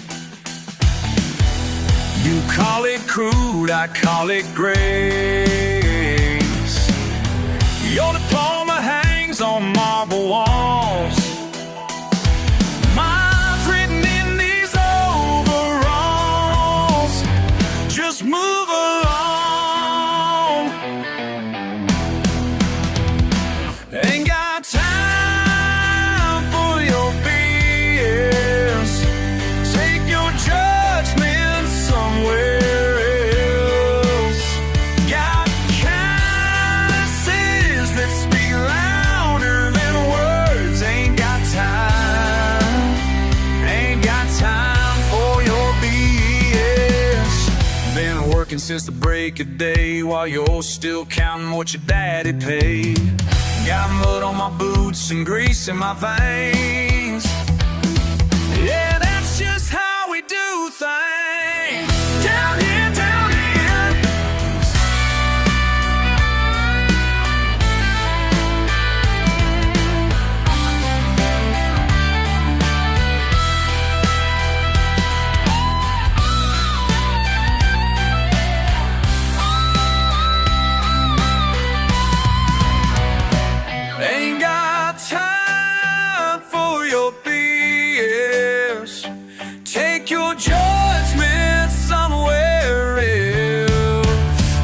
You call it crude, I call it grace. Your diploma hangs on marble walls. Mine's written in these overalls. Just move along. Ain't got time for your BS. Take your judgment somewhere else. Got calluses that speak louder than words. Ain't got time for your BS. Been working since the break of day while you're still counting what your daddy paid. Got mud on my boots and grease in my veins. Yeah, that's just how we do things down here, down here. Ain't got time for your BS. Take your judgment somewhere else.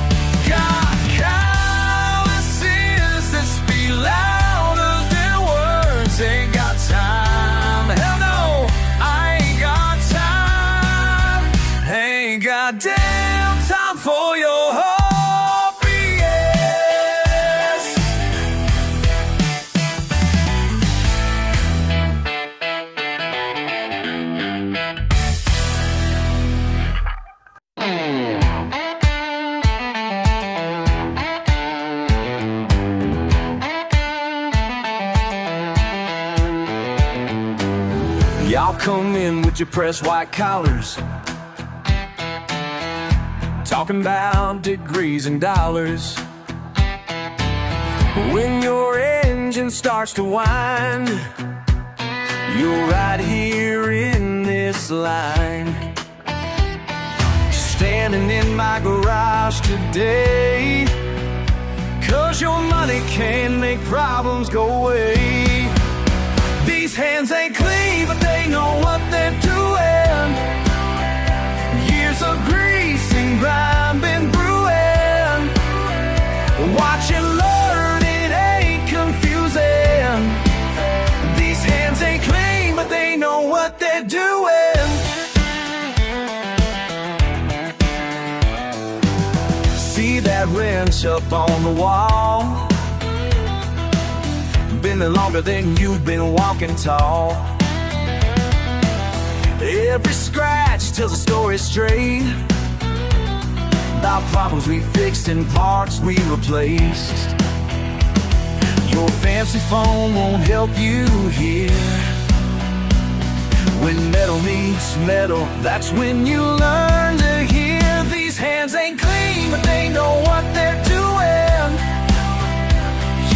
Got calluses that speak louder than words. Ain't got time, hell no, I ain't got time. Ain't got damn time for your whole BS. Y'all come in with your pressed white collars, talking about degrees and dollars. When your engine starts to whine, you're right here in this line. Standing in my garage today, 'cause your money can make problems go away. These hands ain't clean, but they know what they're doing. Years of grease and grime been brewing. Watch and learn, it ain't confusing. These hands ain't clean, but they know what they're doing. See that wrench up on the wall? Been there longer than you've been walking tall. Every scratch tells a story straight about problems we fixed and parts we replaced. Your fancy phone won't help you here. When metal meets metal, that's when you learn to hear. These hands ain't clean, but they know what they're doing.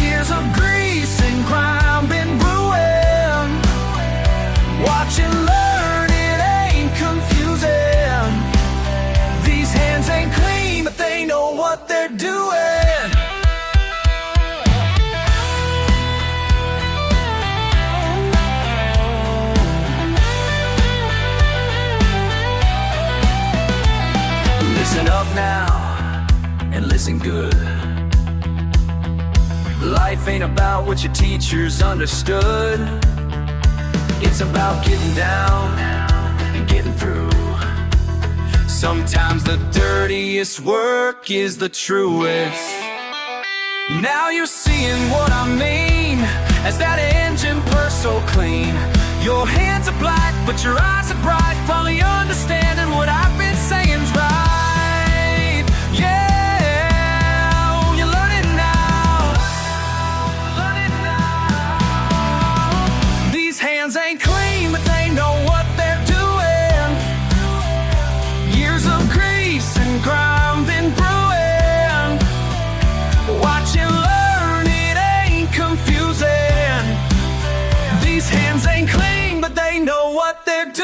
Years of grease and grime been brewing. Watch and learn, it ain't confusing. These hands ain't clean, but they know what they're doing. Listen up now, and listen good. Life ain't about what your teachers understood. It's about getting down and getting through. Sometimes the dirtiest work is the truest. Now you're seeing what I mean, as that engine purrs so clean. Your hands are black, but your eyes are bright, finally understanding what I've been saying's right. Yeah, you learn it now. Learn it now. These hands ain't clean, but they know what they're doing. Years of grease and grime been brewing. Watch and learn, it ain't confusing. These hands ain't clean, but they know what they're doing.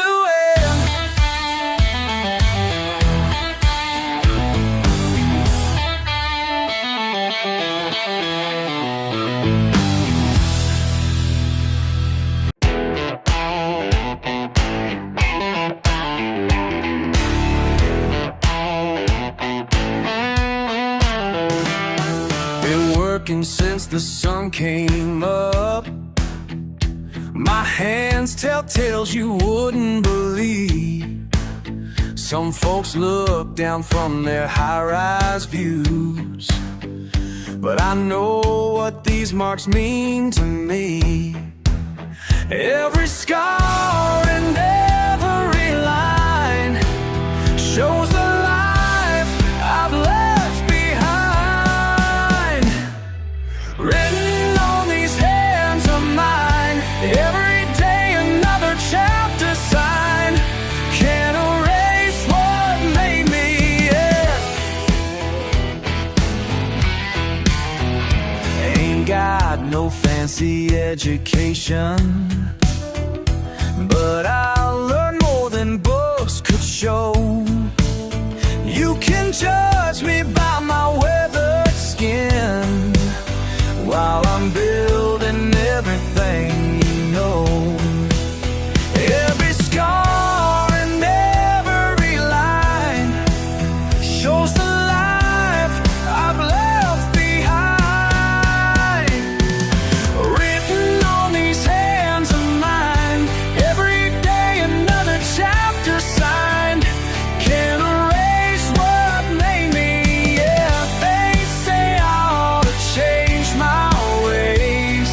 Been working since the sun came up. My hands tell tales you wouldn't believe. Some folks look down from their high-rise views, but I know what these marks mean to me. Every scar and every line shows the life I've left behind. Written on these hands of mine, every day another chapter signed. Can't erase what made me, yeah. Ain't got no fancy education, but I learned more than books could show. You can judge me by my weathered skin, while I'm building everything you know. Every scar and every line shows the life I've left behind. Written on these hands of mine, every day another chapter signed. Can't erase what made me, yeah. They say I ought to change my ways,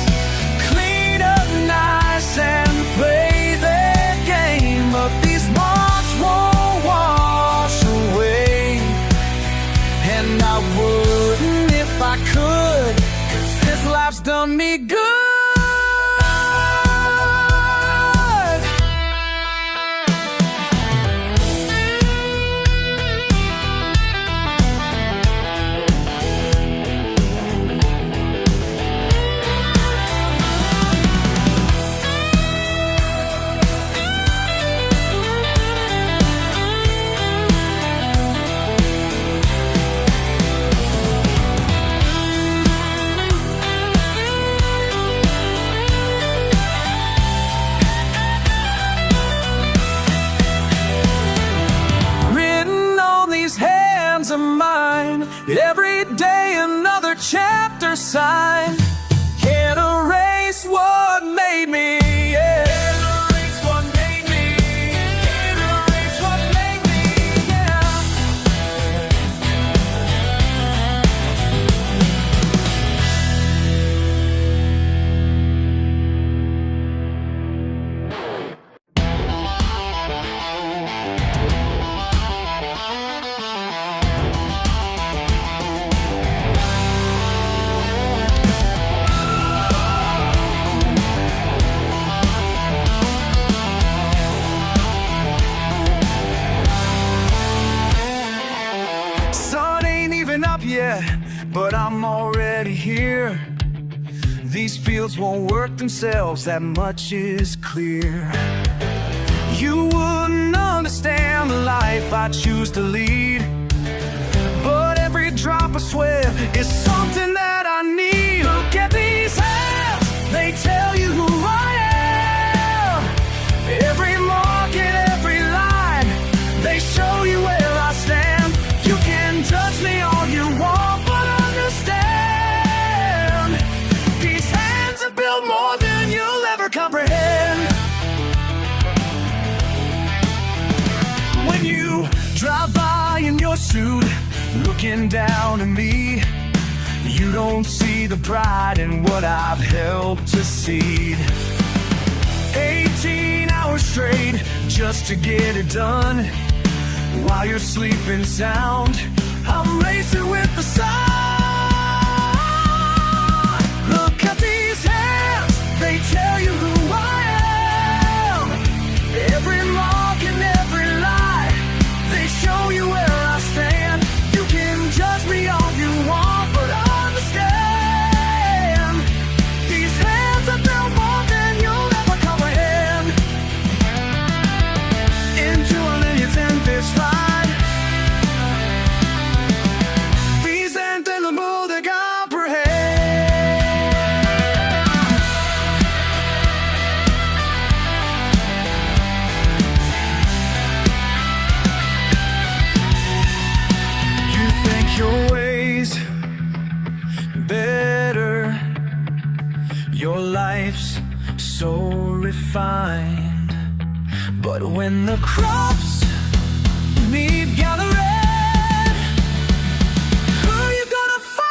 clean up nice and play their game, but these marks won't wash away, and I wouldn't if I could, 'cause this life's done me good. Written on these hands of mine, every day another chapter signed. Can't erase what made me, yeah. Can't erase what made me. Can't erase what made me, yeah. Sun ain't even up yet, but I'm already here. These fields won't work themselves, that much is clear. You wouldn't understand the life I choose to lead, but every drop of sweat is something that I need. Look at these hands, they tell you who I am. Every mark and every line, they show you where I stand. You can judge me all you want, but understand, attitude, looking down at me. You don't see the pride in what I've helped to seed. 18 hours straight just to get it done. While you're sleeping sound, I'm racing with the sun. Look at these hands, they tell you who I am. Every mark and every lie, they show you where I stand. You can judge me all you want, but understand, these hands have built more than you'll ever comprehend. Into a million's in this fight, these Unforgettable to comprehend. You think your ways better, your life's so refined, but when the crops need gathering, who you gonna find?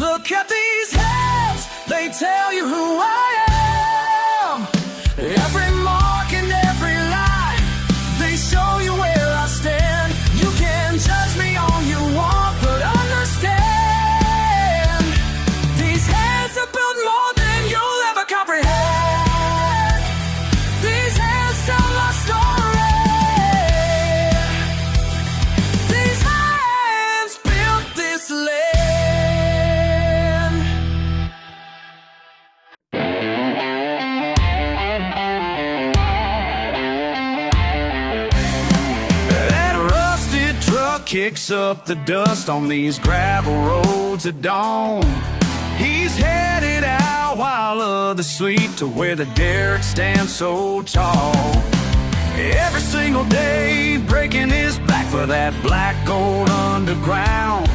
Look at these hands, they tell you who I am. Every mark and every lie, they show you where I stand. You can judge me all you want, but understand, these hands have built more than you'll ever comprehend. These hands tell my story. These hands built this land. That rusted truck kicks up the dust on these gravel roads at dawn. He's headed out while others sleep to where the derrick stands so tall. Every single day breaking his back for that black gold underground.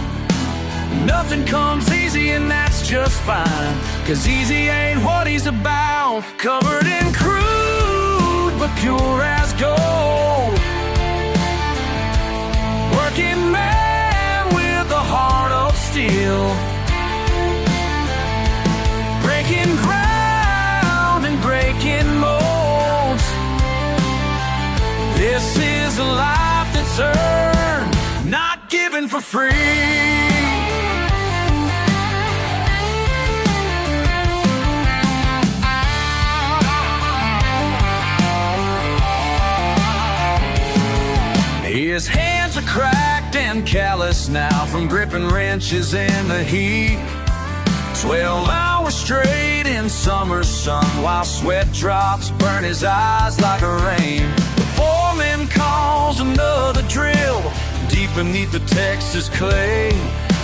Nothing comes easy and that's just fine, 'cause easy ain't what he's about. Covered in crude but pure as gold, working man with a heart of steel, breaking ground and breaking molds. This is a life that's earned, not given for free. His hands are cracked and callous now from gripping wrenches in the heat. 12 hours straight in summer sun while sweat drops burn his eyes like a rain. The foreman calls another drill deep beneath the Texas clay.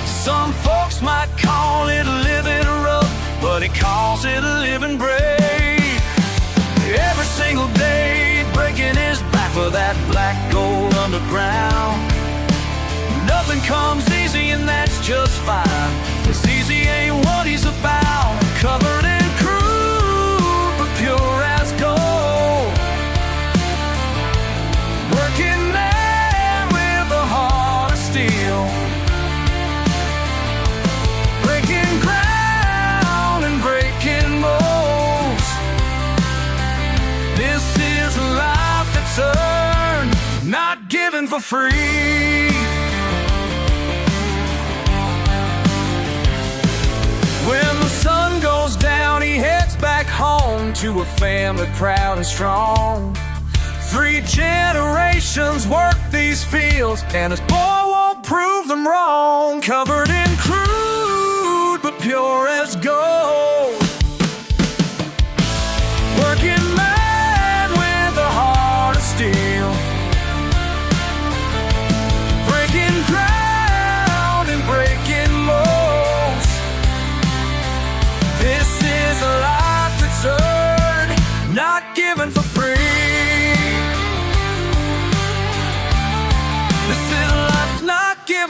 Some folks might call it living rough, but he calls it a living brave. Every single day breaking his back for that black gold underground. Nothing comes easy and that's just fine, 'cause easy ain't what he's about. Covered in crude but pure as gold, working man with a heart of steel, breaking ground and breaking molds. This is a life that's earned, not given for free. When the sun goes down, he heads back home to a family proud and strong. 3 generations work these fields, and his boy won't prove them wrong. Covered in crude but pure as gold, working man with a heart of steel, breaking ground and breaking molds. This is a life that's earned, not given for free.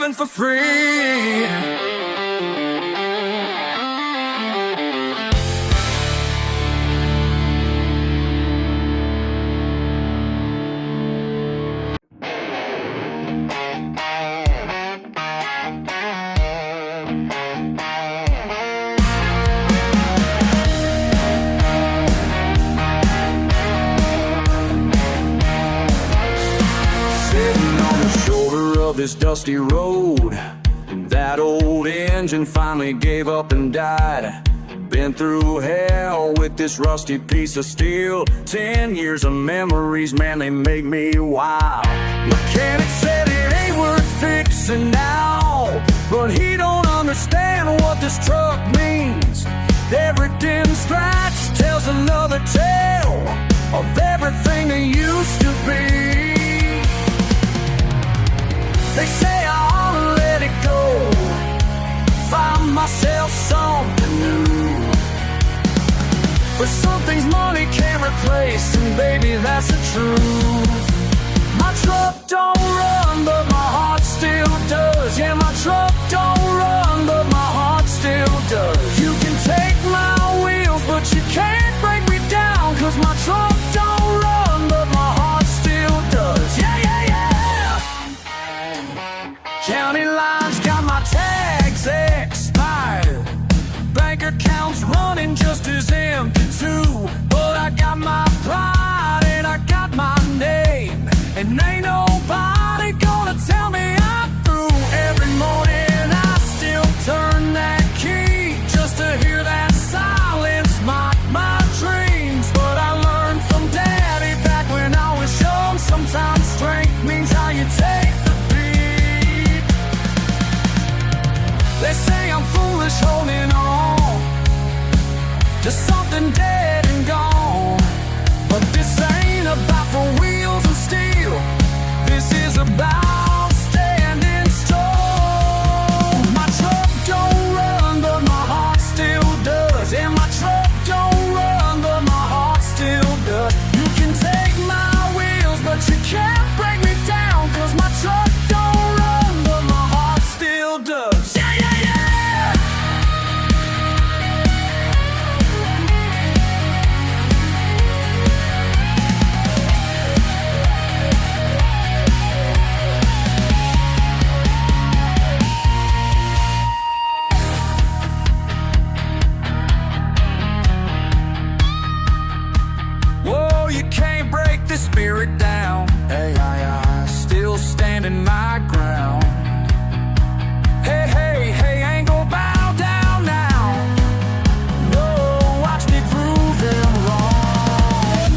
living for free. This dusty road, that old engine finally gave up and died. Been through hell with this rusty piece of steel. 10 years of memories, man, they make me wild. Mechanic said it ain't worth fixing now, but he don't understand what this truck means. Every dim scratch tells another tale of everything that used to be. They say I ought to let it go, find myself something new. But some things money can't replace, and baby, that's the truth. My truck don't run, but my heart still does. Yeah, my truck don't run, but my heart still does. You can take my wheels, but you can't break me down, 'cause my truck don't run, but my heart still does. Yeah, yeah, yeah. County lines got my tags expired. Bank accounts running just as empty too. But I got my pride and I got my name, and ain't nobody gonna tell me I'm through. Every morning I still turn that key just to hear that silence mock my dreams. But I learned from Daddy back when I was young, sometimes strength means how you take the beat. They say I'm foolish holding on to something dead and gone, but this ain't about for wheels and steel. This is about standing strong. My truck don't run, but my heart still does. And my truck don't run, but my heart still does. You can take my wheels, but you can't break me down, 'cause my truck don't run, but my heart still does. Yeah, yeah, yeah. Whoa, you can't break the spirit down. Hey, I still standing my ground. Hey, hey, hey, ain't gon' bow down now. No, watch me prove them wrong.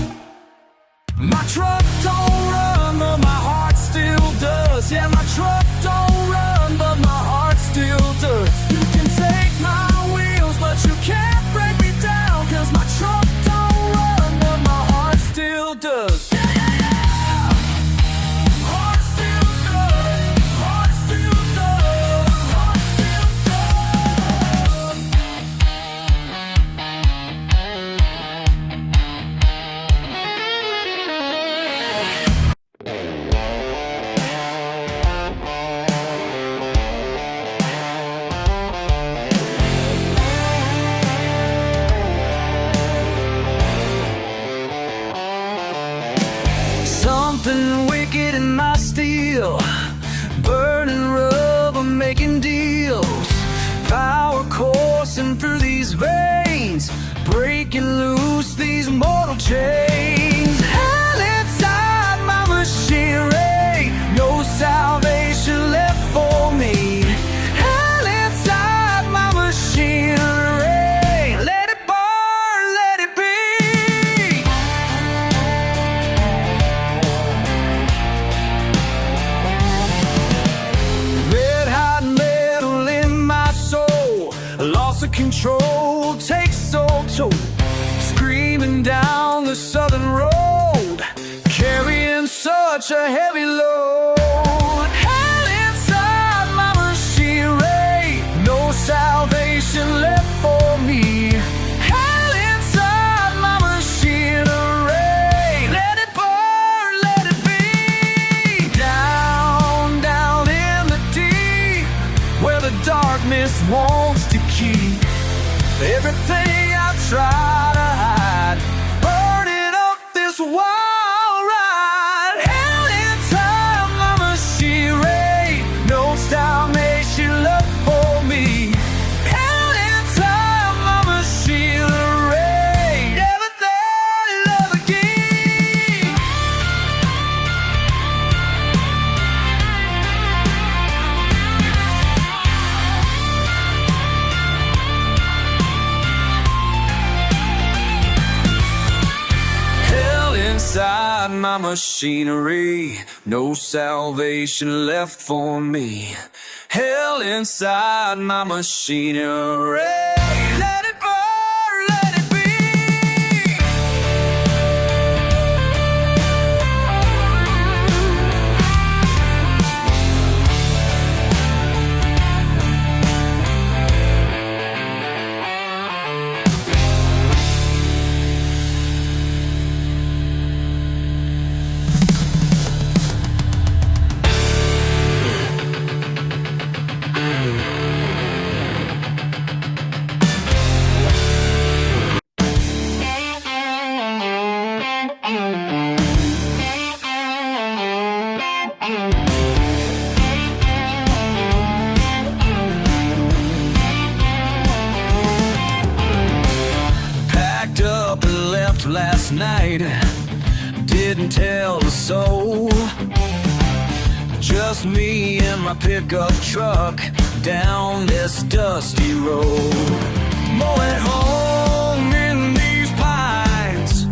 My truck don't run, but my heart still does. Yeah, my truck don't run, but my heart still does. You can take my wheels, but you can't break me down, 'cause my truck don't run, but my heart still does. Yeah, yeah, yeah. Heart still does. Heart still does. Heart still does. Something wicked in my steel, burning rubber, making deals. Power coursing through these veins, breaking loose these mortal chains. Hell inside my machinery, no salvation left for me. Hell inside my machinery, let it burn, let it be. Red hot metal in my soul, loss of control takes so toll. Screaming down the southern road, carrying such a heavy load. Hell inside my machinery, no salvation left for me. Hell inside my machinery, let it burn, let it be. Down, down in the deep. just wants to keep everything I try to hide, burning up this wild ride. Held in time, mama, she raised no style, made she love for me. Held in time, mama, she raised never thought I'd love again. Hell inside my machinery, no salvation left for me. Hell inside my machinery. Let it burn, let it be. Packed up and left last night, didn't tell a soul. Just me and my pickup truck down this dusty road. More at home in these pines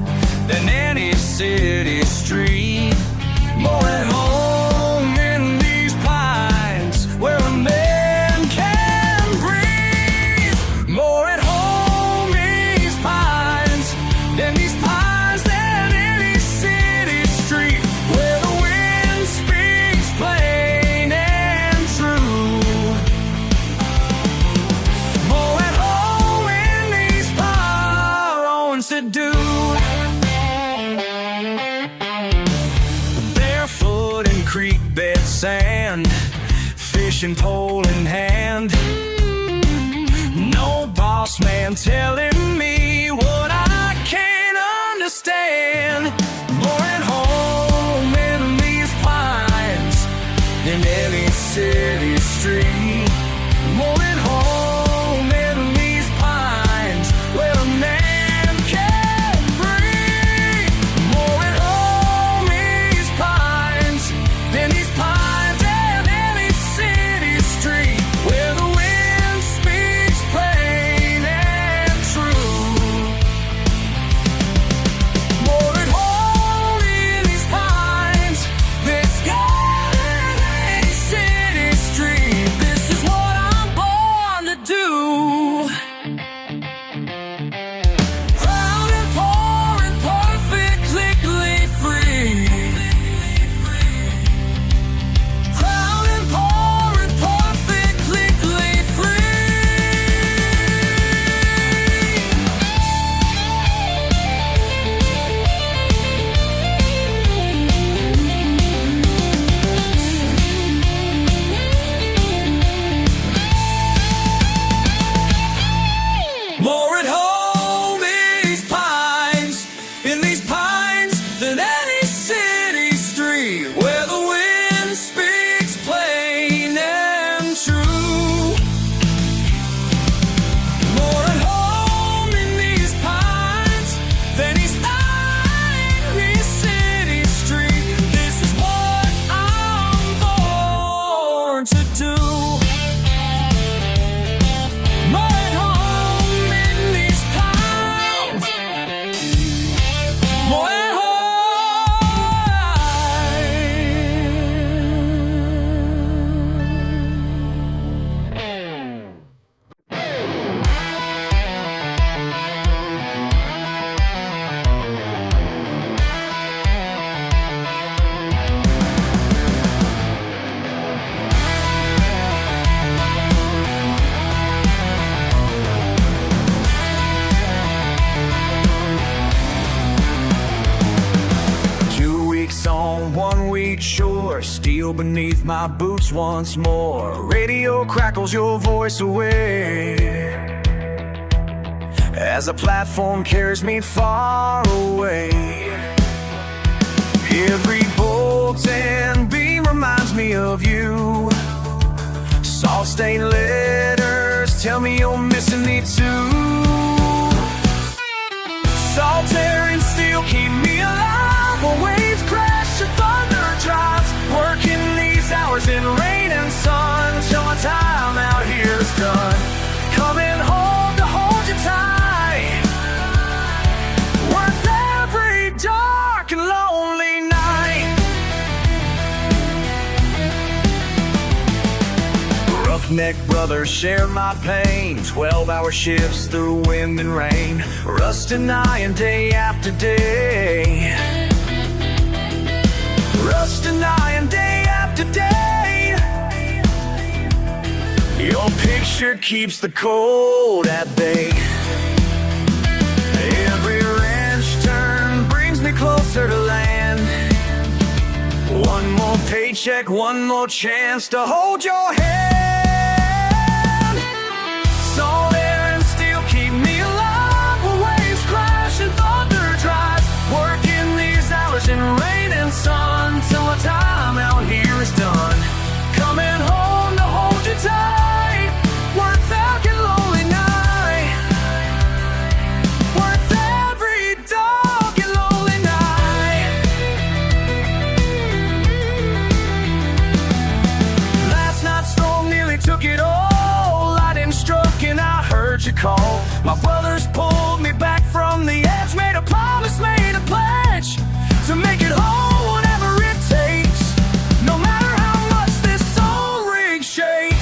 than any city street. More at home in these pines where a man can breathe. More at home in these pines than these pines than any city street where the wind speaks plain and true. More at home in these pines to do. Barefoot in creek bed sand, fishing pole in hand. No boss man telling me what I can't understand. More at home in these pines than any city street. More at home in these pines where a man can breathe. More at home in these pines than these pines and any city street where the wind speaks plain and true. More at home in these pines than any city street. This is what I'm born to steel beneath my boots once more. Radio crackles your voice away as the platform carries me far away. Every bolt and beam reminds me of you. Salt-stained letters tell me you're missing me too. Salt, air, and steel keep me alive while waves crash and thunder drives. Working these hours in rain and sun till my time out here is done. Coming home to hold you tight, worth every dark and lonely night. Roughneck brothers share my pain, 12-hour shifts through wind and rain, rusting iron day after day, rusting iron day after day. Your picture keeps the cold at bay. Every wrench turn brings me closer to land. One more paycheck, one more chance to hold your hand. Salt, air, and steel keep me alive while waves crash and thunder drives. Working these hours in rain and sun till my time out here is done. Coming home to hold you tight, worth every lonely night, worth every dark and lonely night. Last night's storm nearly took it all. Lightning struck and I heard you call. My brothers pulled me back from the edge, made a promise, made a pledge to make it home whatever it takes, no matter how much this soul rig shakes.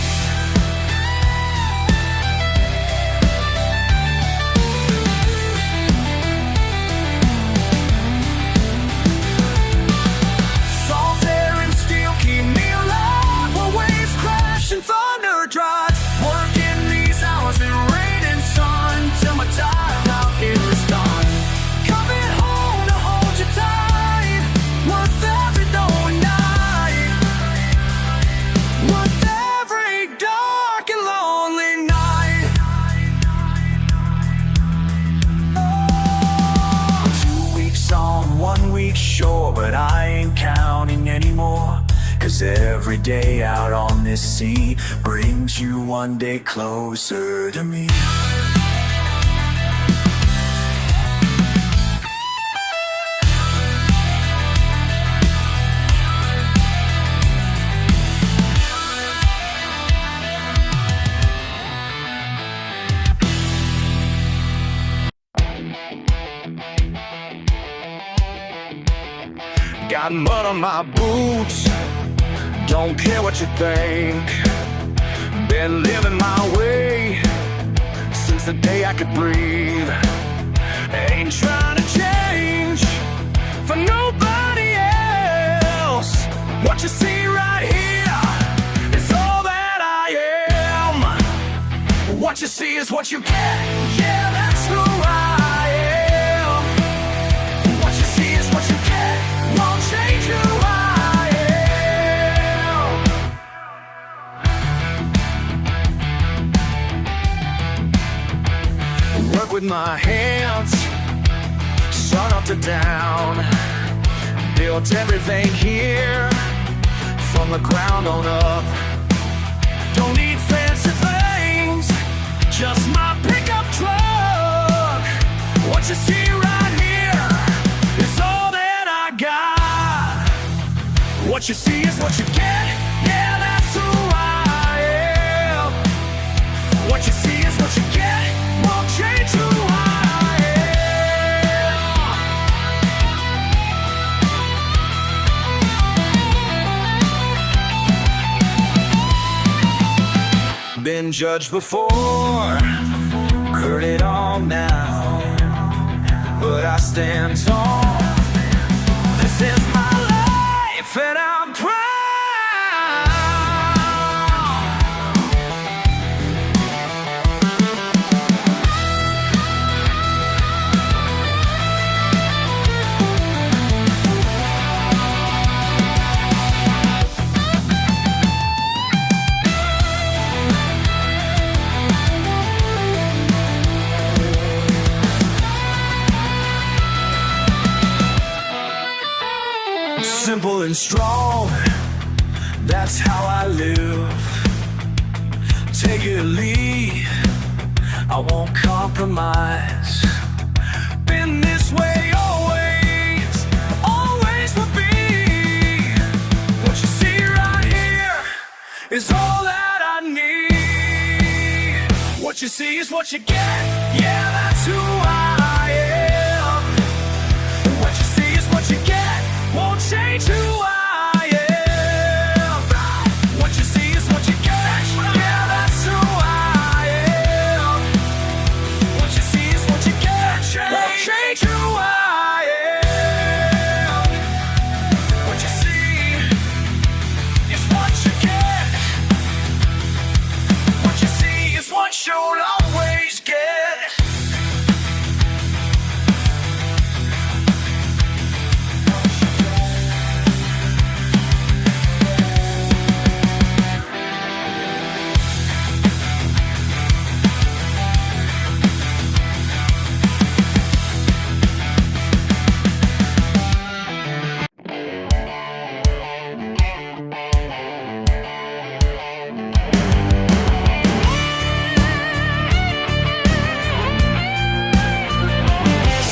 Salt, air, and steel keep me alive while waves crash and thunder drives. Working these hours in rain and sun till my time out here is done. Coming home to hold you tight, worth every lonely night, worth every dark and lonely night. Oh. 2 weeks on, 1 week shore, but I ain't counting anymore. 'Cause every day out on this sea brings you one day closer to me. Got mud on my boots, don't care what you think. Been living my way since the day I could breathe. Ain't trying to change for nobody else. What you see right here is all that I am. What you see is what you get, yeah, that's who I am. What you see is what you get, won't change who I am. Work with my hands, sun up to down. Built everything here from the ground on up. Don't need fancy things, just my pickup truck. What you see right here is all that I got. What you see is what you get, yeah, that's who I am. What you see is what you get, won't change who I am. Been judged before, heard it all now, but I stand tall. This is my life and I'm proud. strong, that's how I live. Take it or leave, I won't compromise. Been this way always, always will be. What you see right here is all that I need. What you see is what you get, yeah, that's who I am. What you see is what you get, won't change who I am. What you see is what you get, yeah, that's who I am. What you see is what you get, won't change who I am. What you see is what you get. What you see is what you'll always get.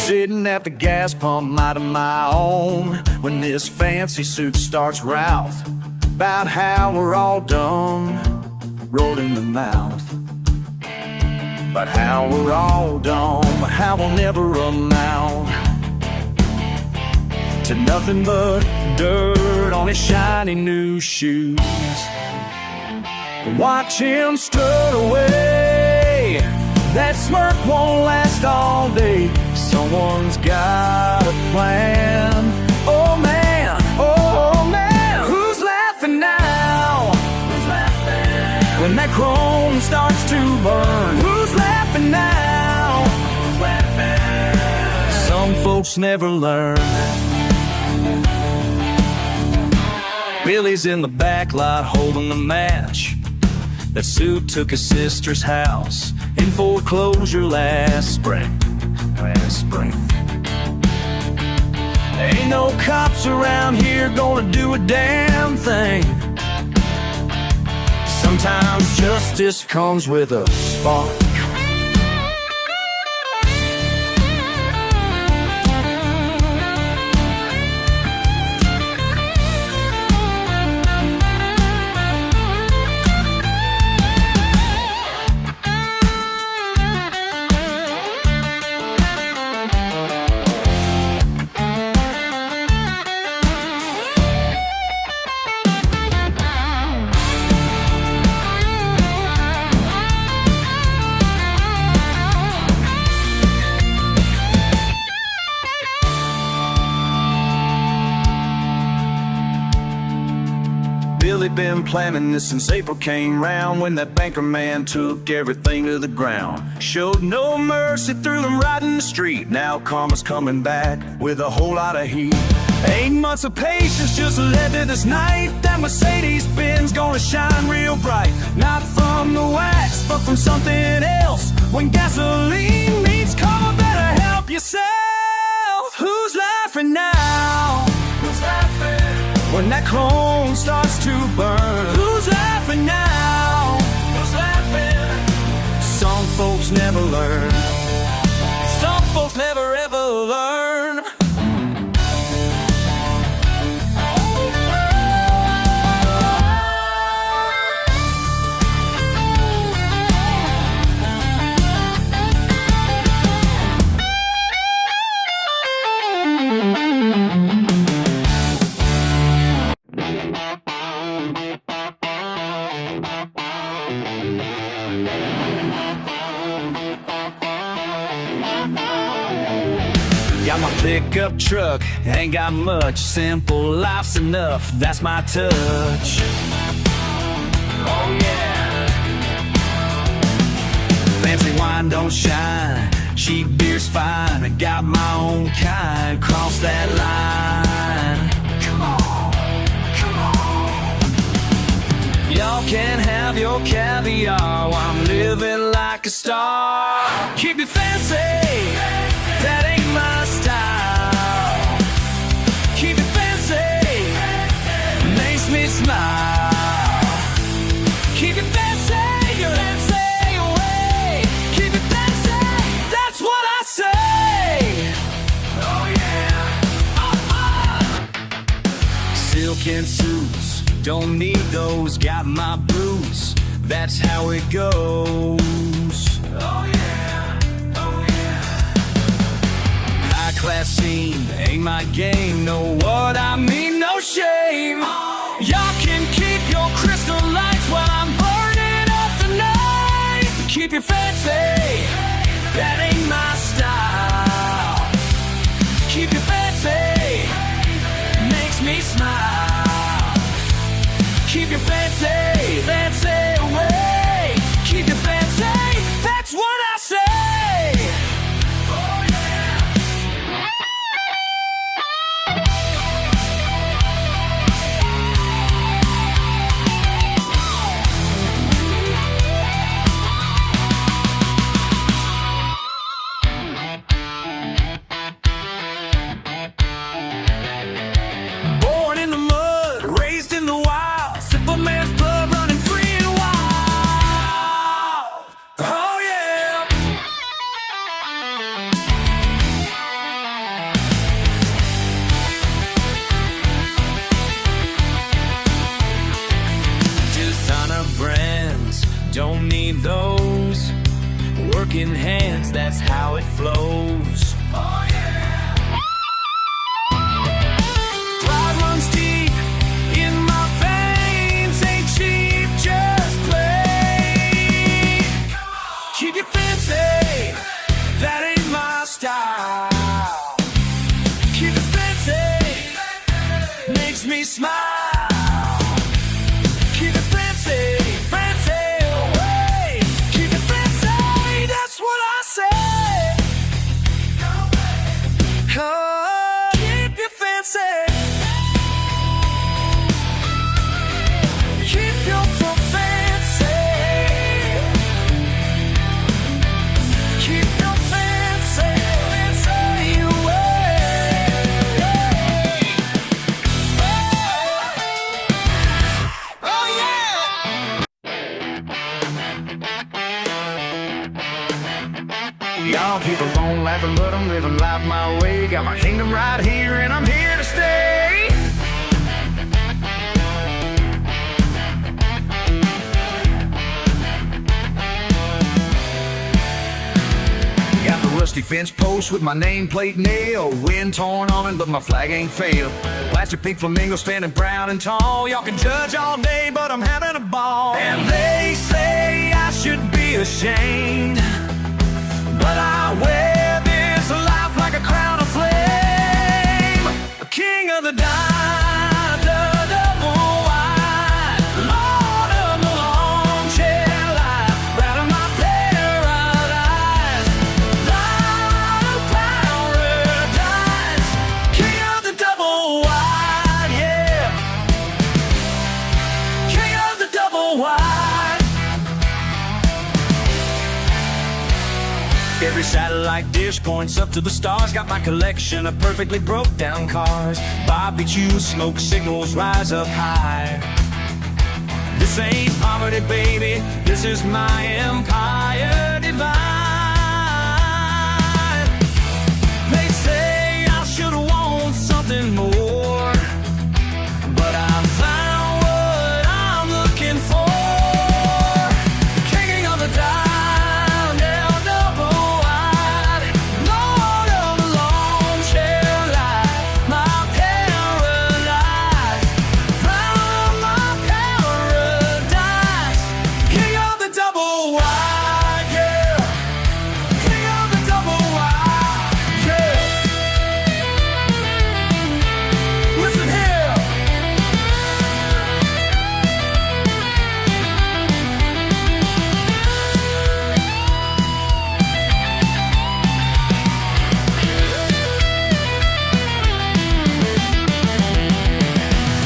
Sitting at the gas pump, minding my own, when this fancy suit starts Ralph about how we're all done, rolled in the mouth. But how we're all done, but how we'll never amount to nothing but dirt on his shiny new shoes. Watch him strut away, that smirk won't last all day. Someone's got a plan. Oh man, oh man, who's laughing now? Who's laughing? When that chrome starts to burn, who's laughing now? Who's laughing? Some folks never learn. Billy's in the back lot holding the match. That suit took his sister's house in foreclosure last spring. Ain't no cops around here gonna do a damn thing. Sometimes justice comes with a spark. Billy been planning this since April came round, when that banker man took everything to the ground. Showed no mercy, threw them right in the street. Now karma's coming back with a whole lot of heat. 8 months of patience just led to this night. That Mercedes-Benz gonna shine real bright. Not from the wax, but from something else. When gasoline meets karma, better help yourself. Who's laughing now? Who's laughing? When that chrome starts to burn, who's laughing now? Who's laughing? Some folks never learn. Some folks never ever learn. Got my pickup truck, ain't got much. Simple life's enough, that's my touch. Oh yeah. Fancy wine don't shine, cheap beer's fine. I got my own kind, cross that line. Come on, come on. Y'all can have your caviar while I'm living like a star. Keep it fancy, that ain't my style. Keep it fancy, smile. Keep it fancy, your fancy away. Keep it fancy, that's what I say. Oh yeah. Silken suits, don't need those. Got my boots, that's how it goes. Oh yeah, oh yeah. High class scene, ain't my game. Know what I mean, no shame. Y'all can keep your crystal lights while I'm burning up the night. Keep your fancy, that ain't my style. Keep your fancy, makes me smile. Keep your fancy, fancy away. Keep your fancy, that's what I say. Oh yeah. Born in the mud, raised in the wild, simple man's blood running free and wild. Oh yeah. Designer brands, don't need those. Working hands, that's how it flows. Oh yeah. Pride runs deep in my veins, ain't cheap, just plain. Keep it fancy, that ain't my style. Keep it fancy, makes me smile. Keep it fancy, fancy away. Keep it fancy, that's what I say. Oh, keep it fancy. Keep your so fancy. Keep your fancy, fancy away. Oh yeah. Y'all people won't laughing, but I'm living life my way. Got my kingdom right here, and I'm here to stay. Got the rusty fence post with my nameplate nailed. Wind torn on it, but my flag ain't failed. Plastic pink flamingo standing proud and tall. Y'all can judge all day, but I'm having a ball. And they say I should be ashamed, but I wear this life like a crown of flame. King of the dime, the double wide, Lord of the long chair life, right of my paradise, Light of paradise, King of the double wide, yeah, King of the double wide. Every satellite dish points up to the stars. Got my collection of perfectly broke down cars. Bobby Jews, smoke signals rise up high. This ain't poverty, baby, this is my empire divine. They say I should want something more, but I found what I'm looking for. King of the dive.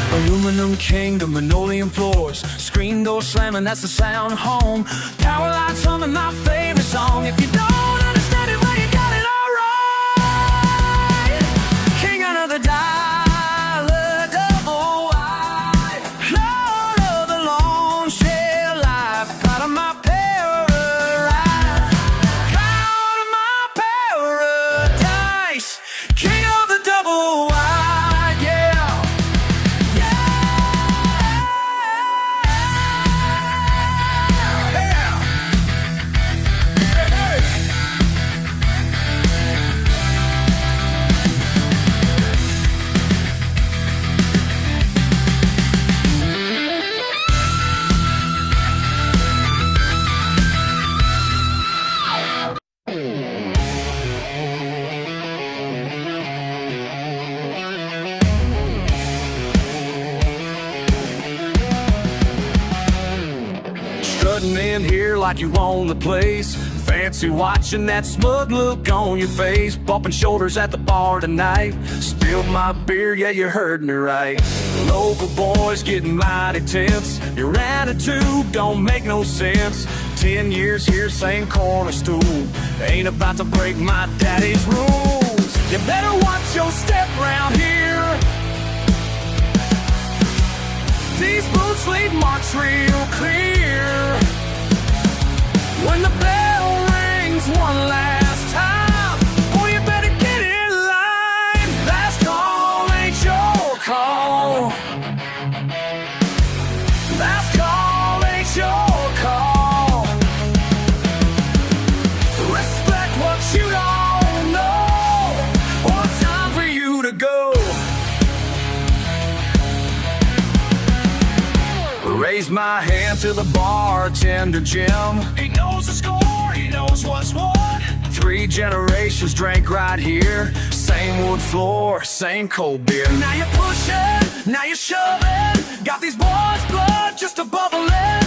Aluminum kingdom, linoleum floors, screen door slamming, that's the sound of home. Power lights humming my favorite song. If you don't understand it, well, you got it all right. King under the dial, double wide. Strutting in here like you own the place. Fancy watching that smug look on your face. Bumping shoulders at the bar tonight. Spilled my beer, yeah, you heard me right. Local boys getting mighty tense. Your attitude don't make no sense. 10 years here, same corner stool. Ain't about to break my daddy's rules. You better watch your step round here. These boots leave marks real clear. When the bell rings one last time, boy, you better get in line. Last call ain't your call. Last call ain't your call. Respect what you don't know, or it's time for you to go. Raise my hand to the bartender, Jim. He knows the score, he knows what's what. 3 generations drank right here. Same wood floor, same cold beer. Now you're pushing, now you're shoving. Got these boys' blood just a bubbling.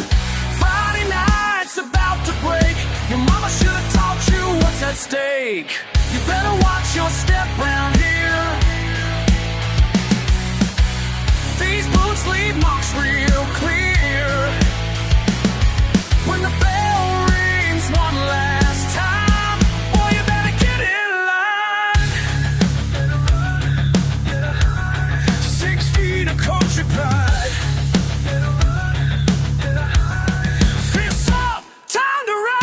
Friday night's about to break. Your mama should have taught you what's at stake. You better watch your step round here. These boots leave marks real clear. When the bell rings one last time, boy, you better get in line. 6 feet of country pride. Fists up, time to ride.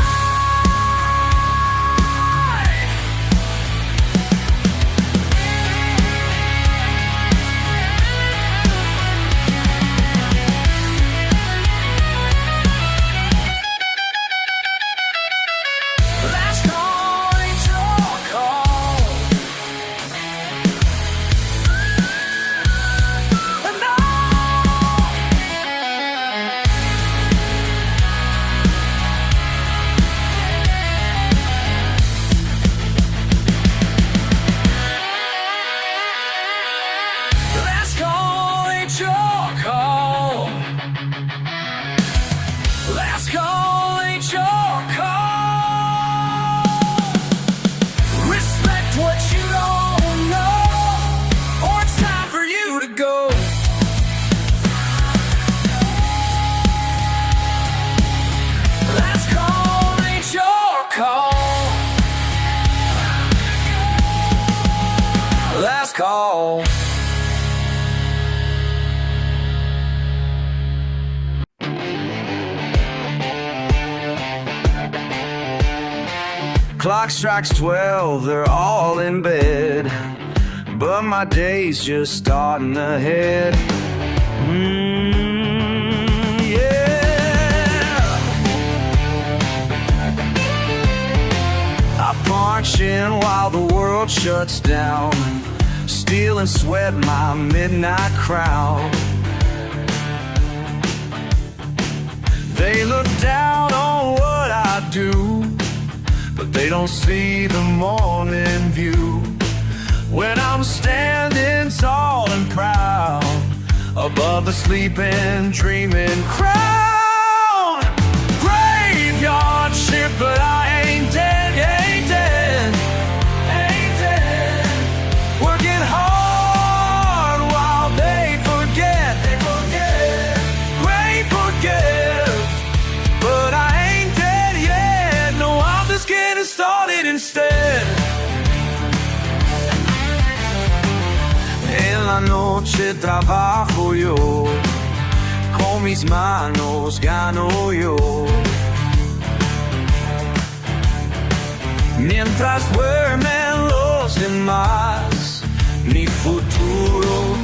Last call ain't your call. Respect what you don't know, or it's time for you to go. Last call ain't your call. Last call. Clock strikes 12, they're all in bed, but my day's just starting ahead. Yeah. I punch in while the world shuts down, steal and sweat my midnight crown. They look down on what I do, but they don't see the morning view. When I'm standing tall and proud above the sleeping, dreaming crowd. Graveyard shift, but I ain't dead, ain't dead, ain't dead. Working hard while they forget, grateful gift. But I ain't dead yet, no, I'm just getting started instead. En la noche trabajo yo, con mis manos gano yo. Mientras duermen los demás, mi futuro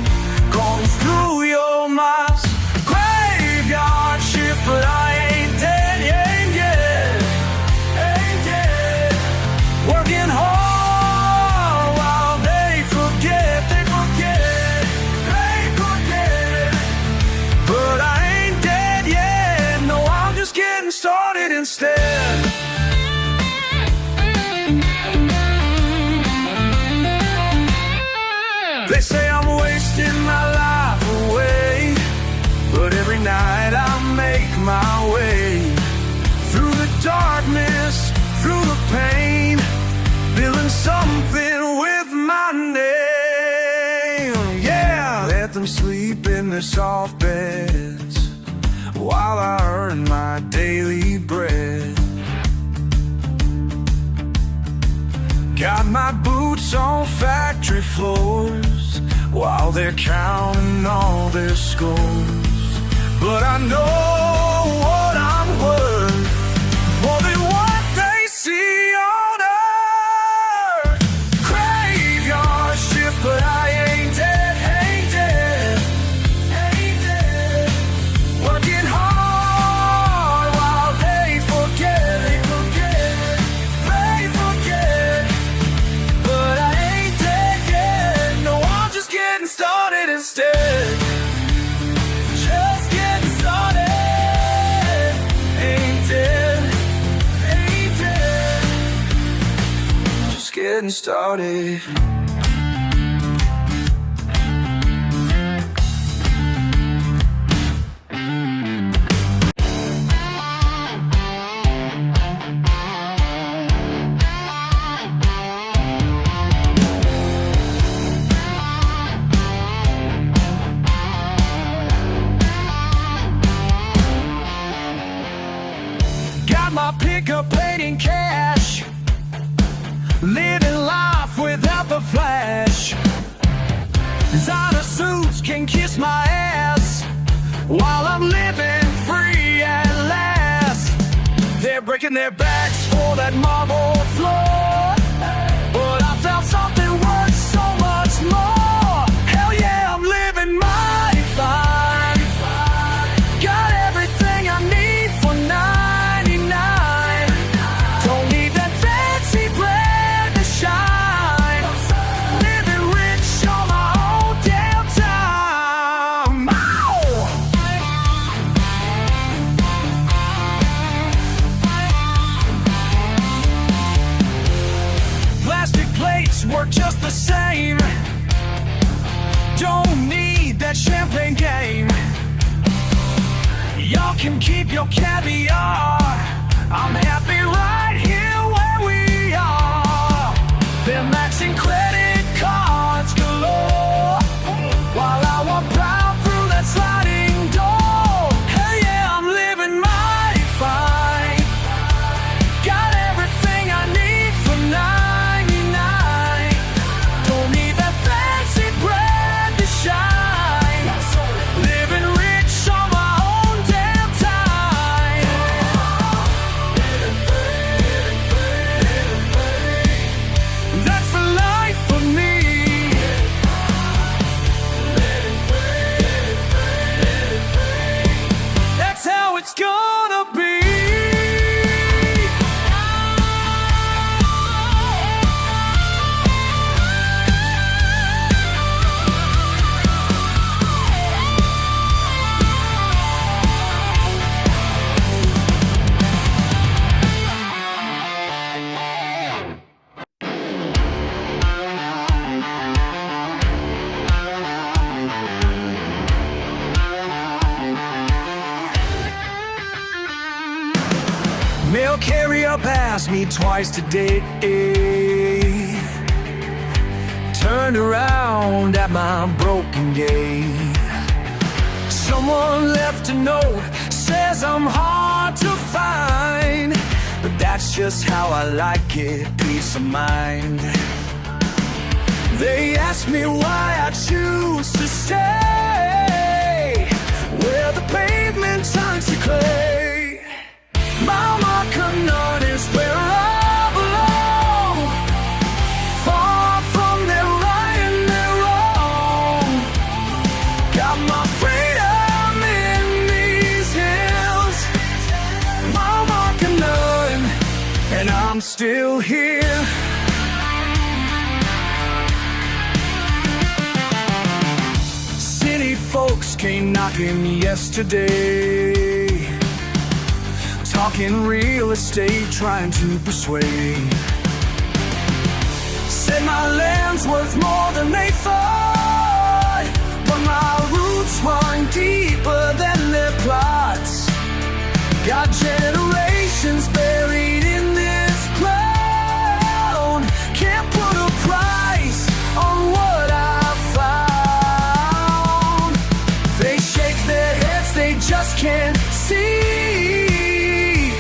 construyo más. Graveyard shift, but I ain't dead, ain't dead, ain't dead. Working hard while they forget, they forget. But I ain't dead yet, no, I'm just getting started instead. They say I'm wasting my life away, but every night I make my way. darkness, through the pain, building something with my name. Yeah, let them sleep in their soft beds while I earn my daily bread. Got my boots on factory floors while they're counting all their scores. But I know what I'm worth, more than what they see on earth. Graveyard shift, but I ain't dead, ain't dead, ain't dead. Working hard while they forget, they forget. But I ain't dead yet, no, I'm just getting started instead. Just getting started, ain't dead, ain't dead. Just getting started. Got my pickup paid in cash, living life without the flash. Designer suits can kiss my ass while I'm living free at last. They're breaking their backs for that marble floor, but I found something worth so much more. Hell yeah, I'm living mighty fine. Got everything I need for 99. Don't need that fancy bread to shine. Living rich on my own damn time. Ow! Plastic plates work just the same. Don't need that champagne game. Y'all can keep your caviar. I'm happy right here where we are. They're maxing credit cards galore while I walk proud through that sliding door. Hell yeah, I'm living mighty fine. Got everything I need for 99. Don't need that fancy bread to shine. Living rich on my own damn time. That's the life for me. That's how it's gonna be. Mail carrier passed me twice today. Turned around at my broken gate. Someone left a note, says I'm hard to find. But that's just how I like it, peace of mind. They ask me why I choose to stay where the pavement turns to clay. Mama Canaan is where I belong, far from their right and their wrong. Got my freedom in these hills, Mama Canaan, and I'm still here. City folks came knocking yesterday, talking real estate, trying to persuade. Said my land's worth more than they thought, but my roots run deeper than their plots. Got generations buried can see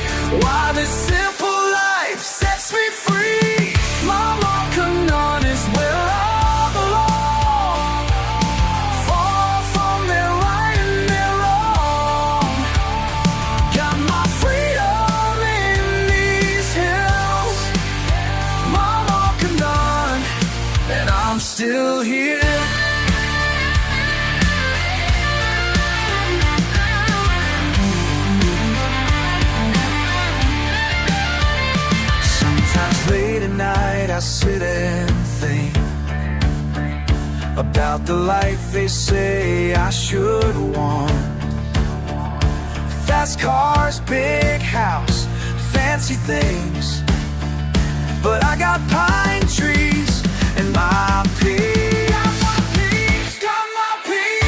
why this simple life sets me free. Mama Kanan is where I belong. Far from their right and their wrong. Got my freedom in these hills. Mama Kanan, and I'm still here. Late at night I sit and think about the life they say I should want. Fast cars, big house, fancy things, but I got pine trees and my peace. Got my peace.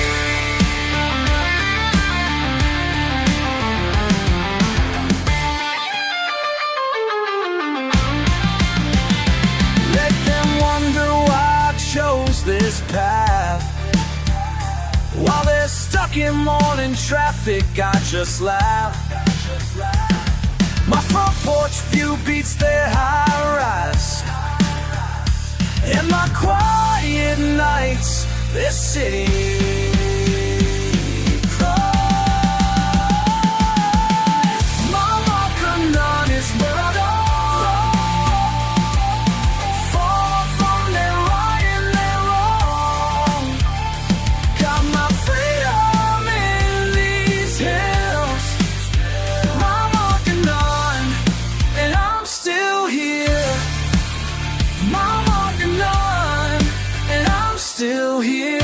Let them wonder why I chose this path. While they're stuck in morning traffic, I just laugh. My front porch view beats their high rise, and my quiet nights, this city cries. Mama Kanan is where I go. Far from their right and their wrong. Got my freedom in these hills. Mama Kanan, and I'm still here. Mama Kanan, and I'm still here.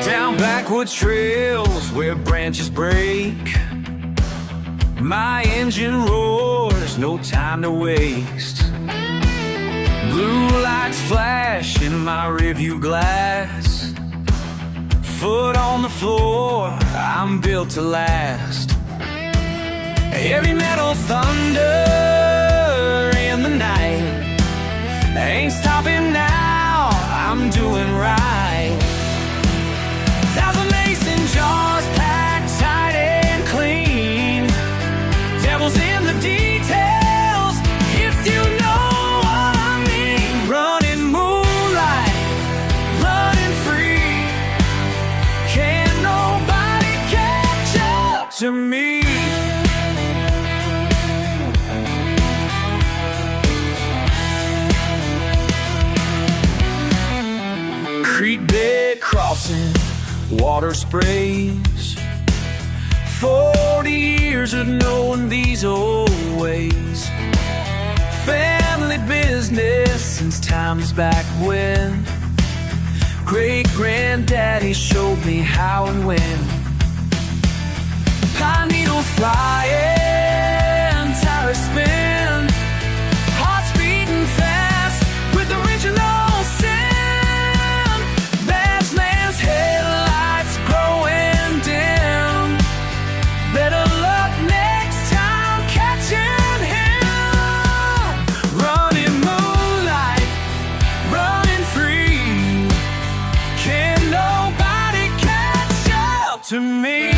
Down backward trails where branches break, my engine roars, no time to waste. Blue lights flash in my rearview glass. Foot on the floor, I'm built to last. Heavy metal thunder in the night, ain't stopping now, I'm doing right. Thousand mason jars packed tight and clean. Devil's in the details, if you know what I mean. Running moonlight, running free. Can't nobody catch up to me. Creek bed crossing, water sprays. 40 years of knowing these old ways. Family business since times back when. Great-granddaddy showed me how and when. Pine needle flying, tires spin. Hearts beating fast with original sin. Badlands headlights growing dim. Better luck next time catching him. Running moonlight, running free. Can nobody catch up to me?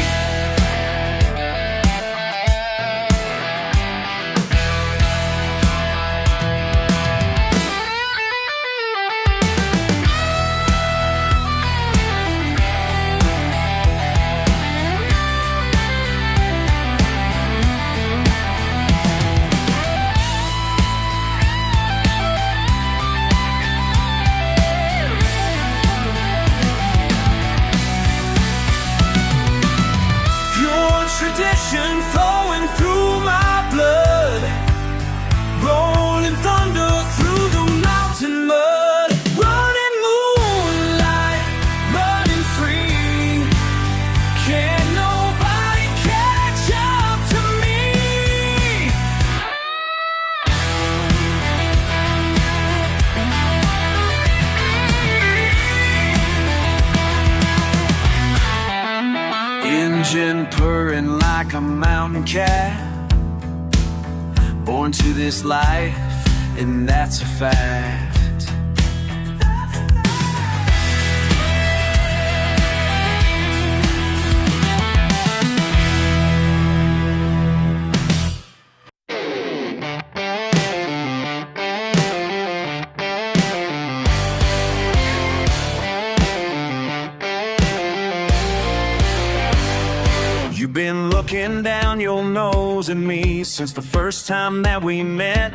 been purring like a mountain cat, born to this life, and that's a fact. You've been looking down your nose at me since the first time that we met,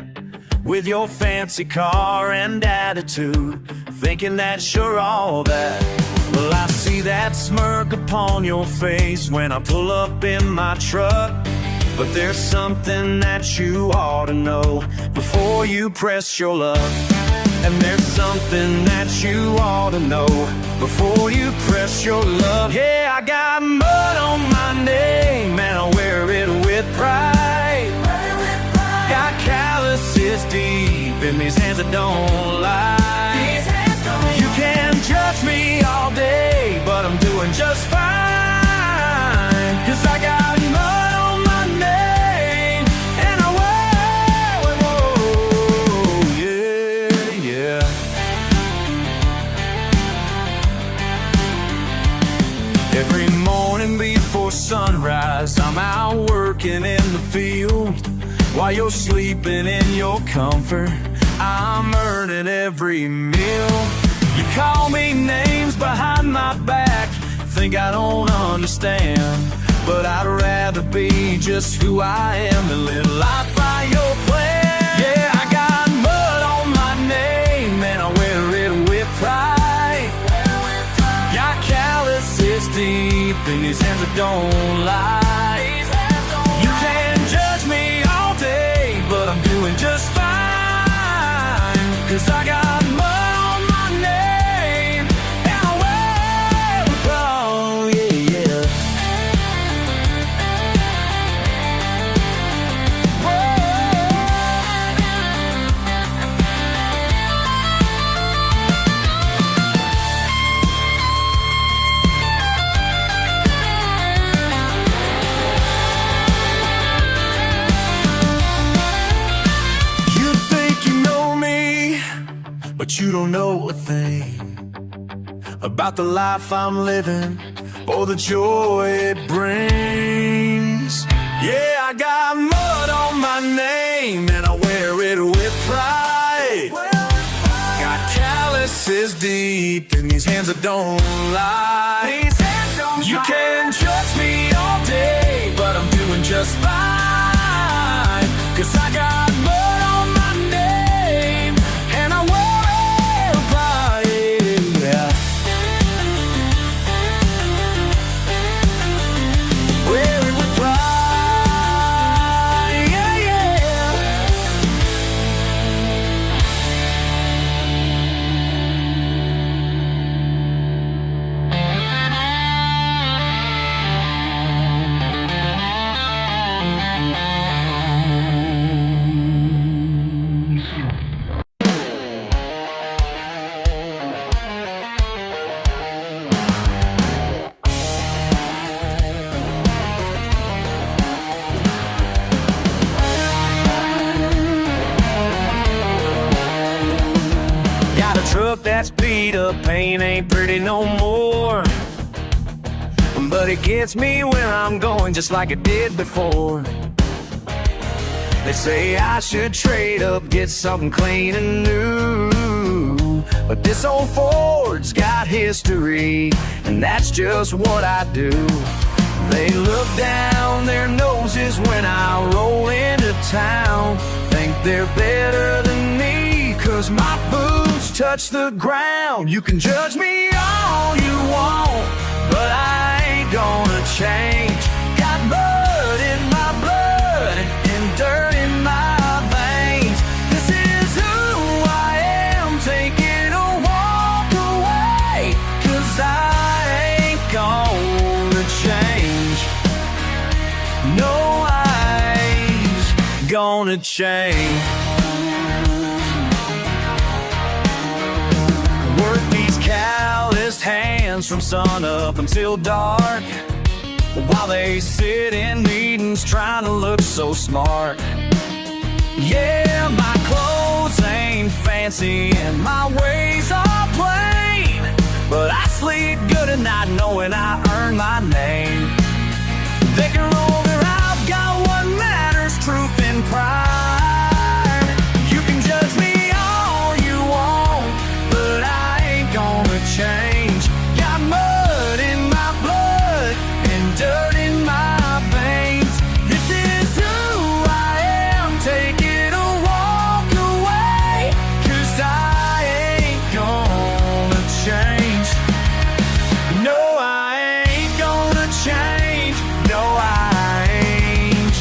with your fancy car and attitude, thinking that you're all that. Well, I see that smirk upon your face when I pull up in my truck, but there's something that you ought to know before you press your luck. And there's something that you ought to know before you press your love. Yeah, I got mud on my name and I wear it with pride. Got calluses deep in these hands that don't lie. You can judge me all day, but I'm doing just fine. 'Cause I got mud on my name and I wear it, yeah. Every morning before sunrise, I'm out working in the field. While you're sleeping in your comfort, I'm earning every meal. You call me names behind my back, think I don't understand, but I'd rather be just who I am and live life by your plan. Yeah, I got mud on my name and I wear it with pride. Got calluses deep in these hands that don't lie. You can judge me all day, but I'm doing just fine. 'Cause I got mud on my name and I wear it proud, yeah. But you don't know a thing about the life I'm living or the joy it brings. Yeah, I got mud on my name and I wear it with pride. Got calluses deep in these hands that don't lie. You can judge me all day, but I'm doing just fine. 'Cause I got mud on my name and I wear truck that's beat up, paint ain't pretty no more, but it gets me where I'm going just like it did before. They say I should trade up, get something clean and new, but this old Ford's got history, and that's just what I do. They look down their noses when I roll into town, think they're better than me 'cause my boots touch the ground. You can judge me all you want, but I ain't gonna change. Got blood in my blood and dirt in my veins. This is who I am, take it or walk away, 'cause I ain't gonna change. No, I ain't gonna change. Work these calloused hands from sun up until dark, while they sit in meetings trying to look so smart. Yeah, my clothes ain't fancy and my ways are plain, but I sleep good at night knowing I earned my name. They can roll their eyes, got what matters, truth and pride. You can judge me all you want, but I ain't gonna change. Got mud in my blood and dirt in my veins. This is who I am, take it or walk away, 'cause I ain't gonna change. No, I ain't gonna change. No, I ain't.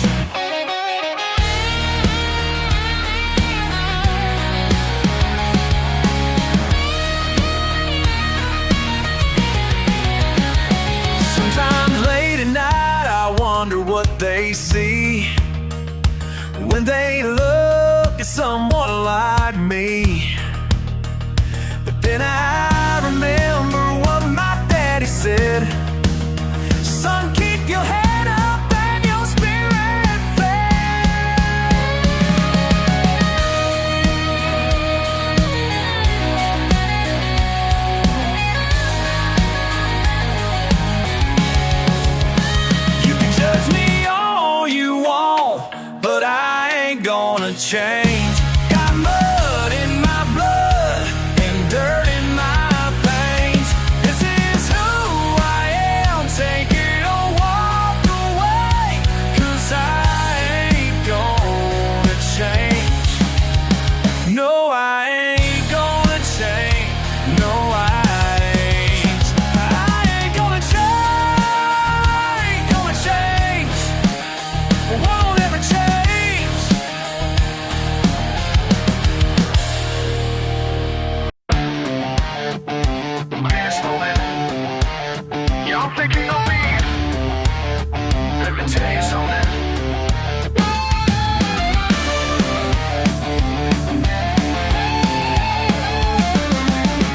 Sometimes late at night I wonder what they see when they look at someone like me. But then I remember what my daddy said: son, keep your head up and your spirit fed. You can judge me all you want, but I ain't gonna change. Got mud in my blood and dirt in my veins. This is who I am, take it or walk away, 'cause I ain't gonna change. No, I ain't gonna change. No, I ain't. I ain't gonna change. Gonna change. Won't ever change. Asshole. Y'all thinking of me? Let me tell you something.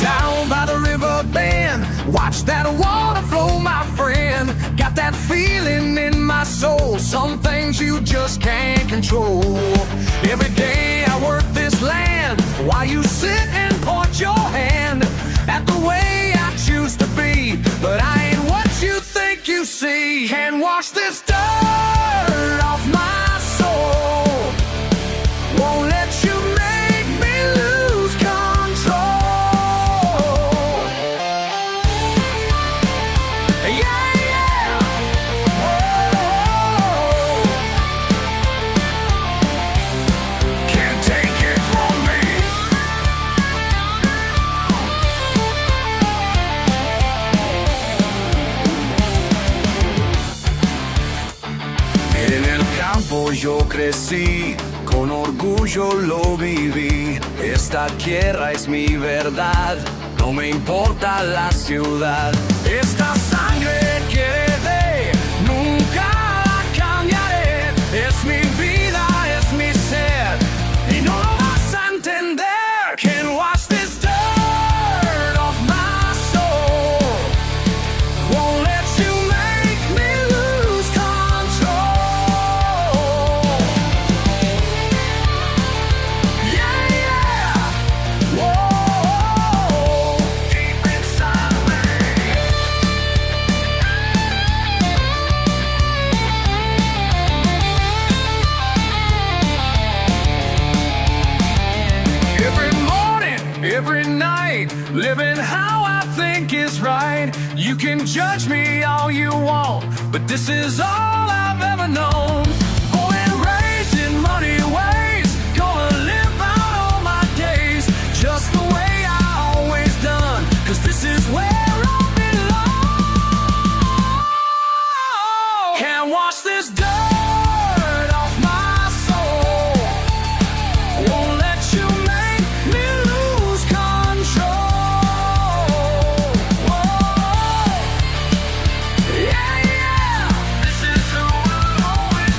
Down by the river bend, watch that water flow, my friend. Got that feeling in my soul, some things you just can't control. Every day I work this land while you sit and point your hand at the way I choose to be, but I ain't what you think you see. Can't wash this dirt off my soul, won't let you make me lose control. Yeah, yeah. Whoa. Can't take it from me. En el campo yo crecí, con orgullo lo viví. Esta tierra es mi verdad, no me importa la ciudad. Esta sangre que heredé, nunca la cambiaré. Es mi vida, es mi ser, y no lo vas a entender. Can't wash this dirt off my soul, won't let you make me lose control. Yeah, yeah. Whoa. Deep inside me. Every morning, every night, living how I think is right. You can judge me all you want, but this is all I've ever known. Born and raised in money ways, gonna live out all my days just the way I always done, 'cause this is where I belong. Can't wash this dirt off my soul, won't let you make me lose control. Whoa. Yeah, yeah. This is who I'll always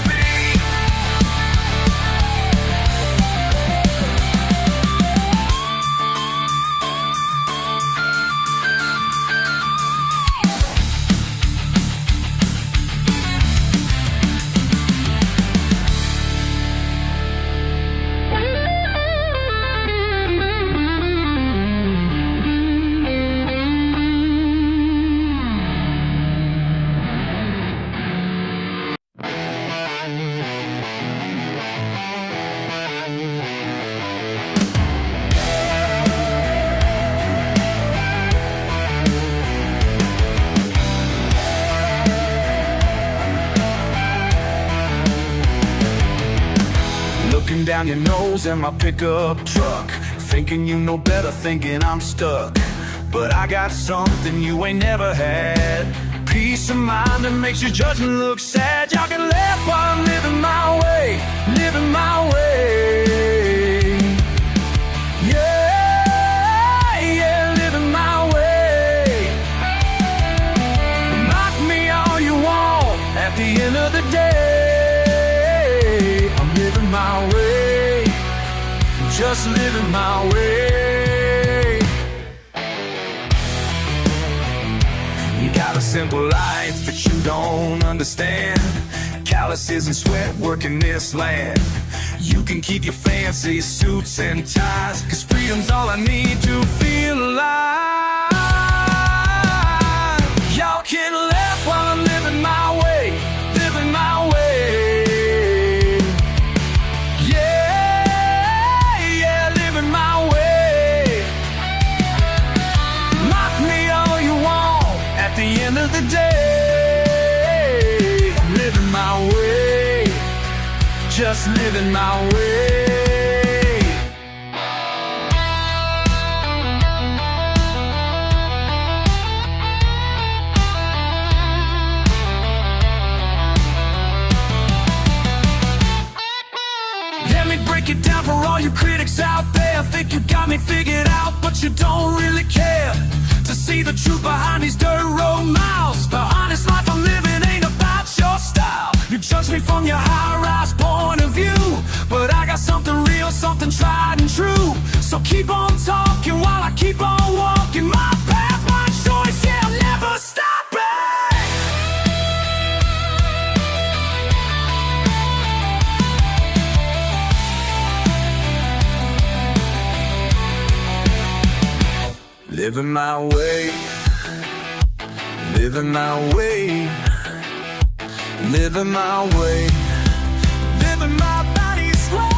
down your nose in my pickup truck, thinking you know better, thinking I'm stuck. But I got something you ain't never had, peace of mind that makes your judgment look sad. Y'all can laugh while I'm living my way, living my way. Yeah, yeah, living my way. Mock me all you want, at the end of the day, I'm living my way, just living my way. You got a simple life that you don't understand, calluses and sweat working this land. You can keep your fancy suits and ties, 'cause freedom's all I need to feel alive. Y'all can laugh while I'm living my way, living my way. Yeah, yeah, living my way. Mock me all you want, at the end of the day, I'm living my way, just living my way. Let me break it down for all you critics out there. Think you got me figured out, but you don't really care to see the truth behind these dirt road miles. The honest life I'm living ain't about your style. You judge me from your high-rise point of view, but I got something real, something tried and true. So keep on talking while I keep on walking my path, my choice, yeah, I'll never stop it. Living my way, living my way, living my way, living my body's way.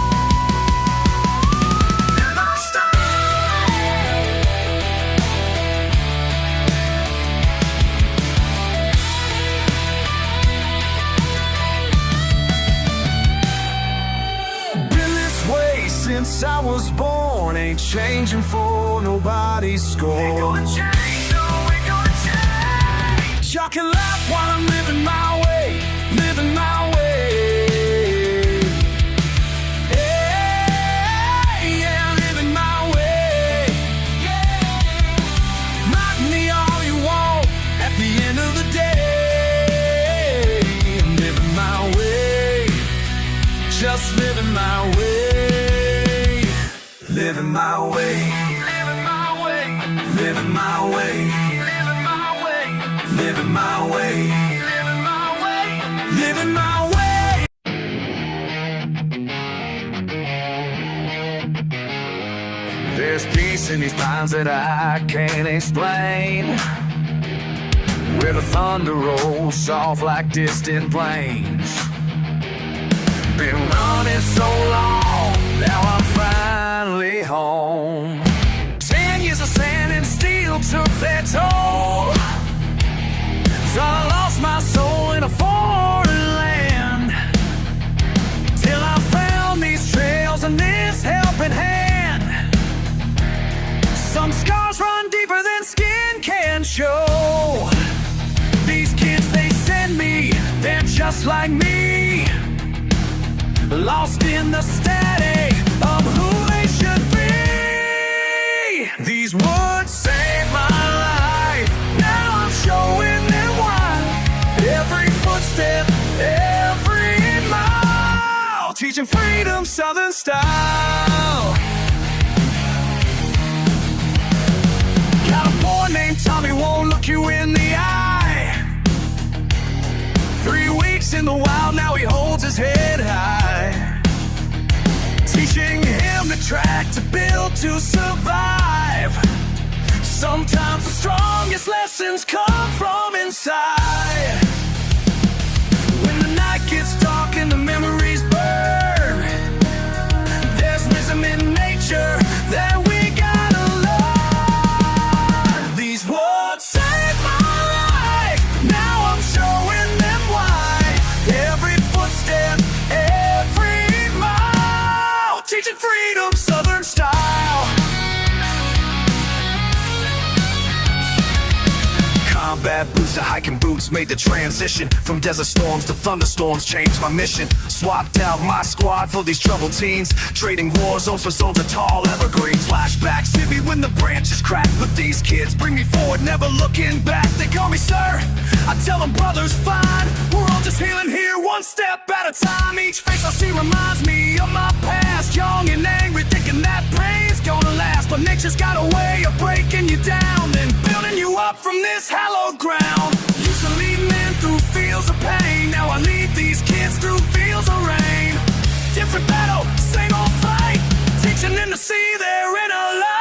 Never stop. Been this way since I was born, ain't changing for nobody's score. Ain't gonna change, no, ain't gonna change. Y'all can laugh while I'm living my way, living my way. Yeah, yeah, living my way. Mock me all you want, at the end of the day, I'm living my way, just living my way. Living my way, living my way, living my way, living my way, living my way, living my way, living my way. There's peace in these times that I can't explain, where the thunder rolls soft like distant plains. Been running so long, now I'm finally home. 10 years of sand and steel took their toll, so I lost my soul in a foreign land, till I found these trails and this helping hand. Some scars run deeper than skin can show. These kids they send me, they're just like me, lost in the static of who they should be. These words saved my life, now I'm showing them why. Every footstep, every mile, teaching freedom Southern style. Got a boy named Tommy, won't look you in the eye. 3 weeks in the wild, now he holds his head high, teaching him to track, to build, to survive. Sometimes the strongest lessons come from inside. When the night gets dark and the memories burn, there's wisdom in nature that we gotta learn. These words saved my life, now I'm showing them why. Every footstep, every mile, jeans to hiking boots made the transition from desert storms to thunderstorms. Changed my mission, swapped out my squad for these troubled teens, trading war zones for zones of tall evergreens. Flashbacks hit me when the branches crack, but these kids bring me forward, never looking back. They call me sir, I tell them brother's fine. We're all just healing here, one step at a time. Each face I see reminds me of my past, young and angry, thinking that pain's gonna last. But nature's got a way of breaking you down, then building you up from this hallowed ground. Used to lead men through fields of pain, now I lead these kids through fields of rain. Different battle, same old fight, teaching them to see their inner light.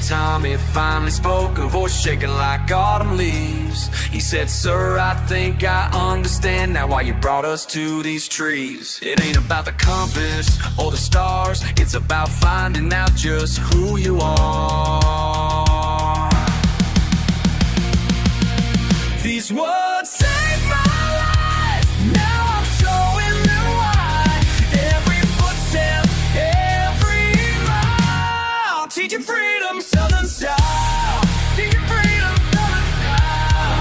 Tommy finally spoke, a voice shaking like autumn leaves. He said, sir, I think I understand now why you brought us to these trees. It ain't about the compass or the stars, it's about finding out just who you are. These words saved my life, now I'm showing them why. Every footstep, every mile, teaching freedom, southern style. Teaching freedom, southern style.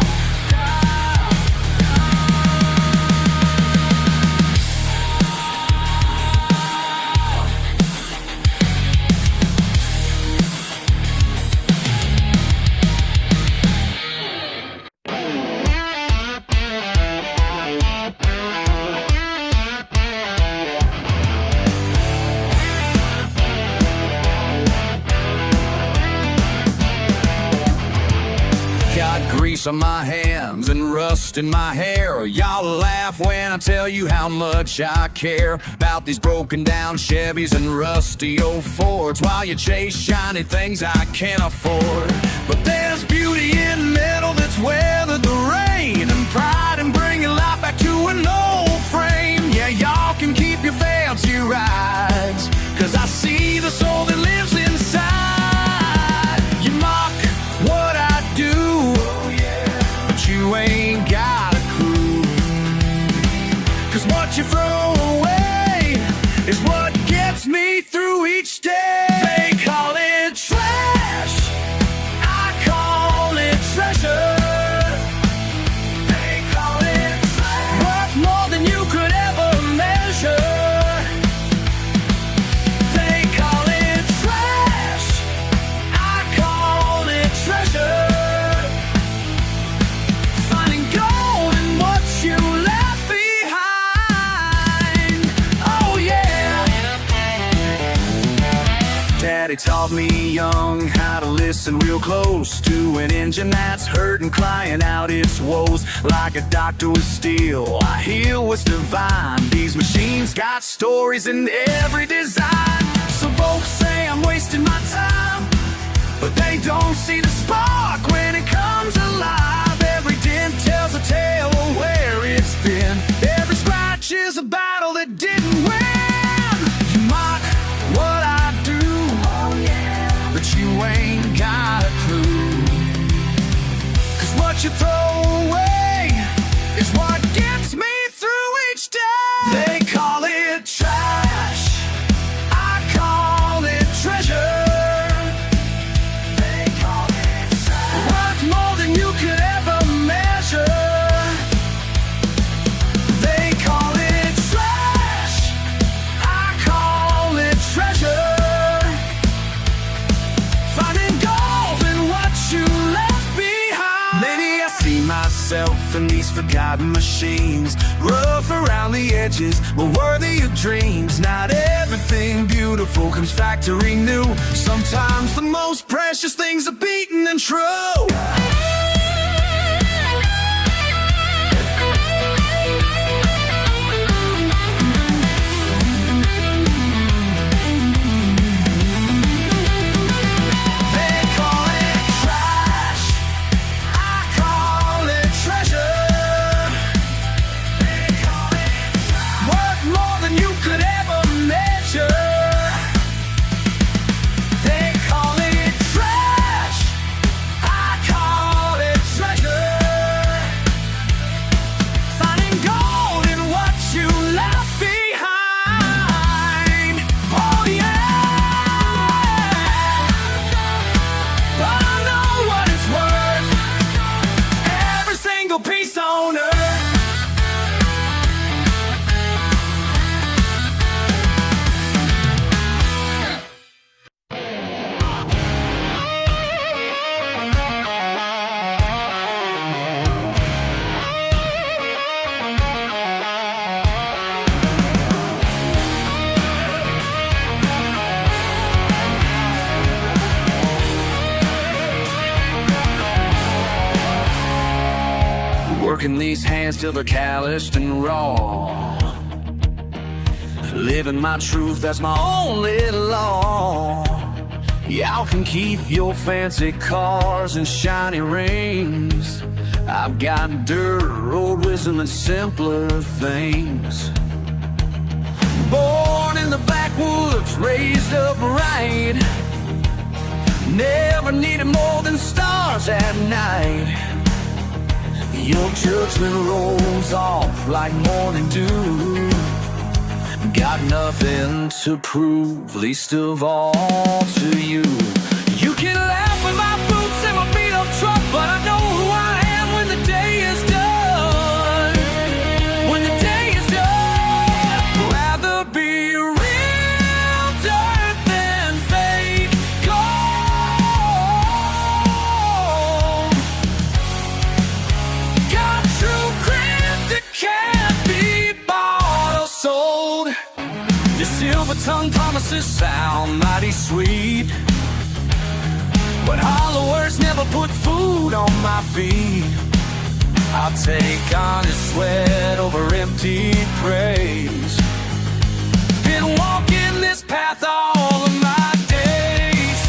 Got grease on my hands and rust in my hair. Y'all laugh when I tell you how much I care about these broken down Chevys and rusty old Fords, while you chase shiny things I can't afford. But there's beauty in metal that's weathered the rain, and pride in bringing life back to an old frame. Yeah, y'all can keep your fancy rides, 'cause I see the soul that lives inside. You mock what I do, but you ain't got a clue. 'Cause what you throw away is what gets me through each day. They call it trash, I call it treasure. They call it trash, worth more than you could ever measure. They call it trash, I call it treasure. Finding gold in what you left behind. Oh yeah. Daddy taught me young how to listen real close to an engine that's hurting, crying out its woes. Like a doctor with steel, I heal what's divine. These machines got stories in every design. Some folks say I'm wasting my time, but they don't see the spark when it comes alive. Every dent tells a tale of where it's been. Every scratch is a battle that didn't win. You mock what I do, but you ain't got a clue. 'Cause what you throw away is what gets me through each day. They call it trash, I call it treasure. They call it trash, worth more than you could ever measure. They call it trash, I call it treasure. Finding gold in what you left behind. Maybe I see myself in these forgotten machines, rough around the edges, but worthy of dreams. Not everything beautiful comes factory new. Sometimes the most precious things are beaten and true. They call it trash, I call it treasure. They call it trash, worth more than you could ever measure. They call it trash, I call Working these hands till they're calloused and raw. Living my truth, that's my only law. Y'all can keep your fancy cars and shiny rings. I've got dirt, road wisdom, and simpler things. Born in the backwoods, raised upright. Never needed more than stars at night. Your judgment rolls off like morning dew. Got nothing to prove, least of all to you. You can laugh with my boots and my beat up truck, but I know who I am when the day is done. When the day is done, rather be real dirt than fake gold. Got true grit that can't be bought or sold. Your silver-tongued promises sound mighty sweet, but hollow words never put food on my feet. I'll take honest sweat over empty praise. Been walking this path all of my days.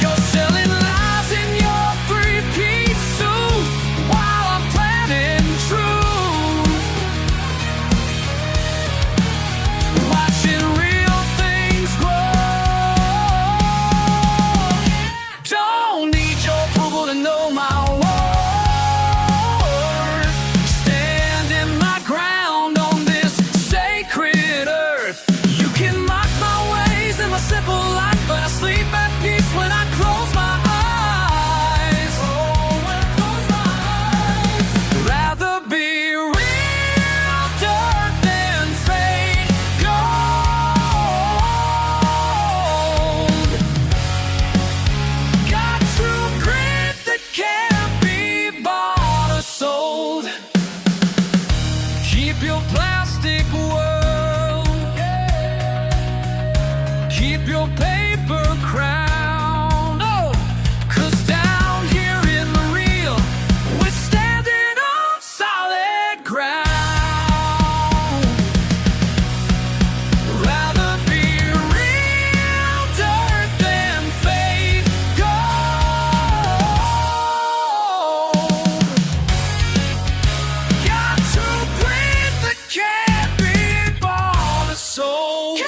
You're selling lies in your three-piece suit while I'm planning truth. Watching real things grow. Don't need your approval to know my worth. Standing my ground on this sacred earth. You can mock my ways and my simple life, but I sleep at peace when I close my eyes. Oh, when I close my eyes. Rather be real dirt than fake gold. Got true grit that can't be bought or sold. Keep your plastic world. Keep your paper crown. Oh, 'cause down here in the real, we're standing on solid ground. Rather be real dirt than fake gold. Got true grit that can't be bought or sold.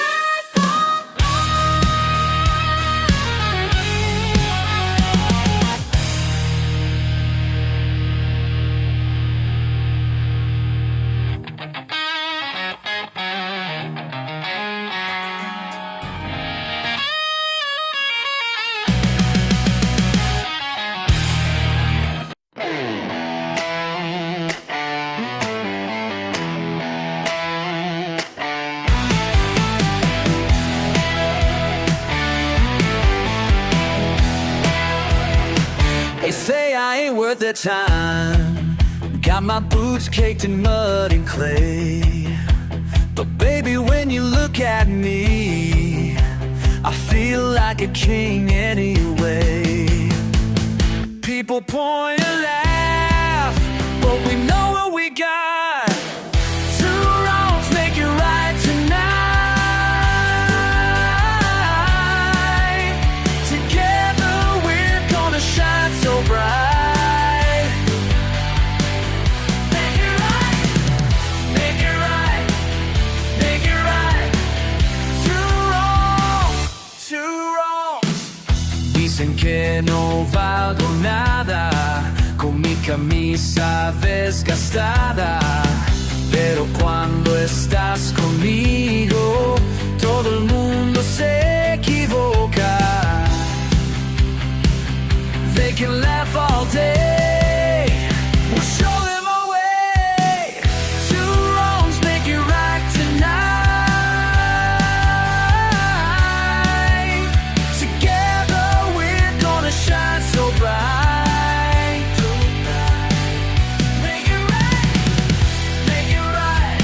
They say I ain't worth their time. Got my boots caked in mud and clay. But baby, when you look at me, I feel like a king anyway. People point and laugh, but we know what we got. Two wrongs make it right tonight. Together we're gonna shine so bright. Make it right, make it right, make it right. Two wrongs, two wrongs. Dicen que no valgo nada, con mi camisa desgastada. Pero cuando estás conmigo, todo el mundo se equivoca. They can laugh all day, we'll show them our way. Two wrongs make it right tonight. Together we're gonna shine so bright. Make it right, make it right,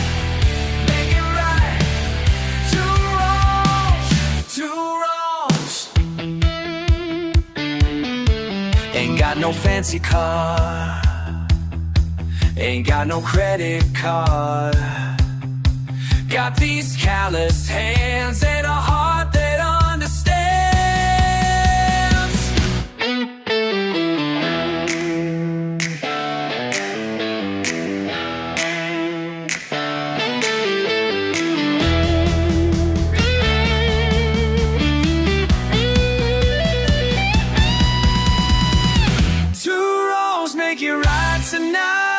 make it right. Two wrongs, two wrongs. Ain't got no fancy car, Ain't got no credit card. Got these callous hands and a heart that understands. Two wrongs make you right tonight.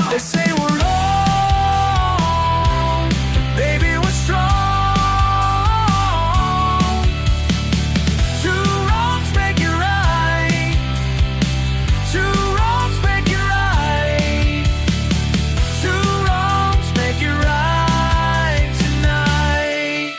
They say we're wrong, baby, we're strong. Two wrongs make it right. Two wrongs make it right. Two wrongs make it right tonight.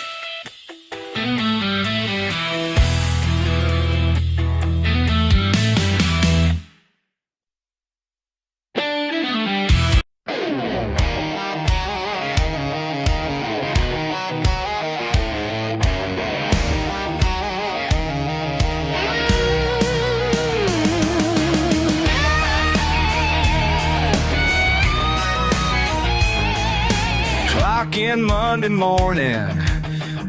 Clock in Monday morning,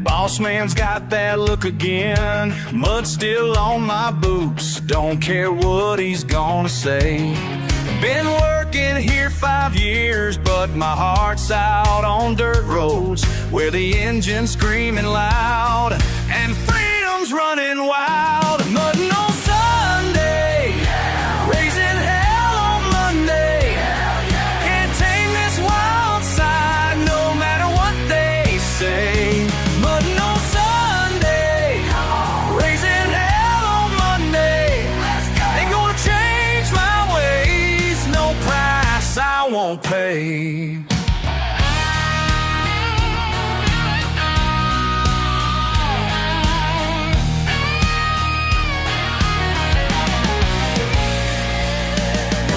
boss man's got that look again. Mud still on my boots, don't care what he's gonna say. Been working here 5 years, but my heart's out on dirt roads where the engine's screaming loud and freedom's running wild. Mudding on Sunday, raising hell on Monday. Can't tame this wild side no matter what they say. Mudding on Sunday, raising hell on Monday. Ain't gonna change my ways, no price I won't pay.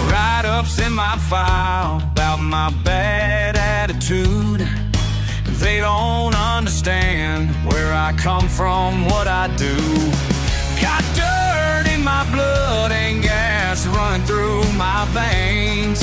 Write-ups in my file about my bad attitude. They don't understand where I come from, what I do. Got dirt in my blood and gas running through my veins.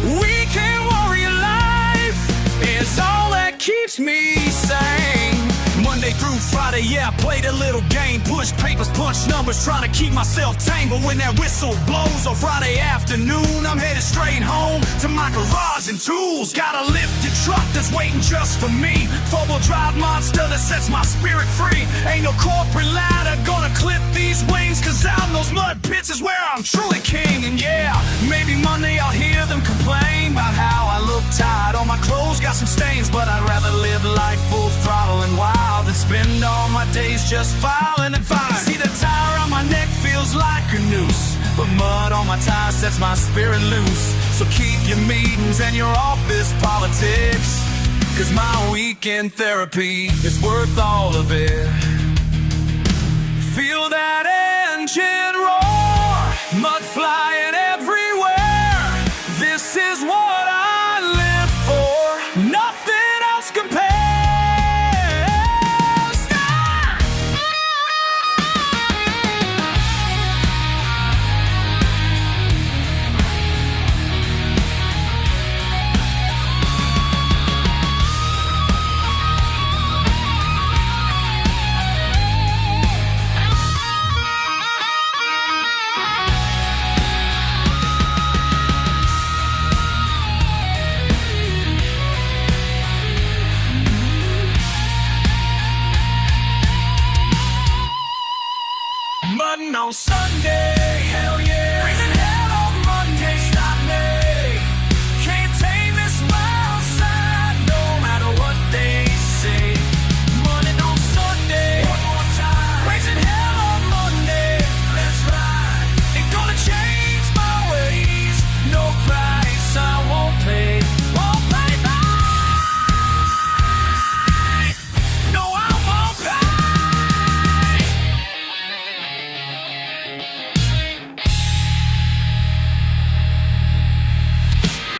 Weekend warrior life is all that keeps me sane. Monday through Friday, yeah, I played a little game. Push papers, punch numbers, trying to keep myself tame. But when that whistle blows on Friday afternoon, I'm headed straight home to my garage and tools. Got a lifted truck that's waiting just for me. Four-wheel drive monster that sets my spirit free. Ain't no corporate ladder gonna clip these wings, cause out in those mud pits is where I'm truly king. And yeah, maybe Monday I'll hear them complain about how I look tired. All my clothes got some stains, but I'd rather live life full throttle and wild than spend all my days just filing and filing. See, the tire on my neck feels like a noose, but mud on my tire sets my spirit loose. So keep your meetings and your office politics, cause my weekend therapy is worth all of it. Feel that engine roar.